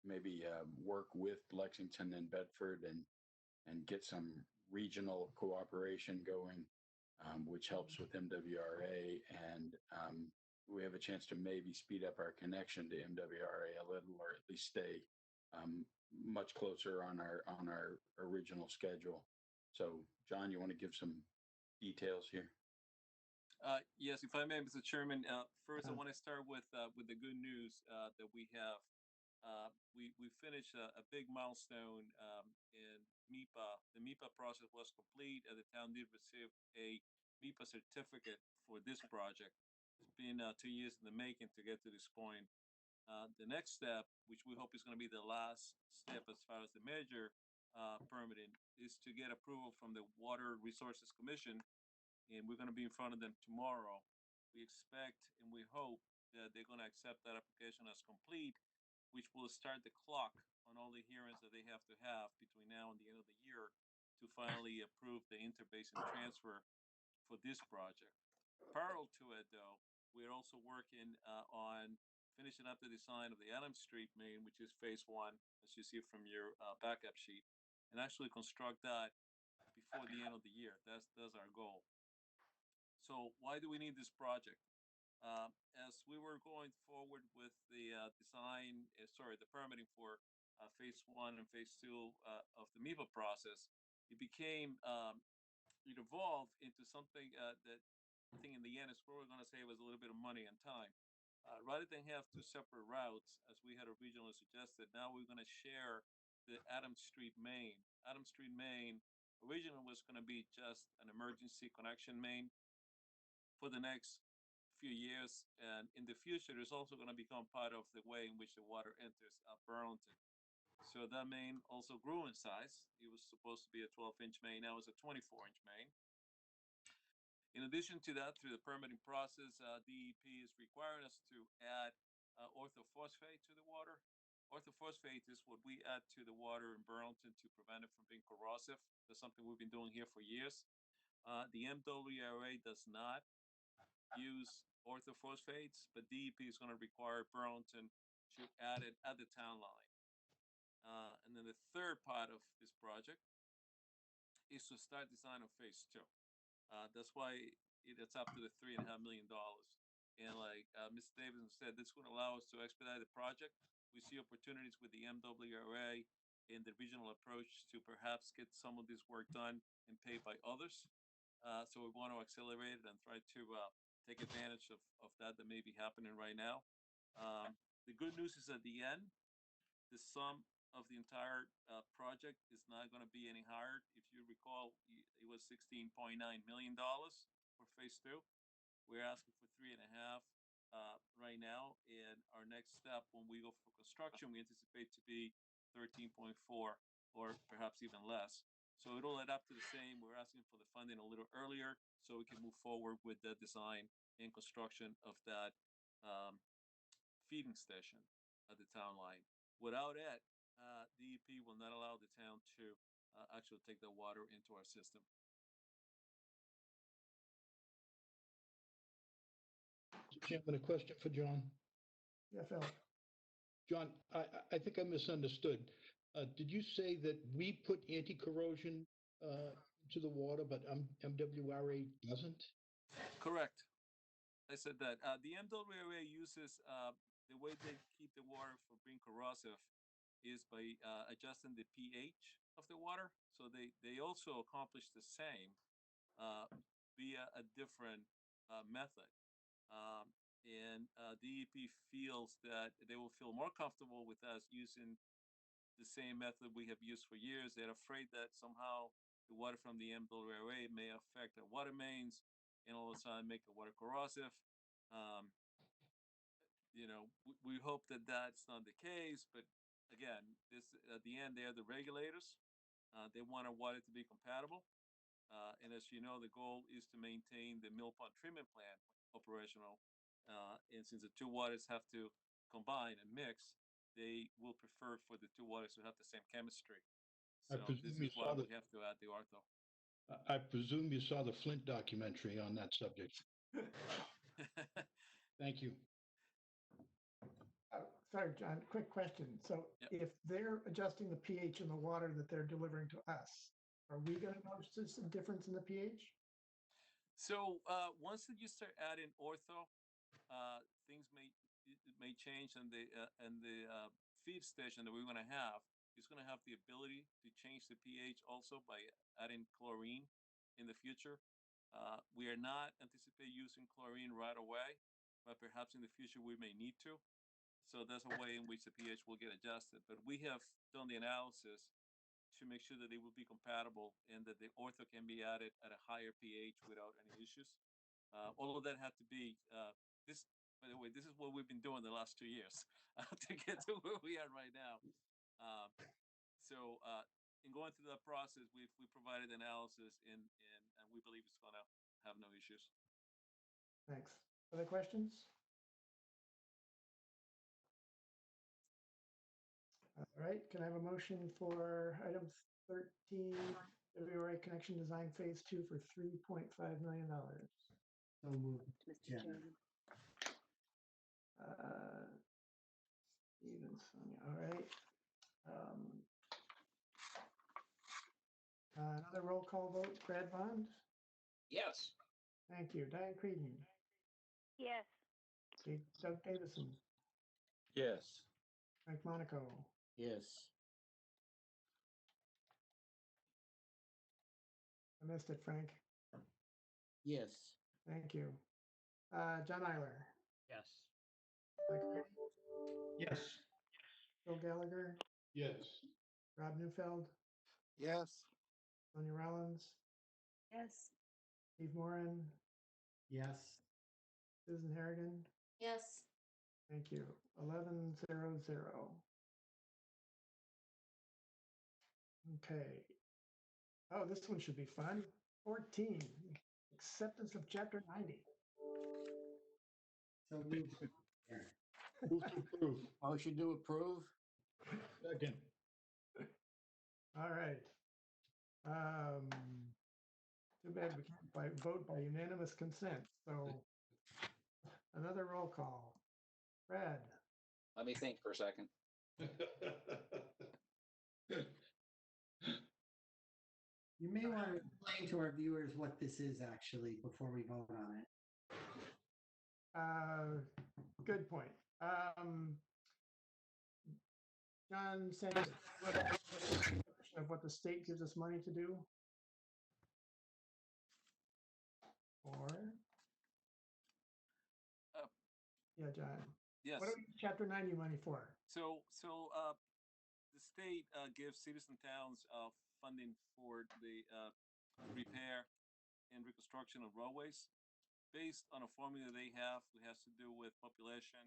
maybe work with Lexington and Bedford and get some regional cooperation going, which helps with MWRA. And we have a chance to maybe speed up our connection to MWRA a little, or at least stay much closer on our original schedule. So, John, you want to give some details here? Yes, if I may, Mr. Chairman. First, I want to start with the good news that we have. We finished a big milestone in MIPA. The MIPA process was complete, and the town did receive a MIPA certificate for this project. It's been 2 years in the making to get to this point. The next step, which we hope is going to be the last step as far as the major permitting, is to get approval from the Water Resources Commission, and we're going to be in front of them tomorrow. We expect and we hope that they're going to accept that application as complete, which will start the clock on all the hearings that they have to have between now and the end of the year to finally approve the interbasin transfer for this project. Parallel to it, though, we're also working on finishing up the design of the Adams Street main, which is phase 1, as you see from your backup sheet, and actually construct that before the end of the year. That's our goal. So why do we need this project? As we were going forward with the the permitting for phase 1 and phase 2 of the MIPA process, it evolved into something that I think in the end is probably going to save us a little bit of money and time. Rather than have 2 separate routes, as we had originally suggested, now we're going to share the Adams Street main. Adams Street main originally was going to be just an emergency connection main for the next few years, and in the future, it's also going to become part of the way in which the water enters Burlington. So that main also grew in size. It was supposed to be a 12-inch main. Now it's a 24-inch main. In addition to that, through the permitting process, DEP is requiring us to add orthophosphate to the water. Orthophosphate is what we add to the water in Burlington to prevent it from being corrosive. That's something we've been doing here for years. The MWRA does not use orthophosphates, but DEP is going to require Burlington to add it at the town line. And then the third part of this project is to start design of phase 2. That's why it's up to the $3.5 million. And like Mr. Davidson said, this would allow us to expedite the project. We see opportunities with the MWRA in the regional approach to perhaps get some of this work done and paid by others. So we want to accelerate it and try to take advantage of that may be happening right now. The good news is at the end, the sum of the entire project is not going to be any higher. If you recall, it was $16.9 million for phase 2. We're asking for 3.5 right now, and our next step when we go for construction, we anticipate to be 13.4 or perhaps even less. So it'll add up to the same. We're asking for the funding a little earlier so we can move forward with the design and construction of that feeding station at the town line. Without it, DEP will not allow the town to actually take the water into our system. Chairman, a question for John. Yeah, Phil. John, I think I misunderstood. Did you say that we put anti-corrosion to the water, but MWRA doesn't? Correct. I said that. The MWRA uses the way they keep the water from being corrosive is by adjusting the pH of the water. So they also accomplish the same via a different method. And DEP feels that they will feel more comfortable with us using the same method we have used for years. They're afraid that somehow the water from the MWRA may affect their water mains and all of a sudden make the water corrosive. We hope that that's not the case, but again, this at the end, they're the regulators. They want our water to be compatible. And as you know, the goal is to maintain the mill pond treatment plant operational. And since the two waters have to combine and mix, they will prefer for the two waters to have the same chemistry. So this is why we have to add the ortho. I presume you saw the Flint documentary on that subject. Thank you. Sorry, John, quick question. So if they're adjusting the pH in the water that they're delivering to us, are we going to notice a difference in the pH? So once you start adding ortho, things may change, and the feed station that we're going to have is going to have the ability to change the pH also by adding chlorine in the future. We are not anticipating using chlorine right away, but perhaps in the future we may need to. So that's a way in which the pH will get adjusted. But we have done the analysis to make sure that they will be compatible and that the ortho can be added at a higher pH without any issues. All of that had to be this. By the way, this is what we've been doing the last 2 years to get to where we are right now. So in going through that process, we provided analysis, and we believe it's going to have no issues. Thanks. Other questions? All right, can I have a motion for item 13, WRA connection design phase 2 for $3.5 million? So moved. Mr. Chairman. Stevenson, all right. Another roll call vote, Brad Bond? Yes. Thank you. Diane Creedon? Yes. Doug Davison? Yes. Frank Monaco? Yes. I missed it, Frank. Yes. Thank you. John Eiler? Yes. Mike Ready? Yes. Phil Gallagher? Yes. Rob Neufeld? Yes. Sonia Rollins? Yes. Steve Moran? Yes. Susan Harrigan? Yes. Thank you. 1100. Okay. Oh, this one should be fun. 14, acceptance of Chapter 90. So move. Move to approve. Motion to approve? Second. All right. Too bad we can't vote by unanimous consent. So another roll call. Brad, Let me think for a second. You may want to explain to our viewers what this is actually before we vote on it. good point. John sent us of what the state gives us money to do. Or, yeah, John. Yes. What do we use Chapter 90 money for? So the state gives cities and towns funding for the repair and reconstruction of roadways based on a formula they have. It has to do with population,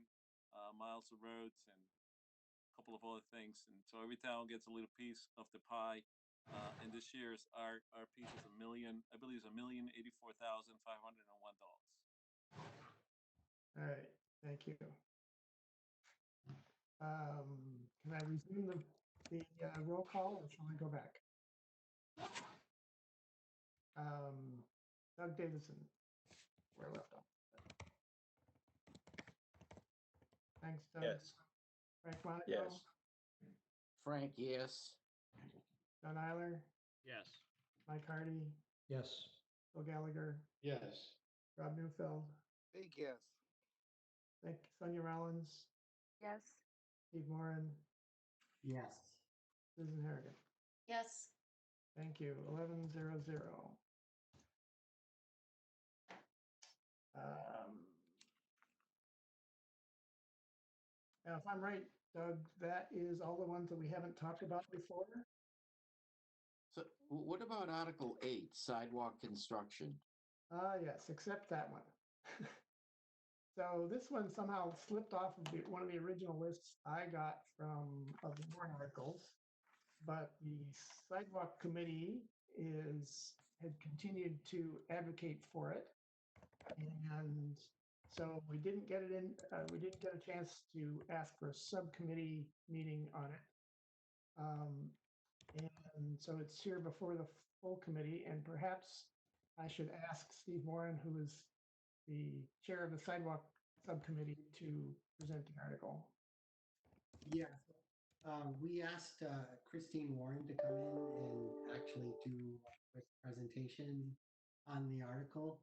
miles of roads, and a couple of other things. And so every town gets a little piece of the pie. And this year's our piece is I believe it's $1,084,501. All right, thank you. Can I resume the roll call, or shall I go back? Doug Davison, where I left off. Thanks, Doug. Yes. Frank Monaco. Yes. Frank, yes. John Eiler, Yes. Mike Hardy, Yes. Bill Gallagher, Yes. Rob Newfeld, Big yes. thank Sonia Rollins, Yes. Steve Moran, Yes. Susan Harrigan. Yes. Thank you. 1100. Now, if I'm right, Doug, that is all the ones that we haven't talked about before. So what about Article 8, sidewalk construction? Yes, except that one. So this one somehow slipped off of one of the original lists I got from of the warrant articles, but the sidewalk committee had continued to advocate for it, and so we didn't get it in. We didn't get a chance to ask for a subcommittee meeting on it, and so it's here before the full committee. And perhaps I should ask Steve Moran, who is the chair of the sidewalk subcommittee, to present the article. Yeah. We asked Christine Warren to come in and actually do a quick presentation on the article.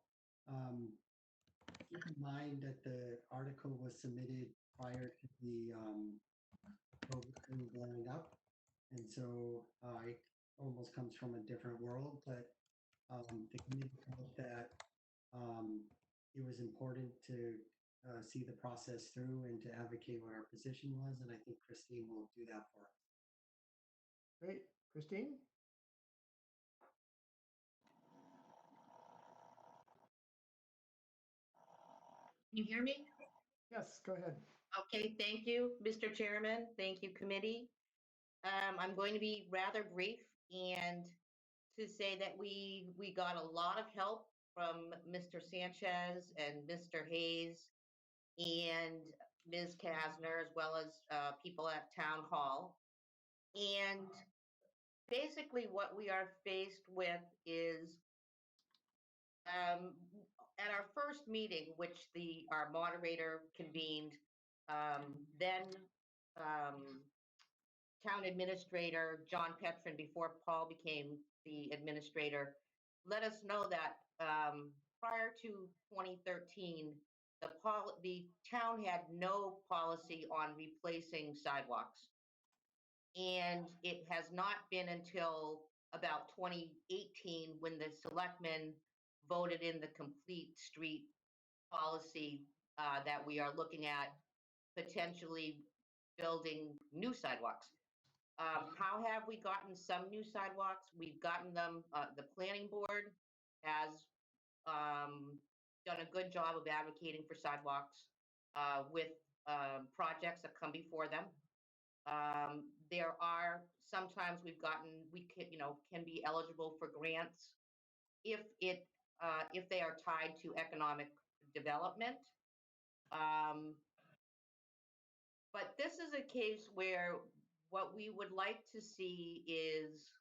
Keep in mind that the article was submitted prior to the COVID thing blowing up. And so it almost comes from a different world, but the committee felt that it was important to see the process through and to advocate what our position was. And I think Christine will do that for us. Great. Christine? Can you hear me? Yes, go ahead. Okay, thank you, Mr. Chairman. Thank you, committee. I'm going to be rather brief and to say that we got a lot of help from Mr. Sanchez and Mr. Hayes and Ms. Kasner, as well as people at Town Hall. And basically what we are faced with is at our first meeting, which our moderator convened, then town administrator John Petrin, before Paul became the administrator, let us know that prior to 2013, the town had no policy on replacing sidewalks. And it has not been until about 2018 when the selectmen voted in the complete street policy that we are looking at potentially building new sidewalks. How have we gotten some new sidewalks? We've gotten them, the planning board has done a good job of advocating for sidewalks with projects that come before them. There are sometimes we can, can be eligible for grants if they are tied to economic development. But this is a case where what we would like to see is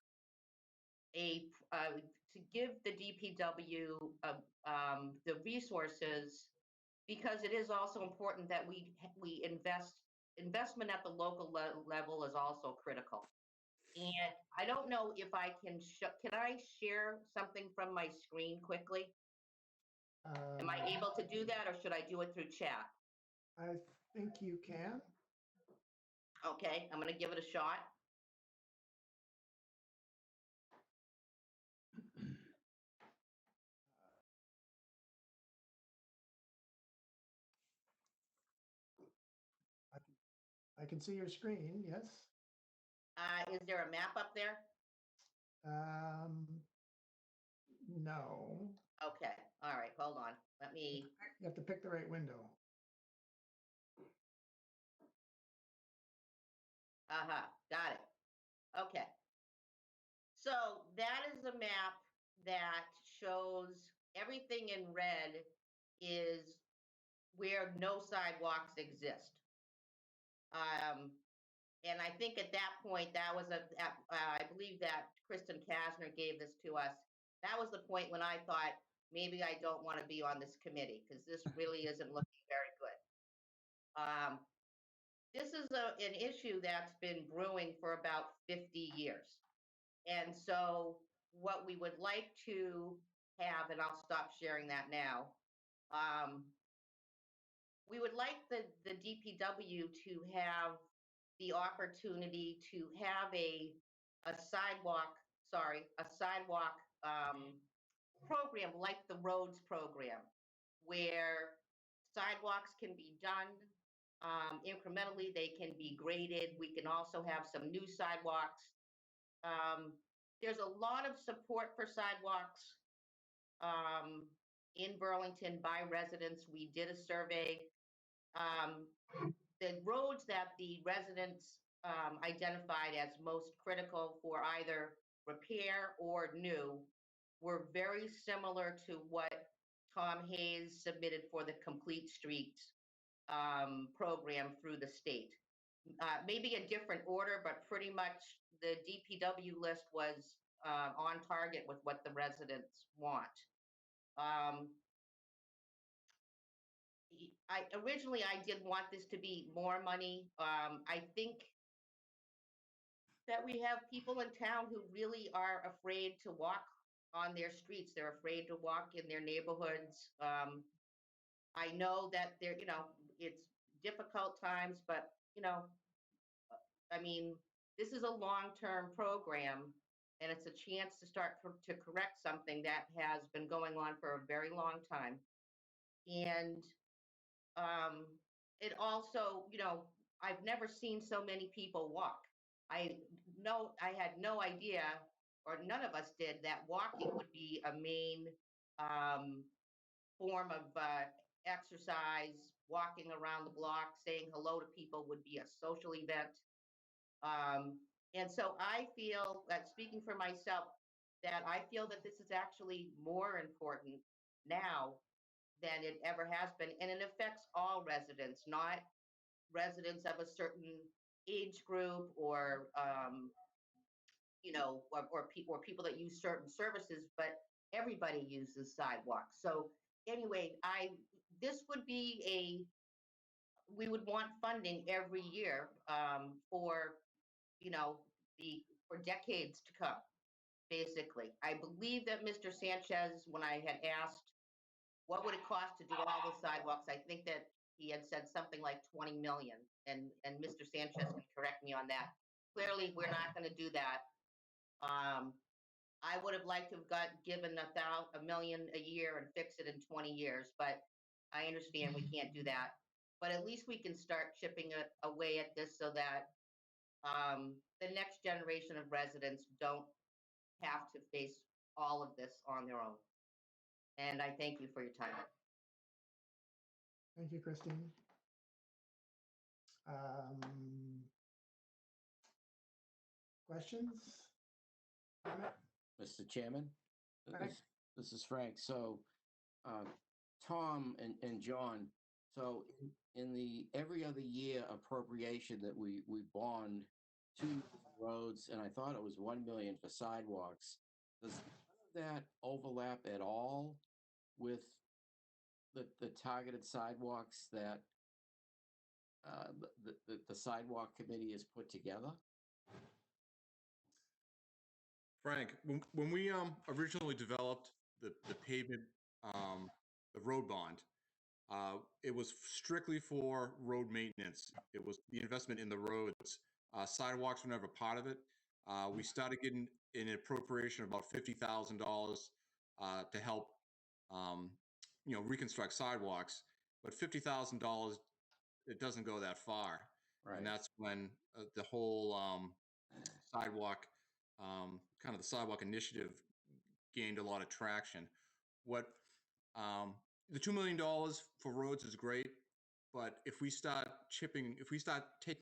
to give the DPW the resources, because it is also important that we investment at the local level is also critical. And I don't know if I can I share something from my screen quickly? Am I able to do that, or should I do it through chat? I think you can. Okay, I'm going to give it a shot. I can see your screen, yes. Is there a map up there? No. Okay, all right, hold on. Let me. You have to pick the right window. Got it. Okay. So that is a map that shows everything in red is where no sidewalks exist. And I think at that point, that was I believe that Kristen Kasner gave this to us. That was the point when I thought, maybe I don't want to be on this committee, because this really isn't looking very good. This is an issue that's been brewing for about 50 years. And so what we would like to have, and I'll stop sharing that now, we would like the DPW to have the opportunity to have a sidewalk program like the roads program, where sidewalks can be done incrementally, they can be graded. We can also have some new sidewalks. There's a lot of support for sidewalks in Burlington by residents. We did a survey. The roads that the residents identified as most critical for either repair or new were very similar to what Tom Hayes submitted for the Complete Streets program through the state. Maybe a different order, but pretty much the DPW list was on target with what the residents want. Originally, I did want this to be more money. I think that we have people in town who really are afraid to walk on their streets. They're afraid to walk in their neighborhoods. I know that it's difficult times, but I mean, this is a long-term program, and it's a chance to start to correct something that has been going on for a very long time. And it also, I've never seen so many people walk. I had no idea, or none of us did, that walking would be a main form of exercise. Walking around the block, saying hello to people would be a social event. And so I feel that, speaking for myself, that I feel that this is actually more important now than it ever has been. And it affects all residents, not residents of a certain age group or, or people that use certain services, but everybody uses sidewalks. So anyway, this would be we would want funding every year for, for decades to come, basically. I believe that Mr. Sanchez, when I had asked, what would it cost to do all the sidewalks, I think that he had said something like 20 million, and Mr. Sanchez can correct me on that. Clearly, we're not going to do that. I would have liked to have given $1 million a year and fix it in 20 years, but I understand we can't do that. But at least we can start chipping away at this so that the next generation of residents don't have to face all of this on their own. And I thank you for your time. Thank you, Christine. Questions? Comment? Mr. Chairman, Frank? this is Frank. So, Tom and John, so in the every other year appropriation that we bond 2 million for roads, and I thought it was 1 million for sidewalks, does none of that overlap at all with the targeted sidewalks that the sidewalk committee has put together? Frank, when we originally developed the pavement, the road bond, it was strictly for road maintenance. It was the investment in the roads. Sidewalks were never part of it. We started getting an appropriation of about $50,000 to help, reconstruct sidewalks. But $50,000, it doesn't go that far. Right. And that's when the whole sidewalk, kind of the sidewalk initiative gained a lot of traction. What the $2 million for roads is great, but if we start taking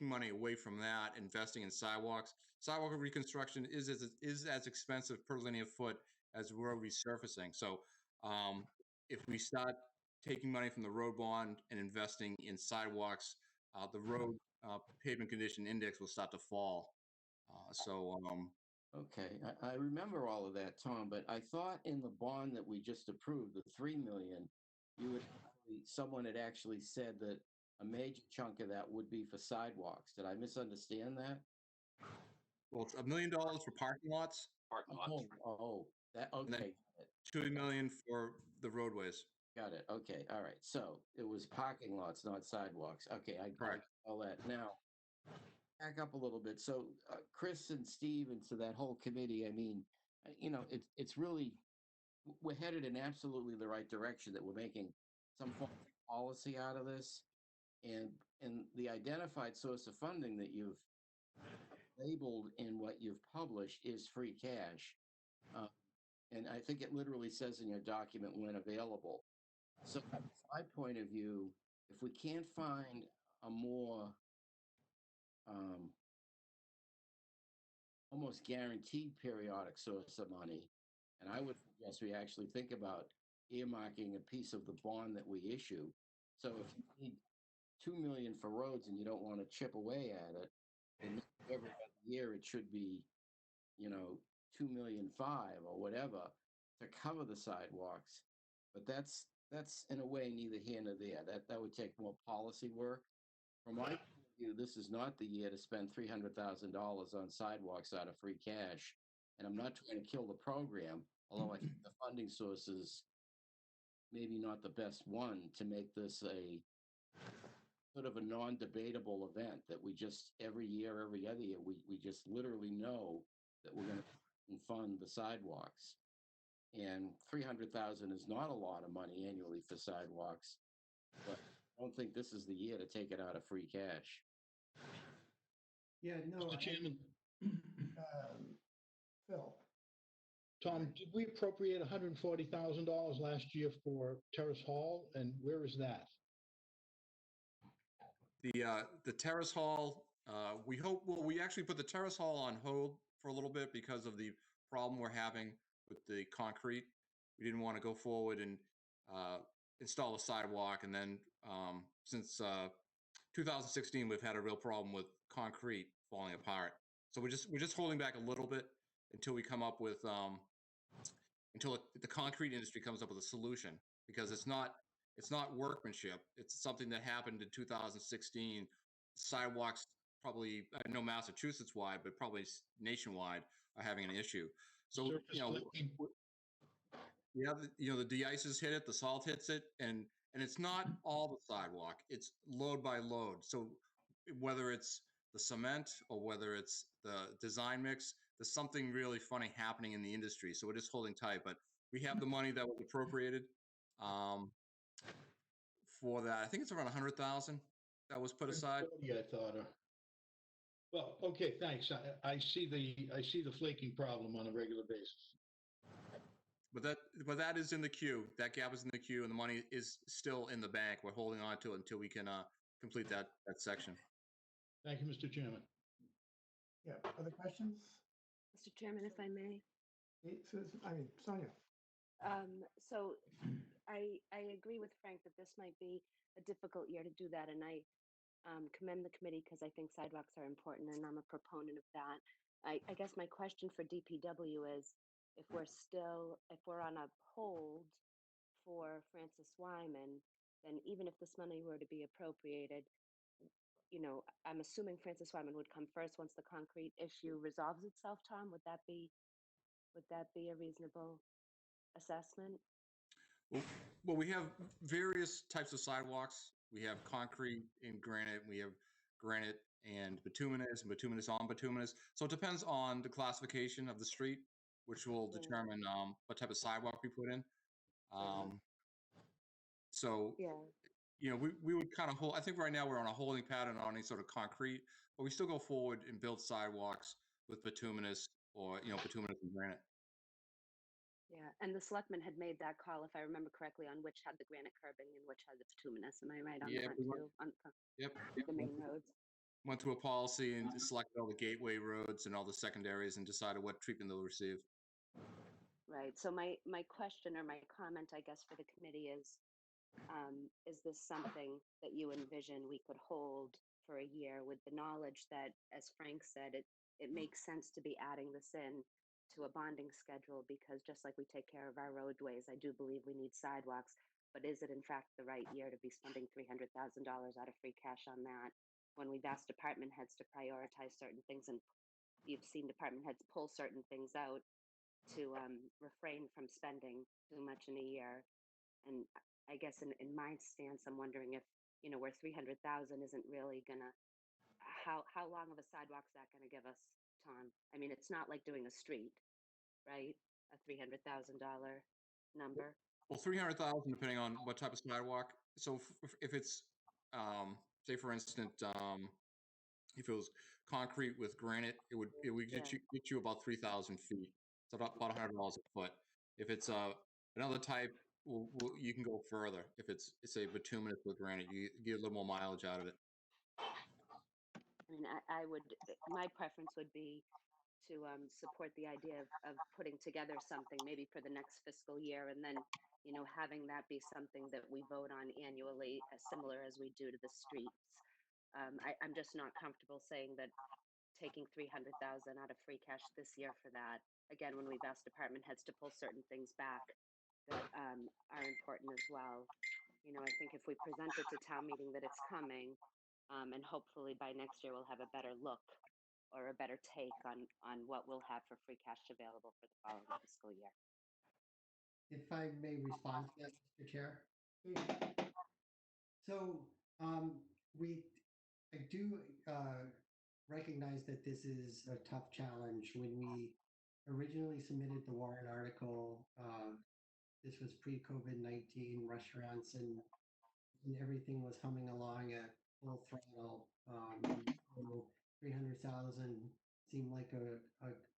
money away from that, investing in sidewalks, sidewalk reconstruction is as expensive per linear foot as road resurfacing. So if we start taking money from the road bond and investing in sidewalks, the road pavement condition index will start to fall. Okay, I remember all of that, Tom, but I thought in the bond that we just approved, the 3 million, someone had actually said that a major chunk of that would be for sidewalks. Did I misunderstand that? Well, it's $1 million for parking lots. Parking lots. That And then okay. $2 million for the roadways. Got it. Okay, all right. So it was parking lots, not sidewalks. Okay, I got all that. Now, back up a little bit. So Chris and Steve and to that whole committee, I mean, it's really, we're headed in absolutely the right direction, that we're making some form of policy out of this. And the identified source of funding that you've labeled in what you've published is free cash. And I think it literally says in your document, when available. So from my point of view, if we can't find a more almost guaranteed periodic source of money, and I would suggest we actually think about earmarking a piece of the bond that we issue. So if you need 2 million for roads and you don't want to chip away at it, then every other year it should be, 2.5 million or whatever to cover the sidewalks. But that's in a way neither here nor there. That would take more policy work. From my point of view, this is not the year to spend $300,000 on sidewalks out of free cash. And I'm not trying to kill the program, although I think the funding source is maybe not the best one to make this a sort of a non-debatable event that we just every year, every other year, we just literally know that we're going to fund the sidewalks. And $300,000 is not a lot of money annually for sidewalks, but I don't think this is the year to take it out of free cash. Yeah, no. Mr. Chairman, Phil? Tom, did we appropriate $140,000 last year for Terrace Hall, and where is that? The Terrace Hall, we actually put the Terrace Hall on hold for a little bit because of the problem we're having with the concrete. We didn't want to go forward and install a sidewalk, and then since 2016, we've had a real problem with concrete falling apart. So we're just holding back a little bit until we come up with until the concrete industry comes up with a solution, because it's not workmanship. It's something that happened in 2016. Sidewalks, probably, I know Massachusetts wide, but probably nationwide, are having an issue. So the de-ices hit it, the salt hits it, and it's not all the sidewalk. It's load by load. So whether it's the cement or whether it's the design mix, there's something really funny happening in the industry. So we're just holding tight, but we have the money that was appropriated for that. I think it's around 100,000 that was put aside. Yeah, I thought. Well, okay, thanks. I see the flaking problem on a regular basis. but that is in the queue. That gap is in the queue, and the money is still in the bank. We're holding on to it until we can complete that section. Thank you, Mr. Chairman. Yeah, other questions? Mr. Chairman, if I may. Sonia. So I agree with Frank that this might be a difficult year to do that, and I commend the committee because I think sidewalks are important, and I'm a proponent of that. I guess my question for DPW is, if we're on a hold for Francis Wyman, then even if this money were to be appropriated, I'm assuming Francis Wyman would come first once the concrete issue resolves itself. Tom, would that be a reasonable assessment? Well, we have various types of sidewalks. We have concrete and granite. We have granite and bituminous on bituminous. So it depends on the classification of the street, which will determine what type of sidewalk we put in. So, we would kind of hold. I think right now we're on a holding pattern on any sort of concrete, but we still go forward and build sidewalks with bituminous or bituminous and granite. Yeah, and the selectmen had made that call, if I remember correctly, on which had the granite curbing and which had the bituminous. Am I right on that too? On the main roads. Went through a policy and selected all the gateway roads and all the secondaries and decided what treatment they'll receive. Right. So my question or my comment, I guess, for the committee is this something that you envision we could hold for a year with the knowledge that, as Frank said, it makes sense to be adding this in to a bonding schedule, because just like we take care of our roadways, I do believe we need sidewalks, but is it in fact the right year to be spending $300,000 out of free cash on that when we've asked department heads to prioritize certain things, and you've seen department heads pull certain things out to refrain from spending too much in a year? And I guess in my stance, I'm wondering if, where 300,000 isn't really gonna, how long of a sidewalk's that gonna give us, Tom? I mean, it's not like doing a street, right? A $300,000 number. Well, 300,000 depending on what type of sidewalk. So if it's, say for instance, if it was concrete with granite, it would get you about 3,000 feet. So about $100 a foot. If it's another type, you can go further. If it's a bituminous with granite, you get a little more mileage out of it. I mean, my preference would be to support the idea of putting together something maybe for the next fiscal year, and then having that be something that we vote on annually, as similar as we do to the streets. I'm just not comfortable saying that taking 300,000 out of free cash this year for that, again, when we've asked department heads to pull certain things back that are important as well. I think if we present it to town meeting that it's coming, and hopefully by next year we'll have a better look or a better take on what we'll have for free cash available for the following fiscal year. If I may respond to that, Mr. Chair. So I do recognize that this is a tough challenge. When we originally submitted the warrant article, this was pre-COVID-19 restaurants and everything was humming along at full throttle. So 300,000 seemed like a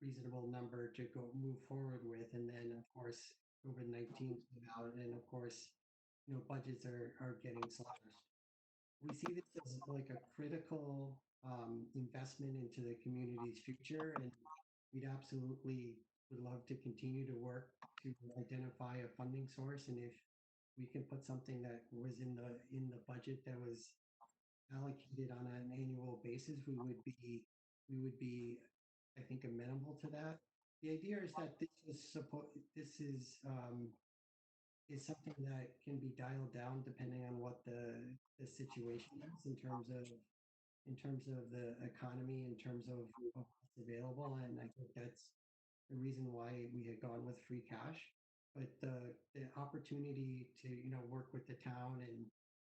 reasonable number to move forward with. And then, of course, COVID-19 came out, and of course, budgets are getting slashed. We see this as like a critical investment into the community's future, and we'd absolutely would love to continue to work to identify a funding source. And if we can put something that was in the budget that was allocated on an annual basis, we would be, I think, amenable to that. The idea is that this is something that can be dialed down depending on what the situation is in terms of the economy, in terms of what's available. And I think that's the reason why we had gone with free cash. But the opportunity to work with the town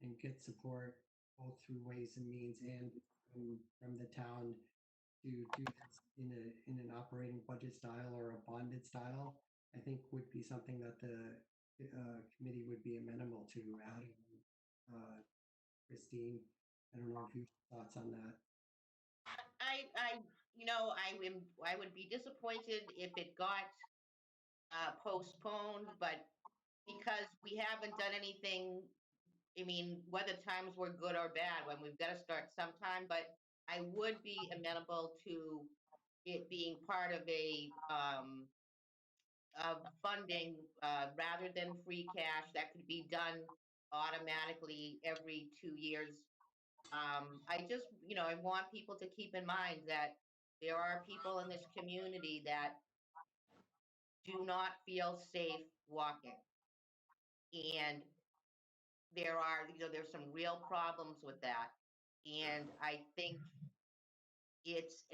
and get support both through Ways and Means and from the town to do this in an operating budget style or a bonded style, I think would be something that the committee would be amenable to. Adam, Christine, I don't know if you have thoughts on that. I would be disappointed if it got postponed, but because we haven't done anything, I mean, whether times were good or bad, when we've got to start sometime, but I would be amenable to it being part of funding, rather than free cash that could be done automatically every 2 years. I just, I want people to keep in mind that there are people in this community that do not feel safe walking. And there's some real problems with that. And I think it's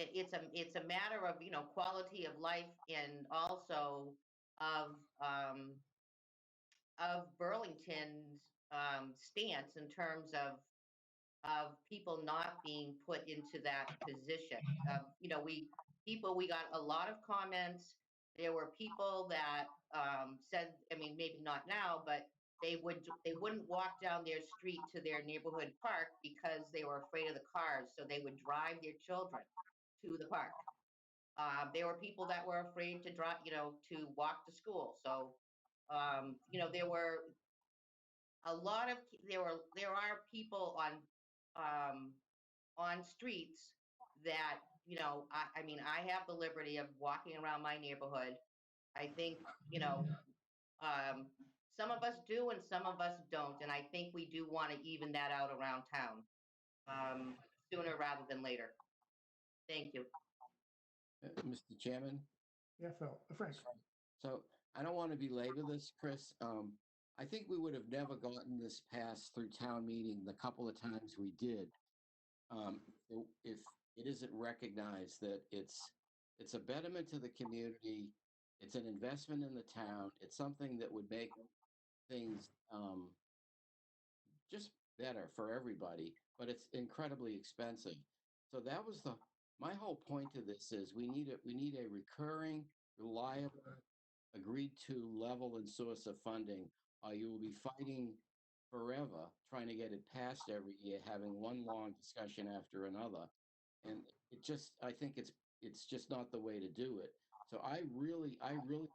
a matter of, quality of life, and also of, Burlington's, stance in terms of people not being put into that position. We got a lot of comments. There were people that, said, I mean, maybe not now, but they wouldn't walk down their street to their neighborhood park because they were afraid of the cars, so they would drive their children to the park. There were people that were afraid to drive, to walk to school. So, there were a lot of there are people on streets that, I mean, I have the liberty of walking around my neighborhood. I think, um, some of us do and some of us don't, and I think we do want to even that out around town, sooner rather than later. Thank you. Mr. Chairman? Yeah, Phil, Frank. So I don't want to belabor this, Chris. I think we would have never gotten this passed through town meeting the couple of times we did. If it isn't recognized that it's a betterment to the community, it's an investment in the town, it's something that would make things just better for everybody, but it's incredibly expensive. So that was my whole point to this is we need a recurring, reliable, agreed to level and source of funding, or you will be fighting forever trying to get it passed every year, having one long discussion after another. And I think it's just not the way to do it. So I really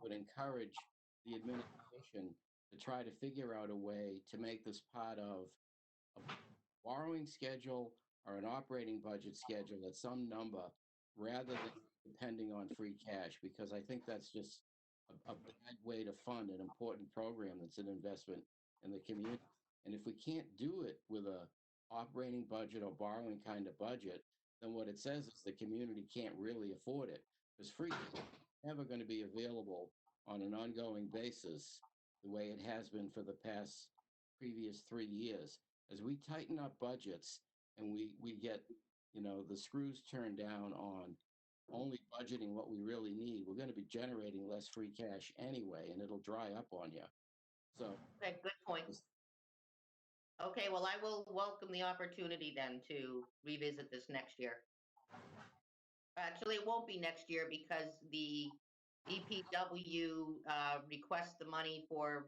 would encourage the administration to try to figure out a way to make this part of a borrowing schedule or an operating budget schedule at some number rather than depending on free cash, because I think that's just a bad way to fund an important program that's an investment in the community. And if we can't do it with a operating budget or borrowing kind of budget, then what it says is the community can't really afford it, because free cash is never going to be available on an ongoing basis the way it has been for the past previous 3 years. As we tighten up budgets and we get, the screws turned down on only budgeting what we really need, we're going to be generating less free cash anyway, and it'll dry up on you. So, Okay, good point. Okay, well, I will welcome the opportunity then to revisit this next year. Actually, it won't be next year because the DPW requests the money for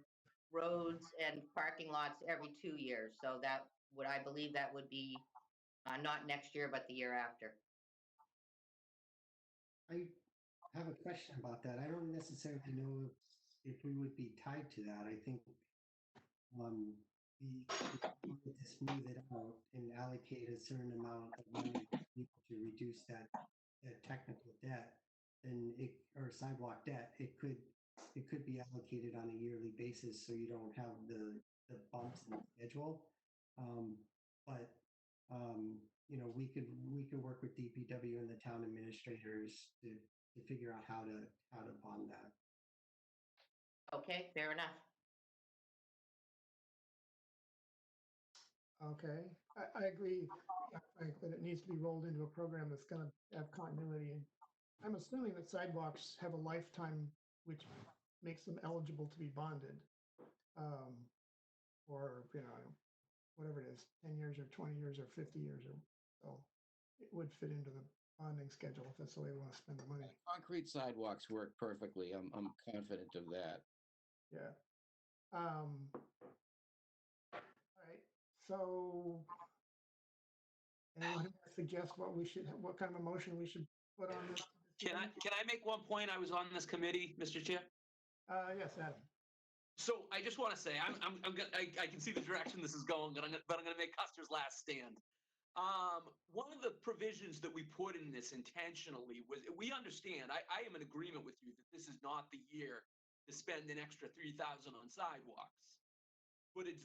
roads and parking lots every 2 years. So I believe that would be not next year, but the year after. I have a question about that. I don't necessarily know if we would be tied to that. I think we wanted to smooth it out and allocate a certain amount of money to people to reduce that technical debt, or sidewalk debt. It could be allocated on a yearly basis, so you don't have the bumps in the schedule. But we could work with DPW and the town administrators to figure out how to bond that. Okay, fair enough. Okay, I agree, Frank, that it needs to be rolled into a program that's going to have continuity. And I'm assuming that sidewalks have a lifetime, which makes them eligible to be bonded. Or, whatever it is, 10 years or 20 years or 50 years, or so. It would fit into the bonding schedule if that's the way we want to spend the money. Concrete sidewalks work perfectly. I'm confident of that. Yeah. All right. So, anyone suggest what kind of a motion we should put on this? Can I make one point? I was on this committee, Mr. Chair. Yes, Adam. So I just want to say I can see the direction this is going, but I'm gonna make Custer's last stand. One of the provisions that we put in this intentionally was we understand. I am in agreement with you that this is not the year to spend an extra 3,000 on sidewalks, but it's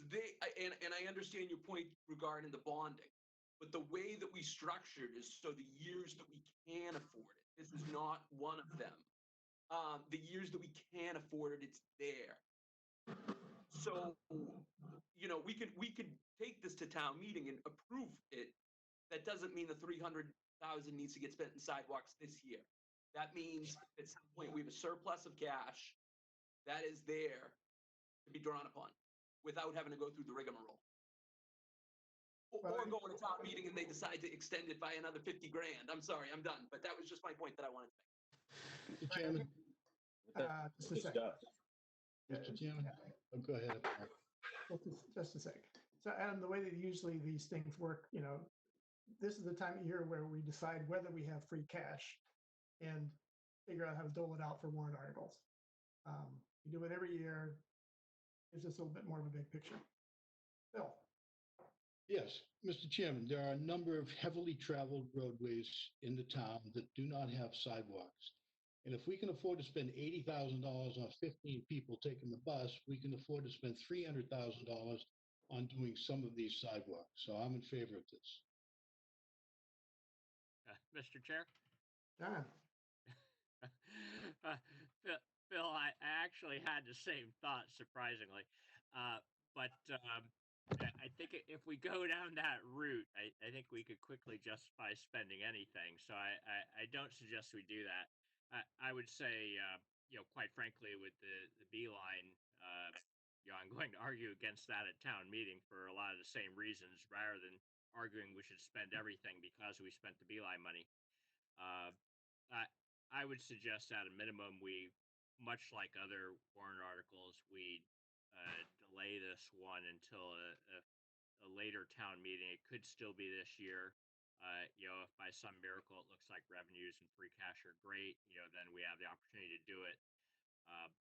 and I understand your point regarding the bonding. But the way that we structured is so the years that we can afford it. This is not one of them. The years that we can afford it, it's there. So, we could take this to town meeting and approve it. That doesn't mean the 300,000 needs to get spent in sidewalks this year. That means at some point we have a surplus of cash that is there to be drawn upon without having to go through the rigmarole. Or go to town meeting and they decide to extend it by another 50 grand. I'm sorry, I'm done. But that was just my point that I wanted to make. Mr. Chairman, Just a second. Mr. Chairman, go ahead. Just a sec. So Adam, the way that usually these things work, this is the time of year where we decide whether we have free cash and figure out how to dole it out for warrant articles. We do it every year. Gives us a little bit more of a big picture. Bill. Yes, Mr. Chairman, there are a number of heavily traveled roadways in the town that do not have sidewalks. And if we can afford to spend $80,000 on 15 people taking the bus, we can afford to spend $300,000 on doing some of these sidewalks. So I'm in favor of this. Mr. Chair? John. Phil, I actually had the same thought, surprisingly. But I think if we go down that route, I think we could quickly justify spending anything. So I don't suggest we do that. I would say, quite frankly, with the beeline, I'm going to argue against that at town meeting for a lot of the same reasons, rather than arguing we should spend everything because we spent the beeline money. I would suggest at a minimum, much like other warrant articles, we delay this one until a later town meeting. It could still be this year. If by some miracle it looks like revenues and free cash are great, then we have the opportunity to do it.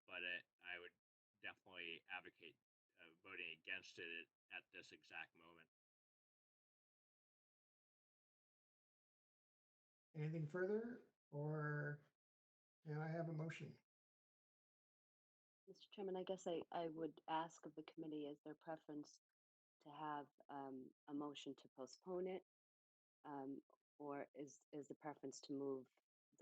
But I would definitely advocate voting against it at this exact moment. Anything further, or can I have a motion? Mr. Chairman, I guess I would ask of the committee, is their preference to have a motion to postpone it? Or is the preference to move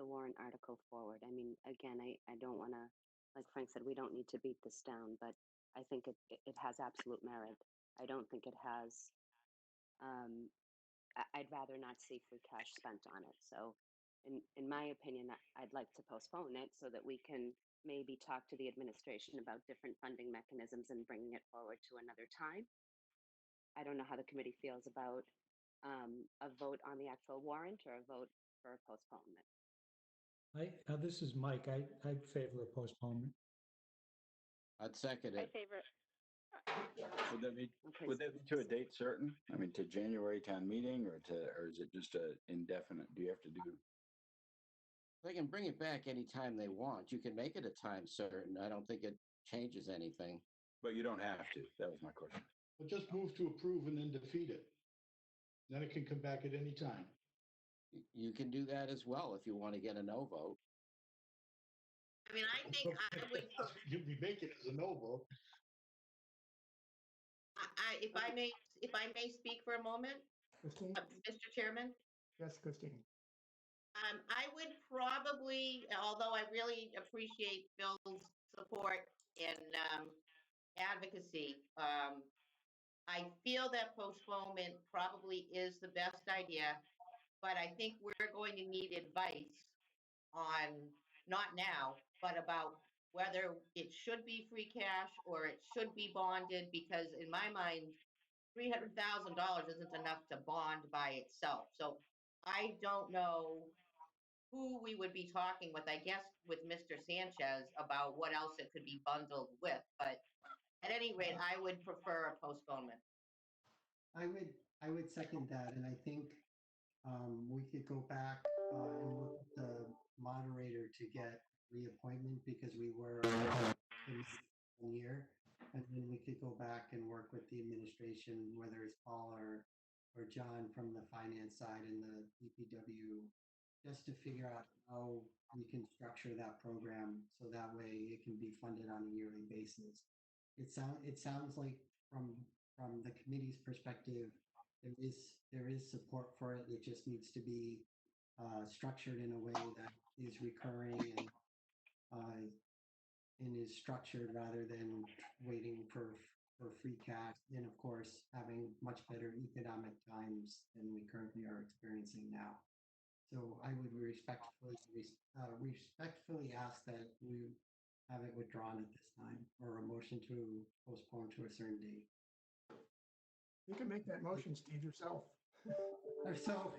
the warrant article forward? I mean, again, I don't want to, like Frank said, we don't need to beat this down, but I think it has absolute merit. I don't think it has, I'd rather not see free cash spent on it. So in my opinion, I'd like to postpone it so that we can maybe talk to the administration about different funding mechanisms and bringing it forward to another time. I don't know how the committee feels about a vote on the actual warrant or a vote for a postponement. This is Mike. I'd favor a postponement. I'd second I it. favor it. Would that be to a date certain? I mean, to January town meeting, or is it just a indefinite? Do you have to do? They can bring it back anytime they want. You can make it a time certain. I don't think it changes anything. But you don't have to. That was my question. But just move to approve and then defeat it. Then it can come back at any time. You can do that as well if you want to get a no vote. I mean, I think I would. You'd be making it as a no vote. If I may speak for a moment, Christine? Mr. Chairman. Yes, Christine. I would probably, although I really appreciate Phil's support and advocacy, I feel that postponement probably is the best idea, but I think we're going to need advice on, not now, but about whether it should be free cash or it should be bonded, because in my mind, $300,000 isn't enough to bond by itself. So I don't know who we would be talking with, I guess with Mr. Sanchez, about what else it could be bundled with. But at any rate, I would prefer a postponement. I would second that, and I think we could go back and look at the moderator to get reappointment, because we were go back and work with the administration, whether it's Paul or John from the finance side and the DPW, just to figure out how we can structure that program so that way it can be funded on a yearly basis. It sounds like from the committee's perspective, there is support for it. It just needs to be structured in a way that is recurring and is structured rather than waiting for free cash. And of course, having much better economic times than we currently are experiencing now. So I would respectfully ask that we have it withdrawn at this time, or a motion to postpone to a certain date. You can make that motion, Steve, yourself. So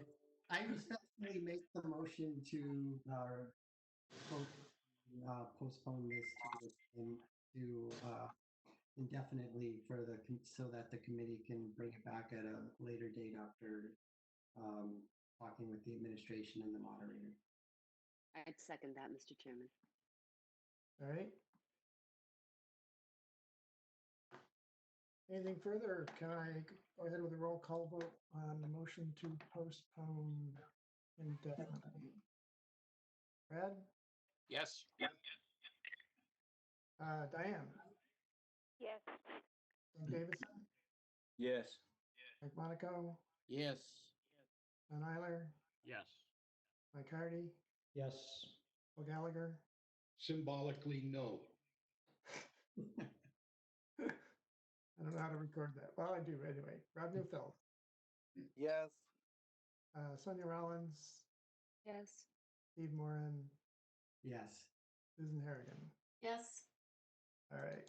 I respectfully make the motion to postpone this to indefinitely so that the committee can bring it back at a later date after talking with the administration and the moderator. I'd second that, Mr. Chairman. All right. Anything further? Can I go ahead with a roll call vote on the motion to postpone indefinitely? Brad? Yes. Diane? Yes. Doug Davidson? Yes. Mike Monaco? Yes. John Eiler? Yes. Mike Hardy? Yes. Bill Gallagher? Symbolically, no. I don't know how to record that. Well, I do anyway. Rob Neufeld? Yes. Sonia Rollins? Yes. Steve Moran? Yes. Susan Harrigan? Yes. All right.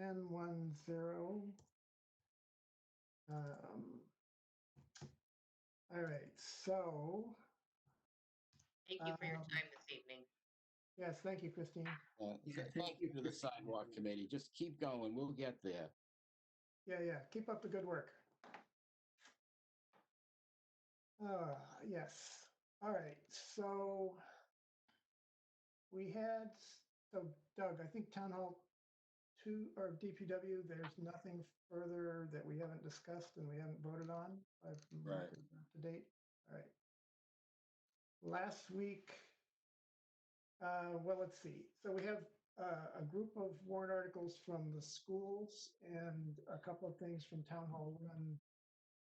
10-1-0. All right, so. Thank you for your time this evening. Yes, thank you, Christine. Thank you to the sidewalk committee. Just keep going. We'll get there. Yeah, keep up the good work. Yes. All right, so Doug, I think Town Hall 2 or DPW, there's nothing further that we haven't discussed and we haven't voted on. Right. Up to date. All right. Last week, well, let's see. So we have a group of warrant articles from the schools and a couple of things from Town Hall 1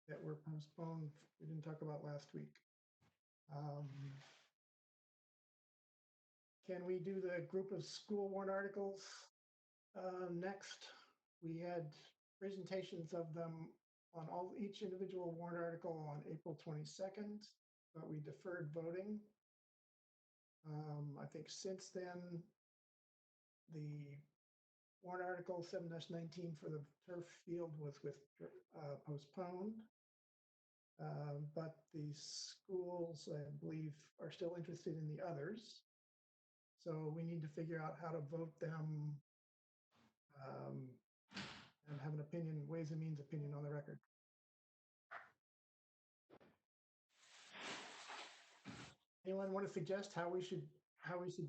that were postponed. We didn't talk about last week. Can we do the group of school warrant articles next? We had presentations of them on each individual warrant article on April 22nd, but we deferred voting. I think since then, the warrant article 7-19 for the turf field was postponed. But the schools, I believe, are still interested in the others. So we need to figure out how to vote them and have an opinion, Ways and Means opinion on the record. Anyone want to suggest how we should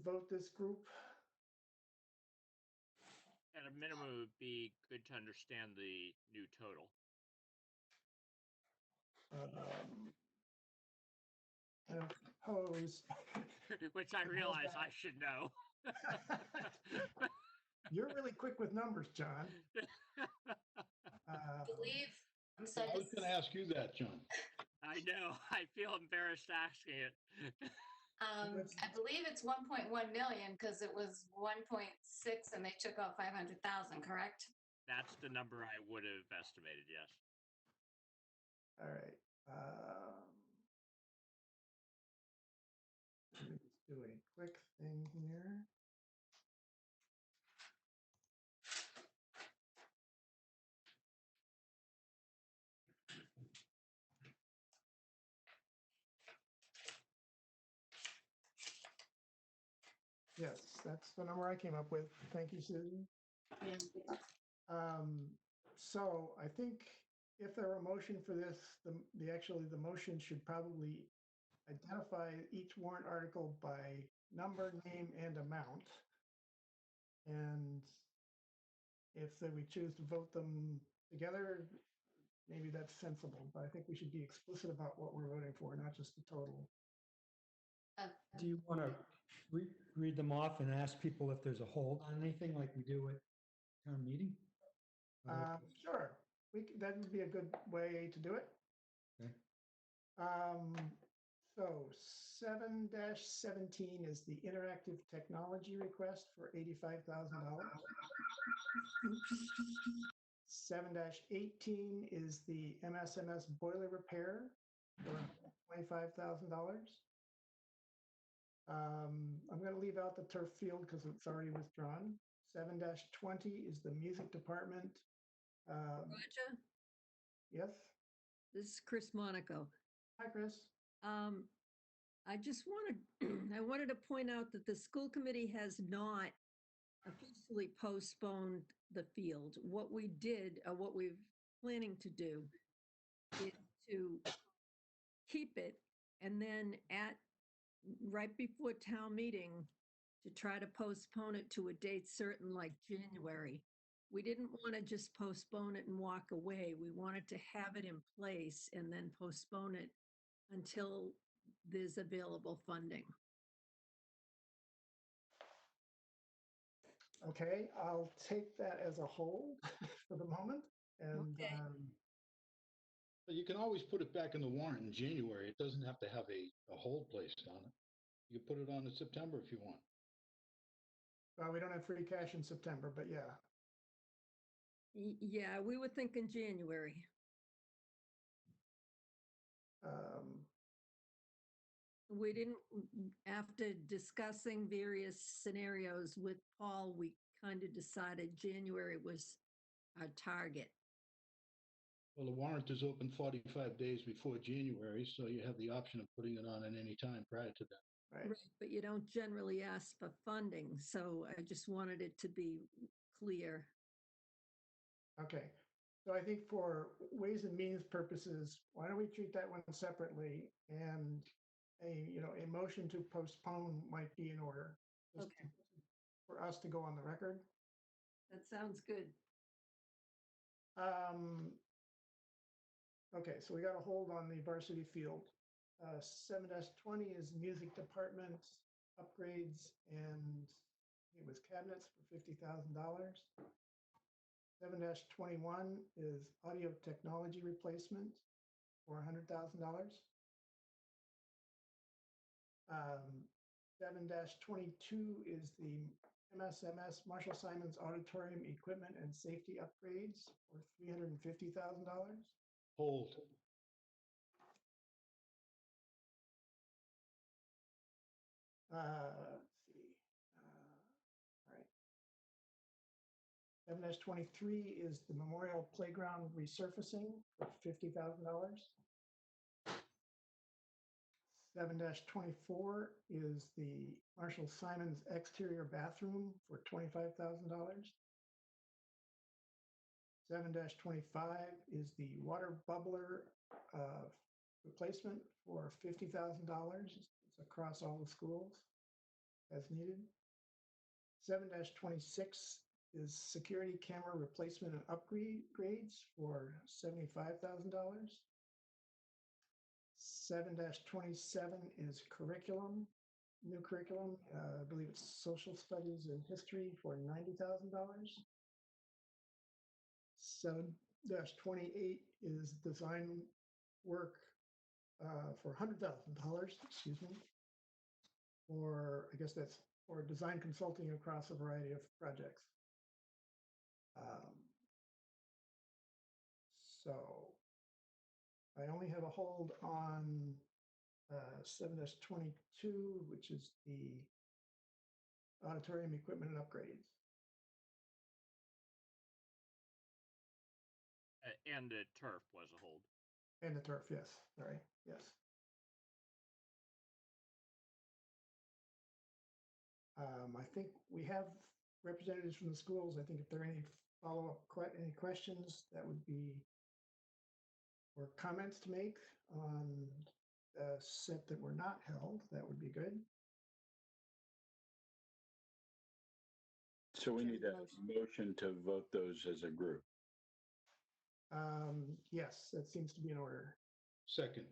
vote this group? At a minimum, it would be good to understand the new total. I don't suppose. Which I realize I should know. You're really quick with numbers, John. I was going to ask you that, John. I know. I feel embarrassed asking it. I believe it's 1.1 million because it was 1.6 and they took out 500,000, correct? That's the number I would have estimated, yes. All right. Let me just do a quick thing here. Yes, that's the number I came up with. Thank you, Susan. So I think if there were a motion for this, the motion should probably identify each warrant article by number, name, and amount. And if we choose to vote them together, maybe that's sensible, but I think we should be explicit about what we're voting for, not just the total. Do you want to read them off and ask people if there's a hold on anything like we do at town meeting? Sure, that would be a good way to do it. Okay. So 7-17 is the interactive technology request for $85,000. 7-18 is the MSMS boiler repair for $25,000. I'm going to leave out the turf field because it's already withdrawn. 7-20 is the music department. Roger, Yes, this is Chris Monaco. hi, Chris. I just I wanted to point out that the school committee has not officially postponed the field. What we did, what we're planning to do is to keep it and then right before town meeting to try to postpone it to a date certain like January. We didn't want to just postpone it and walk away. We wanted to have it in place and then postpone it until there's available funding. Okay, I'll take that as a whole for the moment. And But you can always put it back in the warrant in January. It doesn't have to have a hold placed on it. You put it on in September if you want. well, we don't have free cash in September, but yeah. Yeah, we were thinking January. We didn't, after discussing various scenarios with Paul, we kind of decided January was our target. Well, the warrant is open 45 days before January, so you have the option of putting it on at any time prior to that. Right. But you don't generally ask for funding, so I just wanted it to be clear. Okay, so I think for Ways and Means purposes, why don't we treat that one separately? And a motion to postpone might be in order. Just Okay. For us to go on the record. That sounds good. Okay, so we got a hold on the varsity field. 7-20 is music department upgrades and it was cabinets for $50,000. 7-21 is audio technology replacement for $100,000. 7-22 is the MSMS Marshall Simons Auditorium Equipment and Safety Upgrades for $350,000. Hold. Let's see. All right. 7-23 is the Memorial Playground resurfacing for $50,000. 7-24 is the Marshall Simons exterior bathroom for $25,000. 7-25 is the water bubbler replacement for $50,000. It's across all the schools as needed. 7-26 is security camera replacement and upgrades for $75,000. 7-27 is curriculum, new curriculum. I believe it's social studies and history for $90,000. 7-28 is design work for $100,000, excuse me, or I guess that's for design consulting across a variety of projects. So I only have a hold on 7-22, which is the auditorium equipment and upgrades. And the turf was a hold. And the turf, yes, sorry, yes. I think we have representatives from the schools. I think if there are any follow-up, any questions that would be, or comments to make on the set that were not held, that would be good. So we need a Motion. motion to vote those as a group. Yes, that seems to be in order. Second.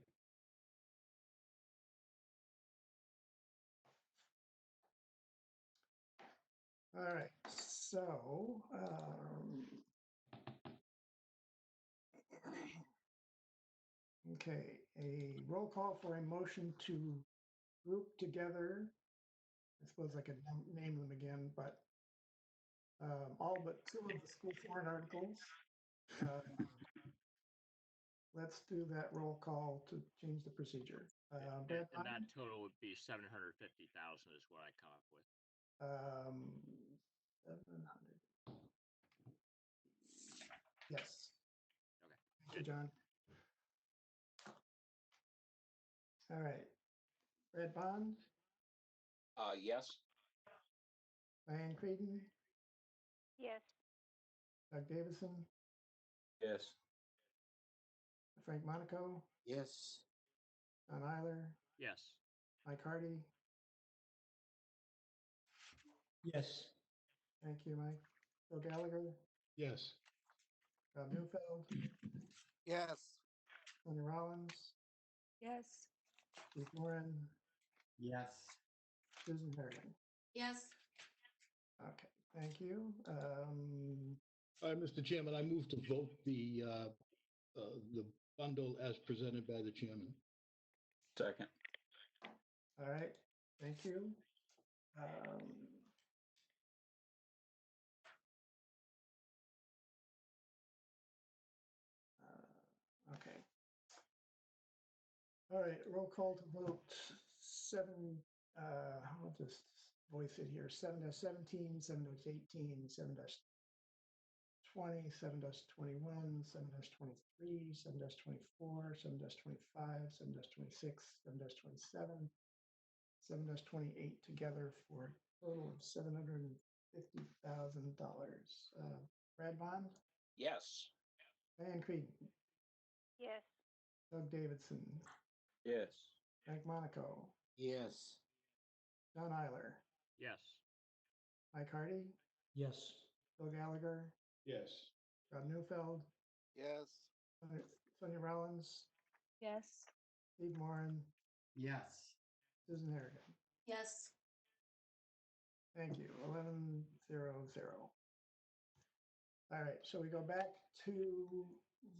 All right, so, okay, a roll call for a motion to group together. I suppose I could name them again, but all but two of the school warrant articles. Let's do that roll call to change the procedure. Brad And that Pine? total would be 750,000 is what I come up with. 700. Yes. Okay. Thank you, John. All right. Brad Bond, Yes. Diane Creedon, Yes. Doug Davison, Yes. Frank Monaco, Yes. John Eiler, Yes. Mike Hardy. Yes. Thank you, Mike. Bill Gallagher, Yes. Rob Newfeld, Yes. Sonia Rollins, Yes. Keith Moran, Yes. Susan Harrigan. Yes. Okay, thank you. Mr. Chairman, I move to vote the bundle as presented by the chairman. Second. All right, thank you. Okay. All right, roll call to vote seven, I'll just voice it here, 7-17, 7-18, 7-20, 7-21, 7-23, 7-24, 7-25, 7-26, 7-27, 7-28 together for a total of $750,000. Brad Bond, Yes. Diane Creedon, Yes. Doug Davidson, Yes. Frank Monaco, Yes. John Eiler, Yes. Mike Hardy, Yes. Bill Gallagher, Yes. Rob Newfeld, Yes. Sonia Rollins, Yes. Steve Moran, Yes. Susan Harrigan. Yes. Thank you. 11-0-0. All right, so we go back to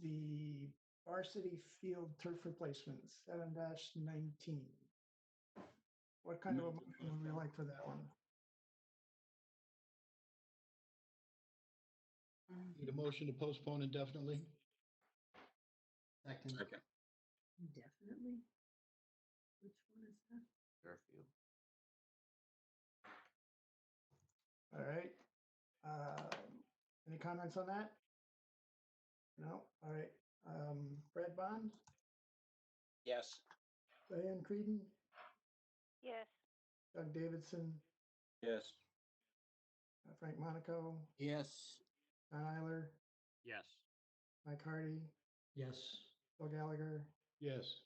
the varsity field turf replacement, 7-19. What kind of a motion would we like for that one? Need a motion to postpone indefinitely? Second. Second. Definitely. Which one is that? Fairfield. All right. Any comments on that? No? All right. Brad Bond, Yes. Diane Creedon, Yes. Doug Davidson, Yes. Frank Monaco, Yes. John Eiler, Yes. Mike Hardy, Yes. Bill Gallagher, Yes.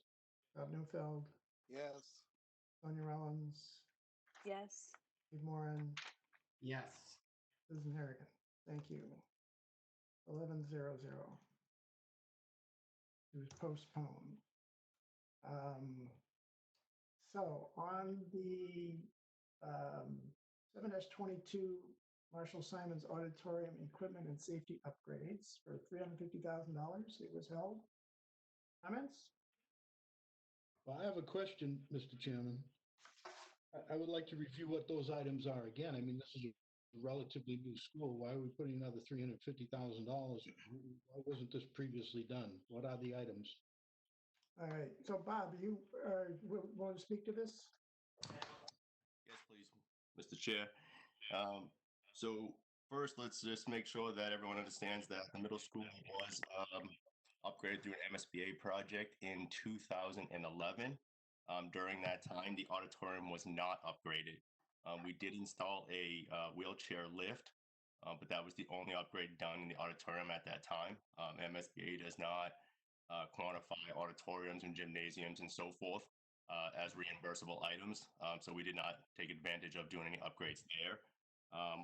Rob Newfeld, Yes. Sonia Rollins, Yes. Steve Moran, Yes. Susan Harrigan. Thank you. 11-0-0. It was postponed. So on the 7-22 Marshall Simons Auditorium Equipment and Safety Upgrades for $350,000, it was held. Comments? Well, I have a question, Mr. Chairman. I would like to review what those items are again. I mean, this is a relatively new school. Why are we putting another $350,000? Why wasn't this previously done? What are the items? All right, so Bob, you want to speak to this? Yes, please, Mr. Chair. So first, let's just make sure that everyone understands that the middle school was upgraded through an MSBA project in 2011. During that time, the auditorium was not upgraded. We did install a wheelchair lift, but that was the only upgrade done in the auditorium at that time. MSBA does not quantify auditoriums and gymnasiums and so forth as reimbursable items. So we did not take advantage of doing any upgrades there.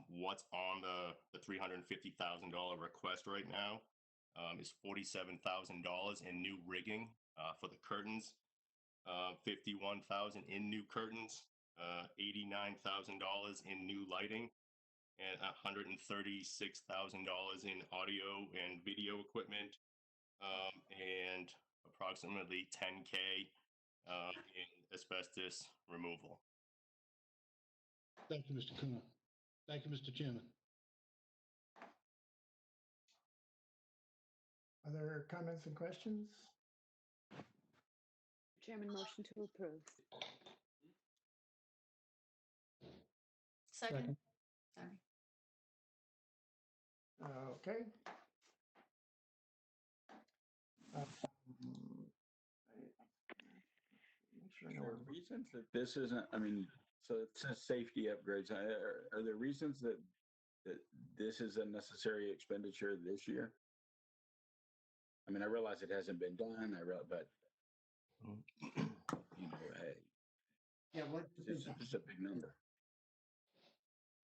What's on the $350,000 request right now is $47,000 in new rigging for the curtains, 51,000 in new curtains, $89,000 in new lighting, and $136,000 in audio and video equipment, and approximately 10K in asbestos removal. Thank you, Mr. Kuna. Thank you, Mr. Chairman. Other comments and questions? Chairman, motion to approve. Second. Sorry. Okay. Make sure I know Are there where- reasons that this isn't, I mean, so it says safety upgrades. Are there reasons that this is a necessary expenditure this year? I mean, I realize it hasn't been done, but you know, hey, Yeah, what? it's just a big number.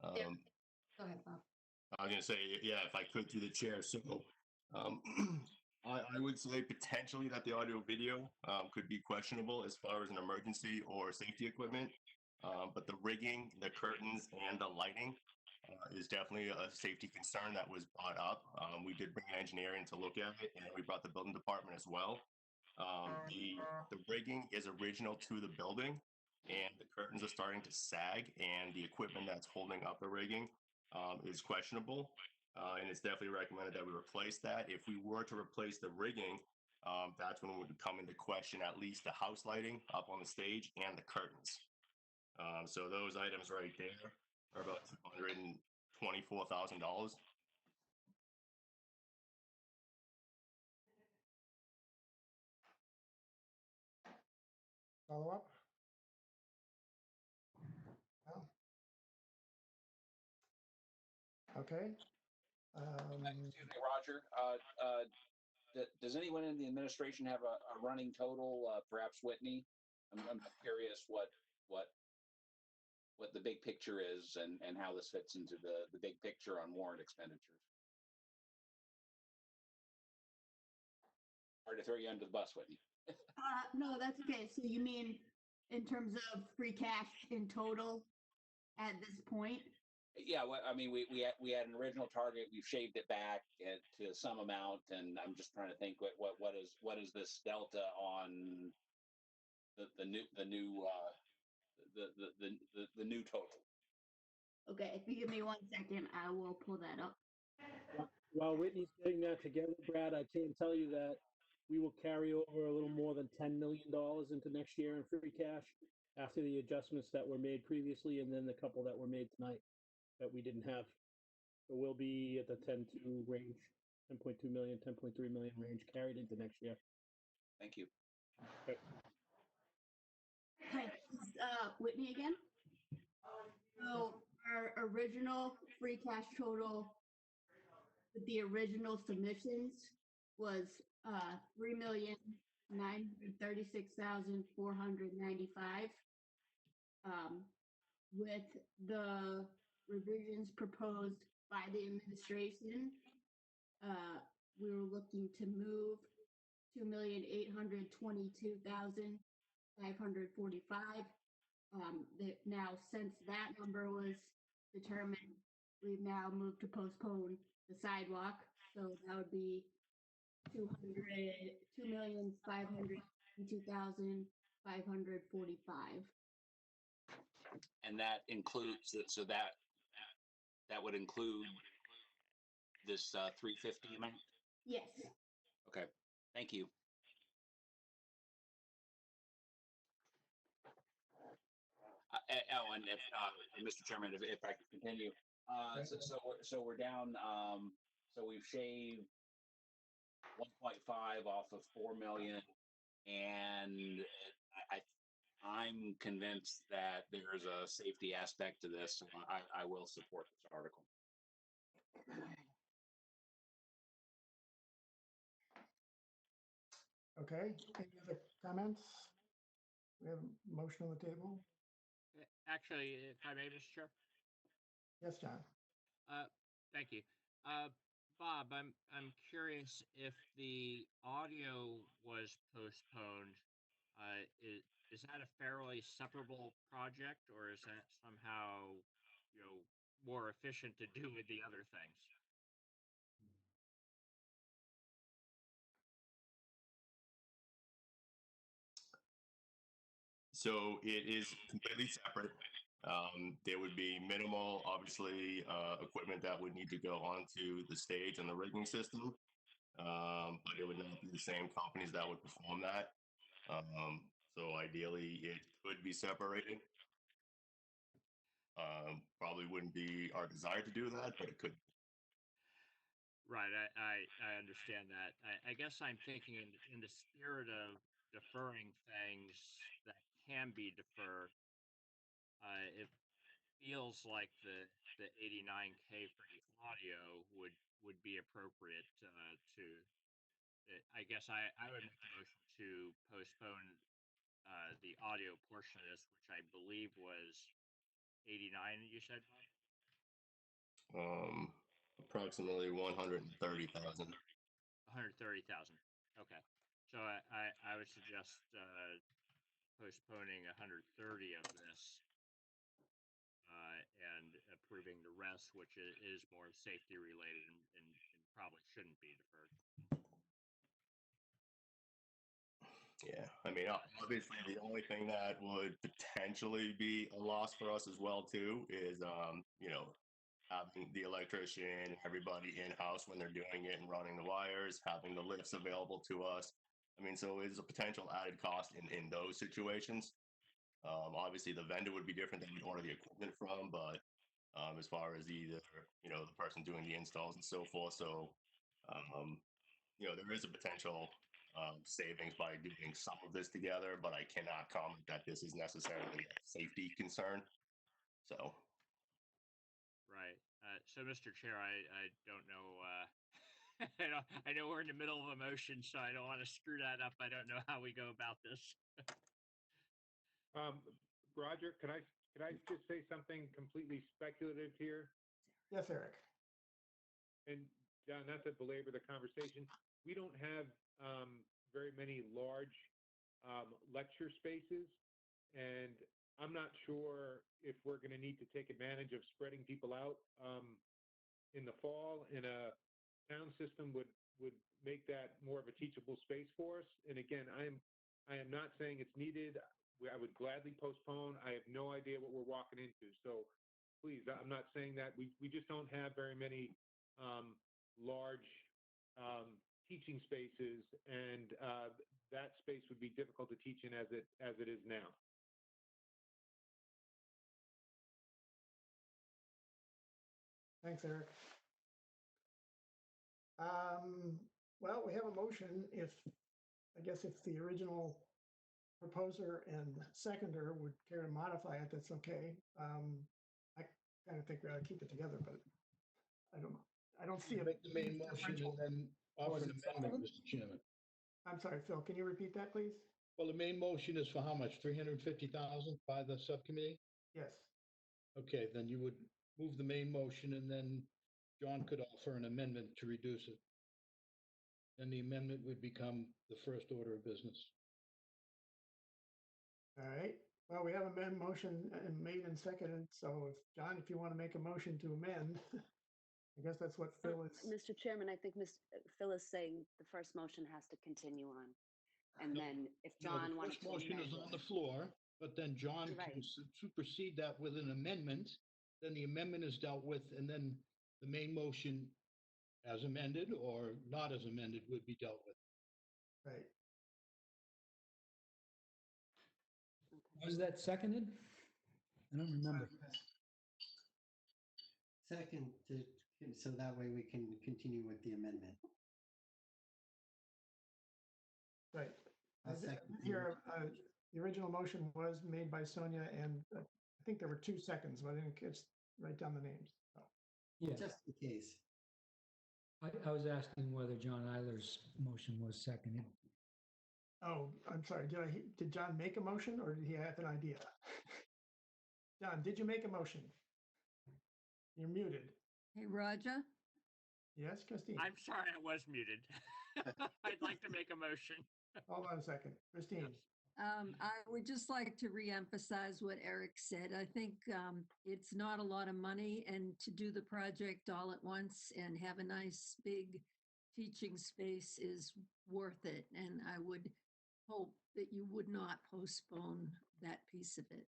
Go ahead, Bob. I was gonna say, yeah, if I could through the chair. So, I would say potentially that the audio video could be questionable as far as an emergency or safety equipment. But the rigging, the curtains, and the lighting is definitely a safety concern that was brought up. We did bring an engineer in to look at it, and we brought the building department as well. The rigging is original to the building, and the curtains are starting to sag, and the equipment that's holding up the rigging is questionable. And it's definitely recommended that we replace that. If we were to replace the rigging, that's when it would come into question at least the house lighting up on the stage and the curtains. So those items right there are about $224,000. Follow up? No? Okay. Excuse me, Roger. Does anyone in the administration have a running total? Perhaps Whitney. I'm curious what the big picture is and how this fits into the big picture on warrant expenditures. Hard to throw you under the bus, Whitney. No, that's okay. So you mean in terms of free cash in total at this point? Yeah, well, I mean, we had an original target. We've shaved it back to some amount, and I'm just trying to think what is this delta on the new total. Okay, if you give me 1 second, I will pull that up. While Whitney's getting that together, Brad, I can tell you that we will carry over a little more than $10 million into next year in free cash after the adjustments that were made previously and then the couple that were made tonight that we didn't have. So we'll be at the 10.2 range, 10.2 million, 10.3 million range carried into next year. Thank you. Okay. Hi, Whitney again. So our original free cash total with the original submissions was $3,936,495. With the revisions proposed by the administration, we were looking to move $2,822,545. Now, since that number was determined, we've now moved to postpone the sidewalk. So that would be $2,502,545. And that includes so that would include this 350 amount. Yes. Okay. Thank you. And if Mr. Chairman, if I could continue, so we're down. So we've shaved 1.5 off of 4 million, and I'm convinced that there's a safety aspect to this, so I will support this article. Okay, any other comments? We have a motion on the table. Actually, if I may, Mr. Chair. Yes, John. Thank you. Bob, I'm curious if the audio was postponed. Is that a fairly separable project, or is that somehow, more efficient to do with the other things? So it is completely separate. There would be minimal, obviously, equipment that would need to go onto the stage and the rigging system, but it would not be the same companies that would perform that. So ideally, it could be separated. Probably wouldn't be our desire to do that, but it could. Right, I understand that. I guess I'm thinking in the spirit of deferring things that can be deferred. It feels like the 89K for the audio would be appropriate to. I guess I would make a motion to postpone the audio portion of this, which I believe was 89. You said, Bob? Approximately 130,000. 130,000. Okay. So I would suggest postponing 130 of this and approving the rest, which is more safety related and probably shouldn't be deferred. Yeah, I mean, obviously, the only thing that would potentially be a loss for us as well too is, having the electrician and everybody in house when they're doing it and running the wires, having the lifts available to us. I mean, so it's a potential added cost in those situations. Obviously, the vendor would be different than we'd order the equipment from, but as far as either the person doing the installs and so forth, so um, there is a potential savings by doing some of this together, but I cannot comment that this is necessarily a safety concern. So. Right. So, Mr. Chair, I don't know. I know we're in the middle of a motion, so I don't want to screw that up. I don't know how we go about this. Roger, can I just say something completely speculative here? Yes, Eric. And John, not to belabor the conversation, we don't have very many large lecture spaces, and I'm not sure if we're going to need to take advantage of spreading people out in the fall. And a sound system would make that more of a teachable space for us. And again, I am not saying it's needed. I would gladly postpone. I have no idea what we're walking into. So please, I'm not saying that. We just don't have very many large teaching spaces, and that space would be difficult to teach in as it is now. Thanks, Eric. Well, we have a motion. I guess if the original proposer and seconder would care to modify it, that's okay. I kind of think we ought to keep it together, but I don't see a Make the main motion and then offer an amendment, Mr. Chairman. I'm sorry, Phil, can you repeat that, please? Well, the main motion is for how much? 350,000 by the subcommittee? Yes. Okay, then you would move the main motion and then John could offer an amendment to reduce it. And the amendment would become the first order of business. All right. Well, we have a motion made and seconded. So John, if you want to make a motion to amend, I guess that's what Phil is. Mr. Chairman, I think Phil is saying the first motion has to continue on. And then if John wants to. The first motion is on the floor, but then John can supersede that with an amendment. Then the amendment is dealt with, and then the main motion as amended or not as amended would be dealt with. Right. Was that seconded? I don't remember. Second, so that way we can continue with the amendment. Right. Second. Here, the original motion was made by Sonia, and I think there were 2 seconds, but I didn't write down the names. So. Yeah. Just in case. I was asking whether John Eiler's motion was seconded. Oh, I'm sorry. Did John make a motion, or did he have an idea? John, did you make a motion? You're muted. Hey, Roger, Yes, Christine? I'm sorry, I was muted. I'd like to make a motion. Hold on a second. Christine? I would just like to reemphasize what Eric said. I think it's not a lot of money, and to do the project all at once and have a nice big teaching space is worth it. And I would hope that you would not postpone that piece of it.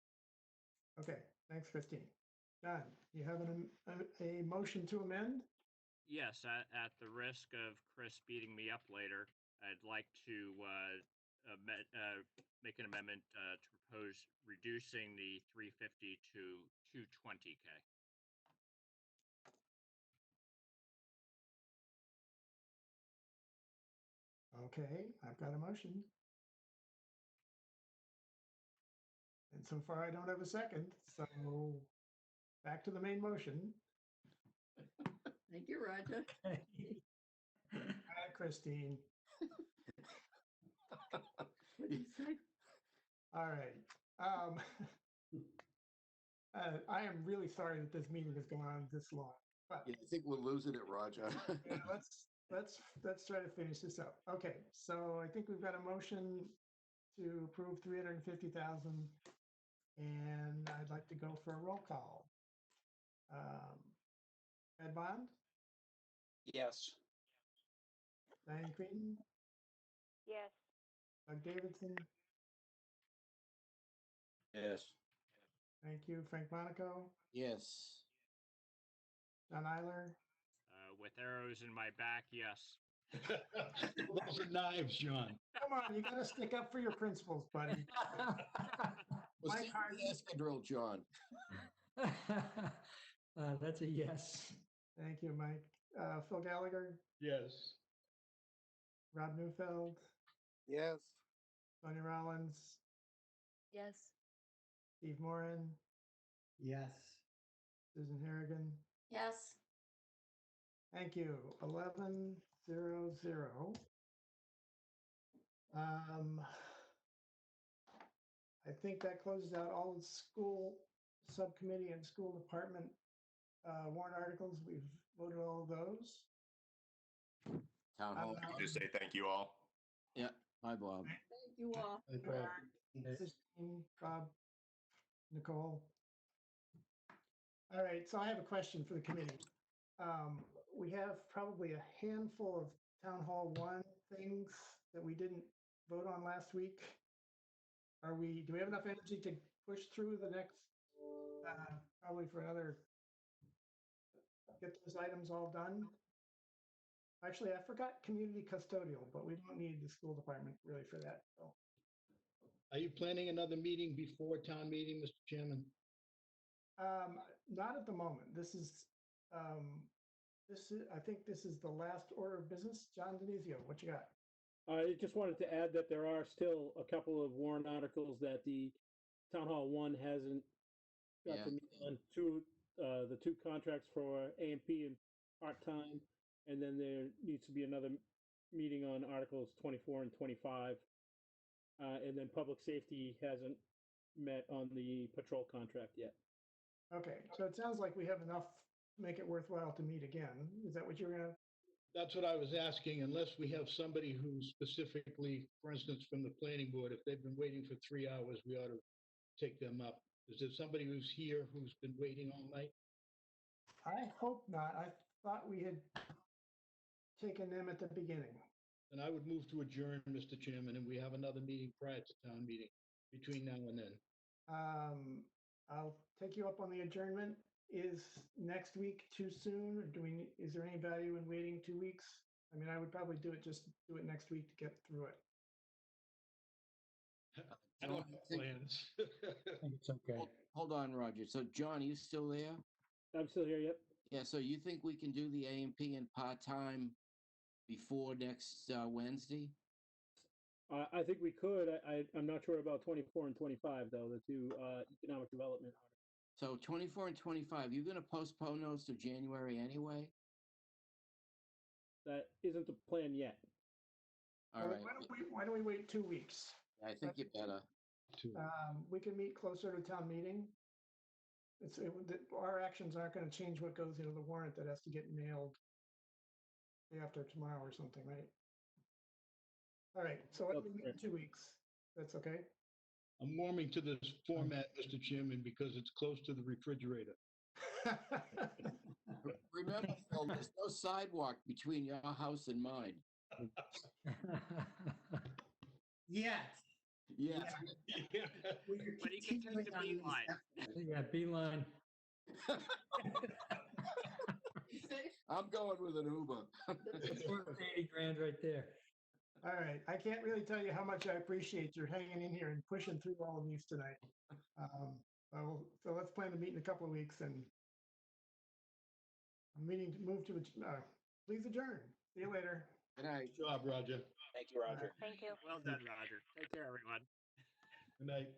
Okay, thanks, Christine. John, you have a motion to amend? Yes, at the risk of Chris beating me up later, I'd like to make an amendment to propose reducing the 350 to 220K. Okay, I've got a motion. And so far, I don't have a second, so back to the main motion. Thank you, Roger. Hi, Christine. What did you say? All right. I am really sorry that this meeting has gone on this long, but Yeah, I think we're losing it, Roger. yeah, let's try to finish this up. Okay, so I think we've got a motion to approve 350,000, and I'd like to go for a roll call. Ed Bond, Yes. Diane Creighton, Yes. Doug Davidson, Yes. thank you, Frank Monaco, Yes. John Eiler, With arrows in my back, yes. Those are knives, John. come on, you got to stick up for your principles, buddy. Was Mike Harden, the escadrille, John? That's a yes. thank you, Mike. Phil Gallagher, Yes. Rob Neufeld, Yes. Sonia Rollins, Yes. Steve Moran, Yes. Susan Harrigan. Yes. Thank you. 11-0-0. I think that closes out all the school subcommittee and school department warrant articles. We've voted all of those. Town hall. Just say thank you all. Yeah. Bye, Bob. Thank you all. Christine, Bob, Nicole. All right, so I have a question for the committee. We have probably a handful of Town Hall 1 things that we didn't vote on last week. Do we have enough energy to push through the next, probably for another, get those items all done? Actually, I forgot community custodial, but we don't need the school department really for that, so. Are you planning another meeting before town meeting, Mr. Chairman? Not at the moment. I think this is the last order of business. John Denizio, what you got? I just wanted to add that there are still a couple of warrant articles that the Town Hall 1 hasn't got to meet on. The two contracts for A&P and part-time, and then there needs to be another meeting on Articles 24 and 25. And then public safety hasn't met on the patrol contract yet. Okay, so it sounds like we have enough to make it worthwhile to meet again. Is that what you're gonna? That's what I was asking, unless we have somebody who specifically, for instance, from the planning board, if they've been waiting for 3 hours, we ought to take them up. Is there somebody who's here who's been waiting all night? I hope not. I thought we had taken them at the beginning. And I would move to adjourn, Mr. Chairman, and we have another meeting prior to town meeting between now and then. I'll take you up on the adjournment. Is next week too soon? Or is there any value in waiting 2 weeks? I mean, I would probably do it next week to get through it. I don't have plans. I think it's okay. Hold on, Roger. So, John, are you still there? I'm still here, yep. Yeah, so you think we can do the A&P and part-time before next Wednesday? I think we could. I'm not sure about 24 and 25, though, the two economic development. So 24 and 25, you're going to postpone those to January anyway? That isn't the plan yet. All right. Why don't we wait 2 weeks? I think you better. We can meet closer to town meeting. our actions aren't going to change what goes into the warrant that has to get mailed day after tomorrow or something, right? All right, so let's meet in 2 weeks. That's okay? I'm warming to this format, Mr. Chairman, because it's close to the refrigerator. Remember, Phil, there's no sidewalk between your house and mine. Yes. Yeah. But he can take the beeline. Yeah, beeline. I'm going with an Uber. That's worth 80 grand right there. All right, I can't really tell you how much I appreciate your hanging in here and pushing through all of these tonight. So let's plan to meet in a couple of weeks and meeting to move to, please adjourn. See you later. Good night. Good job, Roger. Thank you, Roger. Thank you. Well done, Roger. Take care, everyone. Good night.